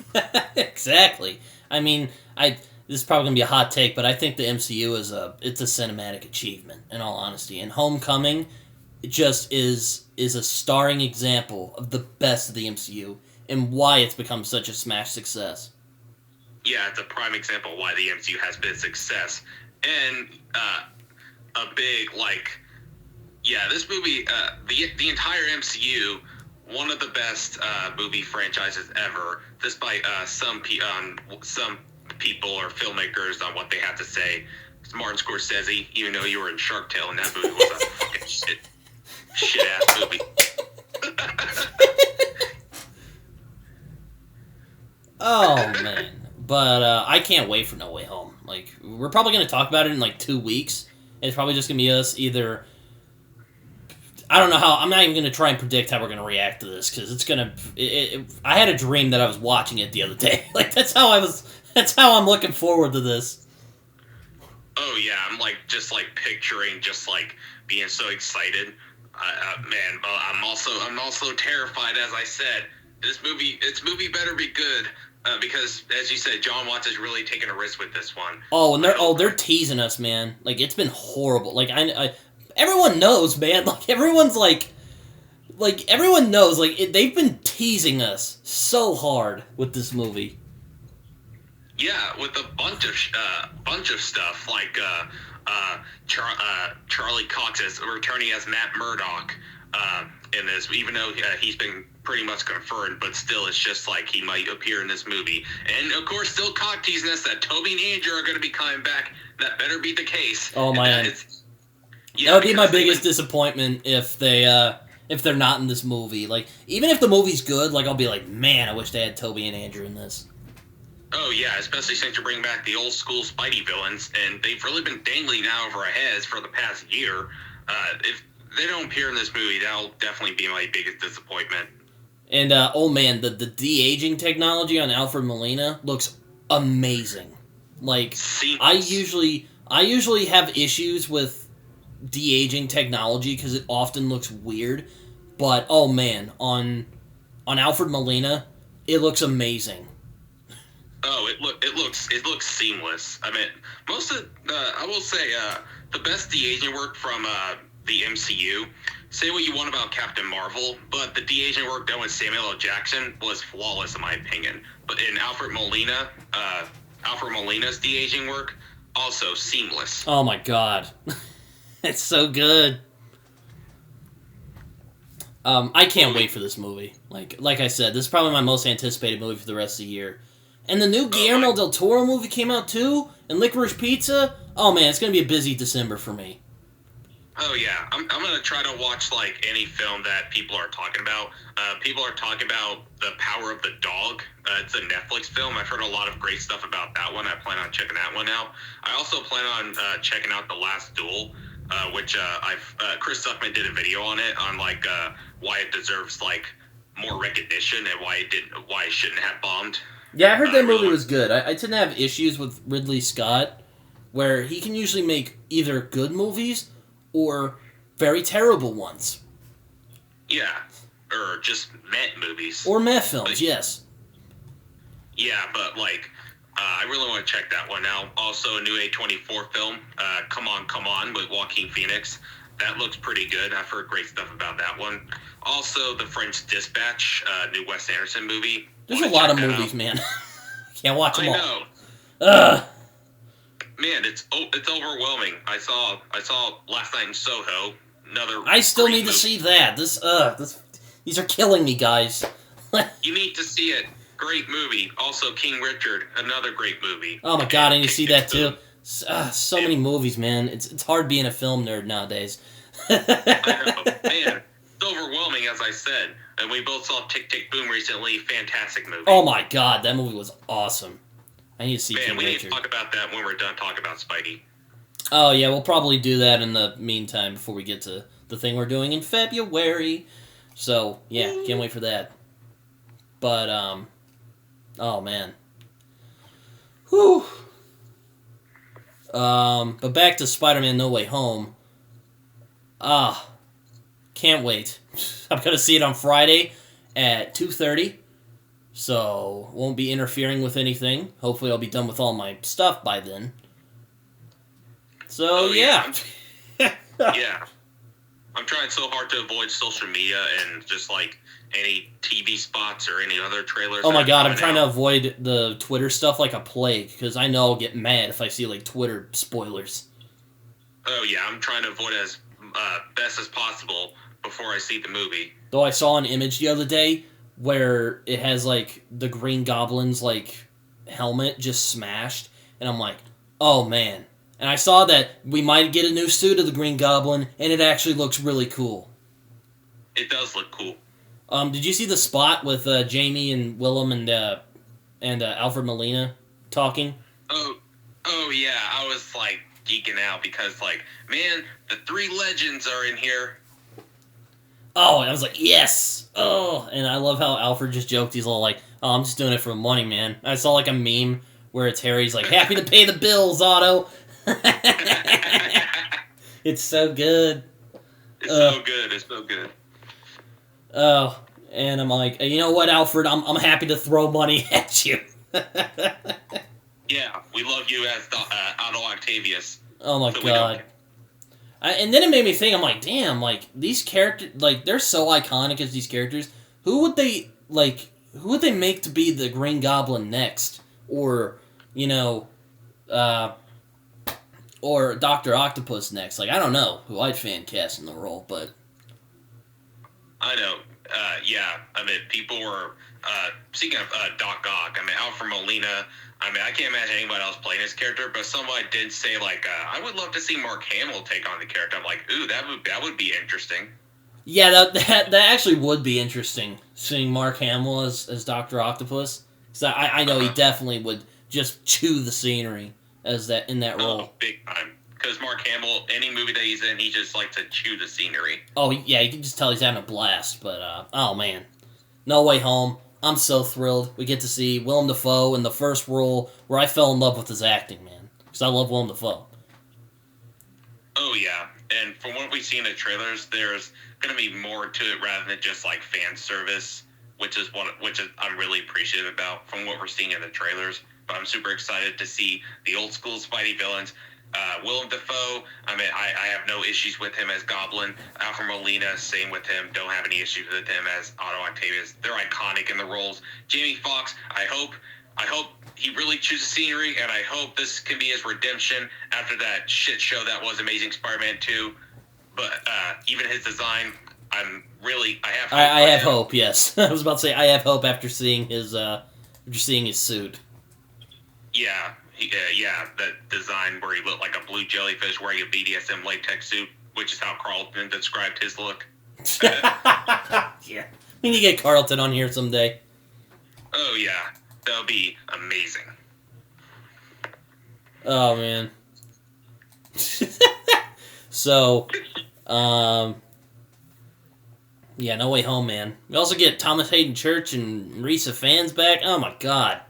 Exactly. I mean, this is probably gonna be a hot take, but I think the MCU it's a cinematic achievement, in all honesty. And Homecoming, it just is a starring example of the best of the MCU and why it's become such a smash success. Yeah, it's a prime example of why the MCU has been a success. And a big, this movie, the entire MCU, one of the best movie franchises ever, despite some people or filmmakers on what they have to say. It's Martin Scorsese, even though you were in Shark Tale and that movie was a fucking shit-ass movie. Oh, man. But I can't wait for No Way Home. Like, we're probably going to talk about it in like 2 weeks. It's probably just going to be us either... I don't know how... I'm not even going to try and predict how we're going to react to this, because it's going to... I had a dream that I was watching it the other day. Like, that's how I'm looking forward to this. Oh, yeah. I'm, picturing being so excited. Man, but I'm also terrified, as I said. This movie better be good. Because, as you said, Jon Watts is really taking a risk with this one. Oh, and they're teasing us, man. Like, it's been horrible. Like, everyone knows, man. Like, everyone's everyone knows. Like, they've been teasing us so hard with this movie. Yeah, with a bunch of stuff, like Charlie Cox is returning as Matt Murdock in this, even though he's been pretty much confirmed, but still it's just like he might appear in this movie. And of course, still cock teasing us that Toby and Andrew are going to be coming back. That better be the case. Oh man, that would be my biggest disappointment if they're not in this movie. Like, even if the movie's good, like, I'll be like, man, I wish they had Toby and Andrew in this. Oh yeah, especially since you're bringing back the old school Spidey villains, and they've really been dangling now over our heads for the past year. If they don't appear in this movie, that'll definitely be my biggest disappointment. And, oh man, the de-aging technology on Alfred Molina looks amazing. Like, seamless. I usually have issues with de-aging technology because it often looks weird. But, oh man, on Alfred Molina, it looks amazing. Oh, it looks seamless. I mean, I will say, the best de-aging work from the MCU. Say what you want about Captain Marvel, but the de-aging work done with Samuel L. Jackson was flawless in my opinion. But in Alfred Molina's de-aging work, also seamless. Oh my god. It's so good. I can't wait for this movie. Like I said, this is probably my most anticipated movie for the rest of the year. And the new Guillermo del Toro movie came out too, and Licorice Pizza. Oh man, it's gonna be a busy December for me. Oh yeah, I'm gonna try to watch like any film that people are talking about. People are talking about The Power of the Dog. It's a Netflix film. I've heard a lot of great stuff about that one. I plan on checking that one out. I also plan on checking out The Last Duel, which Chris Suckman did a video on it on like why it deserves like more recognition and why it shouldn't have bombed. Yeah, I heard that movie was good. I tend to have issues with Ridley Scott, where he can usually make either good movies or very terrible ones. Yeah, or just meh movies. Or meh films, yes. Yeah, but like, I really want to check that one out. Also, a new A24 film, Come On, with Joaquin Phoenix. That looks pretty good. I've heard great stuff about that one. Also, The French Dispatch, new Wes Anderson movie. There's a lot of movies, man. Can't watch them all. I know. Ugh. Man, it's overwhelming. I saw last night in Soho. I still need to see that. These are killing me, guys. You need to see it. Great movie. Also, King Richard, another great movie. Oh my god, I need to see that too. So many movies, man. It's hard being a film nerd nowadays. I know, man. It's overwhelming, as I said. And we both saw Tick, Tick, Boom recently. Fantastic movie. Oh my god, that movie was awesome. I need to see King we Richard. need to talk about that when we're done talking about Spidey. Oh yeah, we'll probably do that in the meantime before we get to the thing we're doing in February. So, yeah, can't wait for that. But, oh man. Whew. But back to Spider-Man No Way Home. Can't wait. I'm gonna see it on Friday at 2:30. So, won't be interfering with anything. Hopefully I'll be done with all my stuff by then. So, yeah. Yeah. I'm trying so hard to avoid social media and just, like, any TV spots or any other trailers. Oh my god, I'm trying to avoid the Twitter stuff like a plague, because I know I'll get mad if I see, like, Twitter spoilers. Oh yeah, I'm trying to avoid as best as possible before I see the movie. Though I saw an image the other day where it has, like, the Green Goblin's, like, helmet just smashed, and I'm like, oh man. And I saw that we might get a new suit of the Green Goblin, and it actually looks really cool. It does look cool. Did you see the spot with Jamie and Willem and Alfred Molina talking? Oh yeah, I was like geeking out because like, man, the three legends are in here. Oh, and I was like, yes! Oh, and I love how Alfred just joked. He's all like, oh, I'm just doing it for the money, man. I saw like a meme where it's Harry's like, happy to pay the bills, Otto. It's so good. It's so good. Oh, and I'm like, you know what, Alfred? I'm happy to throw money at you. Yeah, we love you as Otto Octavius. Oh my god. And then it made me think, I'm like, damn, like, these characters, like, they're so iconic as these characters. Who would they make to be the Green Goblin next? Or, you know, or Dr. Octopus next? Like, I don't know who I'd fan cast in the role, but... I know. Yeah, I mean, people were, speaking of Doc Ock, I mean, Alfred Molina, I mean, I can't imagine anybody else playing this character, but somebody did say, like, I would love to see Mark Hamill take on the character. I'm like, ooh, that would be interesting. Yeah, that actually would be interesting, seeing Mark Hamill as Dr. Octopus. Because I know he definitely would just chew the scenery in that role. Oh, big time. Because Mark Hamill, any movie that he's in, he just likes to chew the scenery. Oh, yeah, you can just tell he's having a blast. But, oh, man. No Way Home. I'm so thrilled. We get to see Willem Dafoe in the first role where I fell in love with his acting, man. Because I love Willem Dafoe. Oh, yeah. And from what we see in the trailers, there's going to be more to it rather than just, like, fan service, which is I'm really appreciative about from what we're seeing in the trailers. But I'm super excited to see the old school Spidey villains. Willem Dafoe, I mean, I have no issues with him as Goblin. Alfred Molina, same with him. Don't have any issues with him as Otto Octavius. They're iconic in the roles. Jamie Foxx, I hope he really chooses scenery, and I hope this can be his redemption after that shit show that was Amazing Spider-Man 2. But even his design, I have hope. I have hope, yes. I was about to say, I have hope after seeing his suit. Yeah. Yeah, that design where he looked like a blue jellyfish wearing a BDSM latex suit. which is how Carlton described his look. Yeah. We need to get Carlton on here someday. Oh, yeah. That would be amazing. Oh, man. So, yeah, No Way Home, man. We also get Thomas Hayden Church and Marisa Fans back. Oh, my God.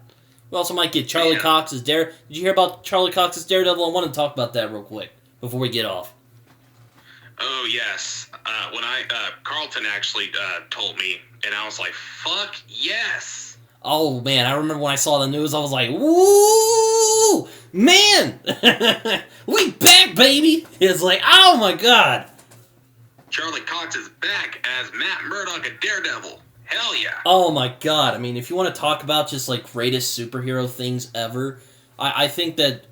We also might get Charlie Cox as Daredevil. Did you hear about Charlie Cox as Daredevil? I want to talk about that real quick before we get off. Oh, yes. When Carlton actually told me, and I was like, fuck yes. Oh, man, I remember when I saw the news, I was like, woo! Man! We back, baby! It's like, oh, my God. Charlie Cox is back as Matt Murdock at Daredevil. Hell yeah. Oh, my God. I mean, if you want to talk about just, like, greatest superhero things ever, I think that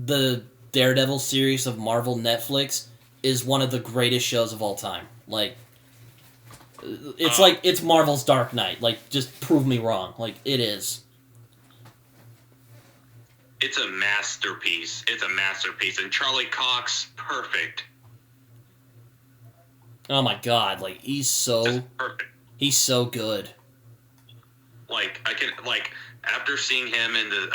the Daredevil series of Marvel Netflix is one of the greatest shows of all time. Like, it's Marvel's Dark Knight. Like, just prove me wrong. Like, it is. It's a masterpiece. It's a masterpiece. And Charlie Cox, perfect. Oh my God! Like, he's so good. Like, after seeing him in the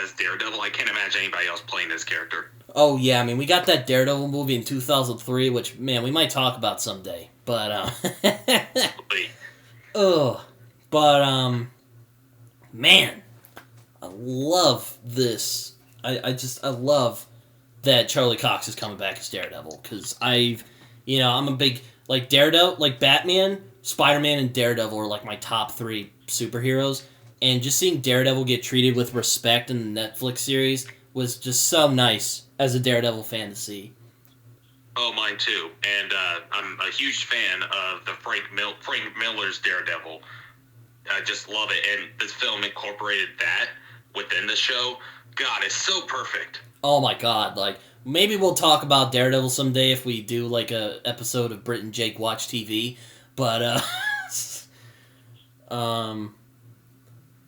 as Daredevil, I can't imagine anybody else playing this character. Oh yeah, I mean, we got that Daredevil movie in 2003, which, man, we might talk about someday. But man, I love this. I love that Charlie Cox is coming back as Daredevil, because I'm a big, like, Daredevil, like, Batman, Spider-Man, and Daredevil are, like, my top 3 superheroes, and just seeing Daredevil get treated with respect in the Netflix series was just so nice as a Daredevil fan to see. Oh, mine too. And I'm a huge fan of the Frank Miller's Daredevil. I just love it. And this film incorporated that within the show. God, it's so perfect. Oh my God. Like, maybe we'll talk about Daredevil someday if we do, like, a episode of Brit and Jake Watch TV. But,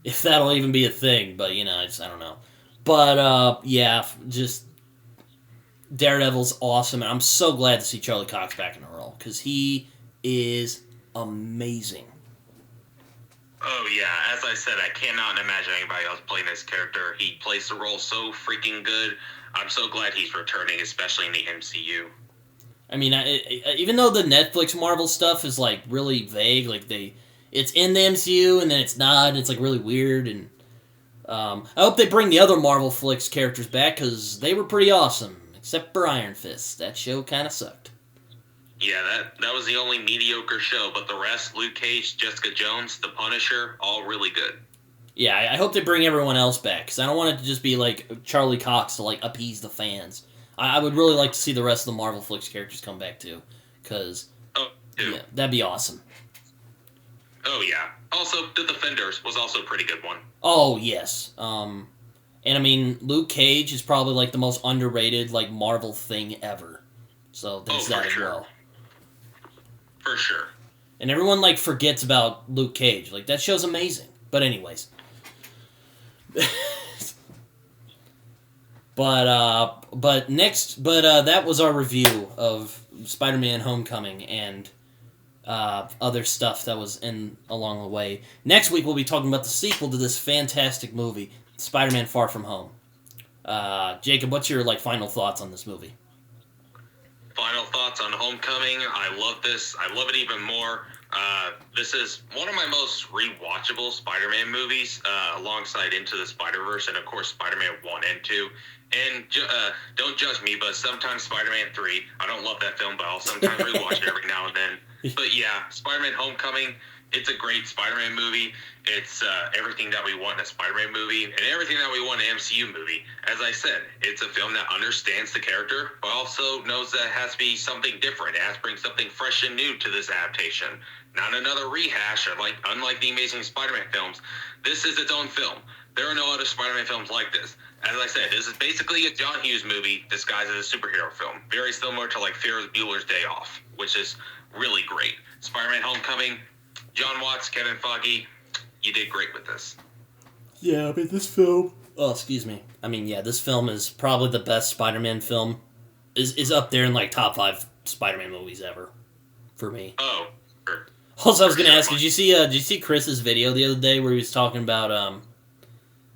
if that'll even be a thing. But, I don't know. But, yeah, just Daredevil's awesome, and I'm so glad to see Charlie Cox back in the role, because he is amazing. Oh, yeah. As I said, I cannot imagine anybody else playing this character. He plays the role so freaking good. I'm so glad he's returning, especially in the MCU. I mean, even though the Netflix Marvel stuff is, like, really vague, like, it's in the MCU, and then it's not, and it's, like, really weird, and I hope they bring the other Marvel Flicks characters back, because they were pretty awesome. Except for Iron Fist. That show kind of sucked. Yeah, that was the only mediocre show, but the rest, Luke Cage, Jessica Jones, The Punisher, all really good. Yeah, I hope they bring everyone else back, because I don't want it to just be, like, Charlie Cox to, like, appease the fans. I would really like to see the rest of the Marvel Flicks characters come back, too, because yeah, that'd be awesome. Oh, yeah. Also, The Defenders was also a pretty good one. Oh, yes. And, I mean, Luke Cage is probably, like, the most underrated, like, Marvel thing ever. So, there's that as well. For sure. And everyone, like, forgets about Luke Cage. Like, that show's amazing. But anyways. that was our review of Spider-Man Homecoming and other stuff that was along the way. Next week, we'll be talking about the sequel to this fantastic movie, Spider-Man Far From Home. Jacob, what's your, like, final thoughts on this movie? Final thoughts on Homecoming. I love this. I love it even more. This is one of my most rewatchable Spider-Man movies, alongside Into the Spider-Verse and, of course, Spider-Man 1 and 2. And don't judge me, but sometimes Spider-Man 3, I don't love that film, but I'll sometimes rewatch it every now and then. But yeah, Spider-Man Homecoming, it's a great Spider-Man movie. It's everything that we want in a Spider-Man movie and everything that we want in an MCU movie. As I said, it's a film that understands the character, but also knows that it has to be something different. It has to bring something fresh and new to this adaptation. Not another rehash, or unlike the Amazing Spider-Man films. This is its own film. There are no other Spider-Man films like this. As I said, this is basically a John Hughes movie disguised as a superhero film. Very similar to, like, Ferris Bueller's Day Off, which is really great. Spider-Man Homecoming, Jon Watts, Kevin Feige, you did great with this. Yeah, I mean, this film... Oh, excuse me. I mean, yeah, this film is probably the best Spider-Man film. Is up there in, like, top 5 Spider-Man movies ever, for me. Oh, sure. Also, I was going to ask, did you see Chris's video the other day where he was talking about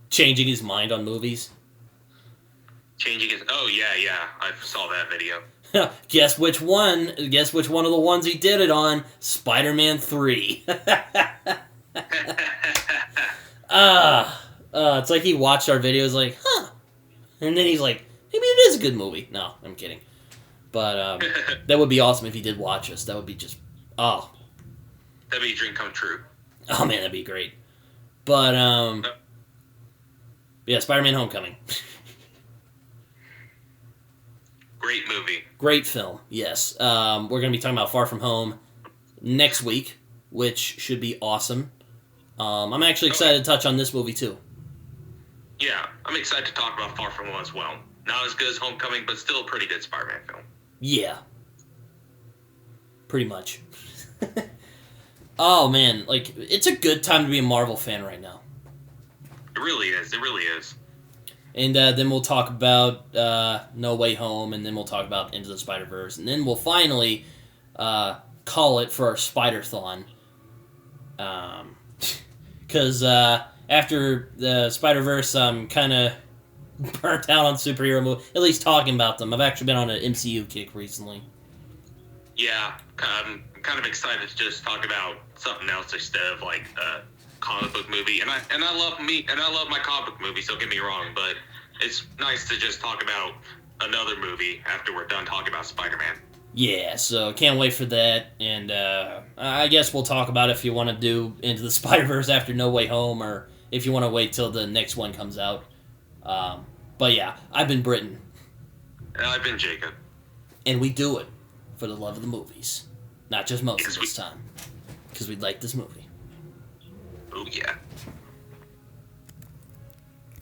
changing his mind on movies? Oh, yeah, I saw that video. Guess which one? Guess which one of the ones he did it on? Spider-Man 3. It's like he watched our videos like, huh. And then he's like, maybe it is a good movie. No, I'm kidding. But that would be awesome if he did watch us. That would be just, oh. That'd be a dream come true. Oh, man, that'd be great. But, yeah, Spider-Man Homecoming. Great movie. Great film, yes. We're going to be talking about Far From Home next week, which should be awesome. I'm actually excited to touch on this movie, too. Yeah, I'm excited to talk about Far From Home as well. Not as good as Homecoming, but still a pretty good Spider-Man film. Yeah. Pretty much. Oh, man, like, it's a good time to be a Marvel fan right now. It really is. It really is. And then we'll talk about No Way Home, and then we'll talk about Into the Spider-Verse, and then we'll finally call it for our Spider-Thon. Because after the Spider-Verse, I'm kind of burnt out on superhero movies, at least talking about them. I've actually been on an MCU kick recently. Yeah, I'm kind of excited to just talk about something else instead of like a comic book movie. And I love my comic book movies. Don't get me wrong, but it's nice to just talk about another movie after we're done talking about Spider-Man. Yeah, so can't wait for that. And I guess we'll talk about if you want to do Into the Spider-Verse after No Way Home, or if you want to wait till the next one comes out. But yeah, I've been Britton. And I've been Jacob. And we do it for the love of the movies. Not just most of this time. Because we like this movie. Oh, yeah.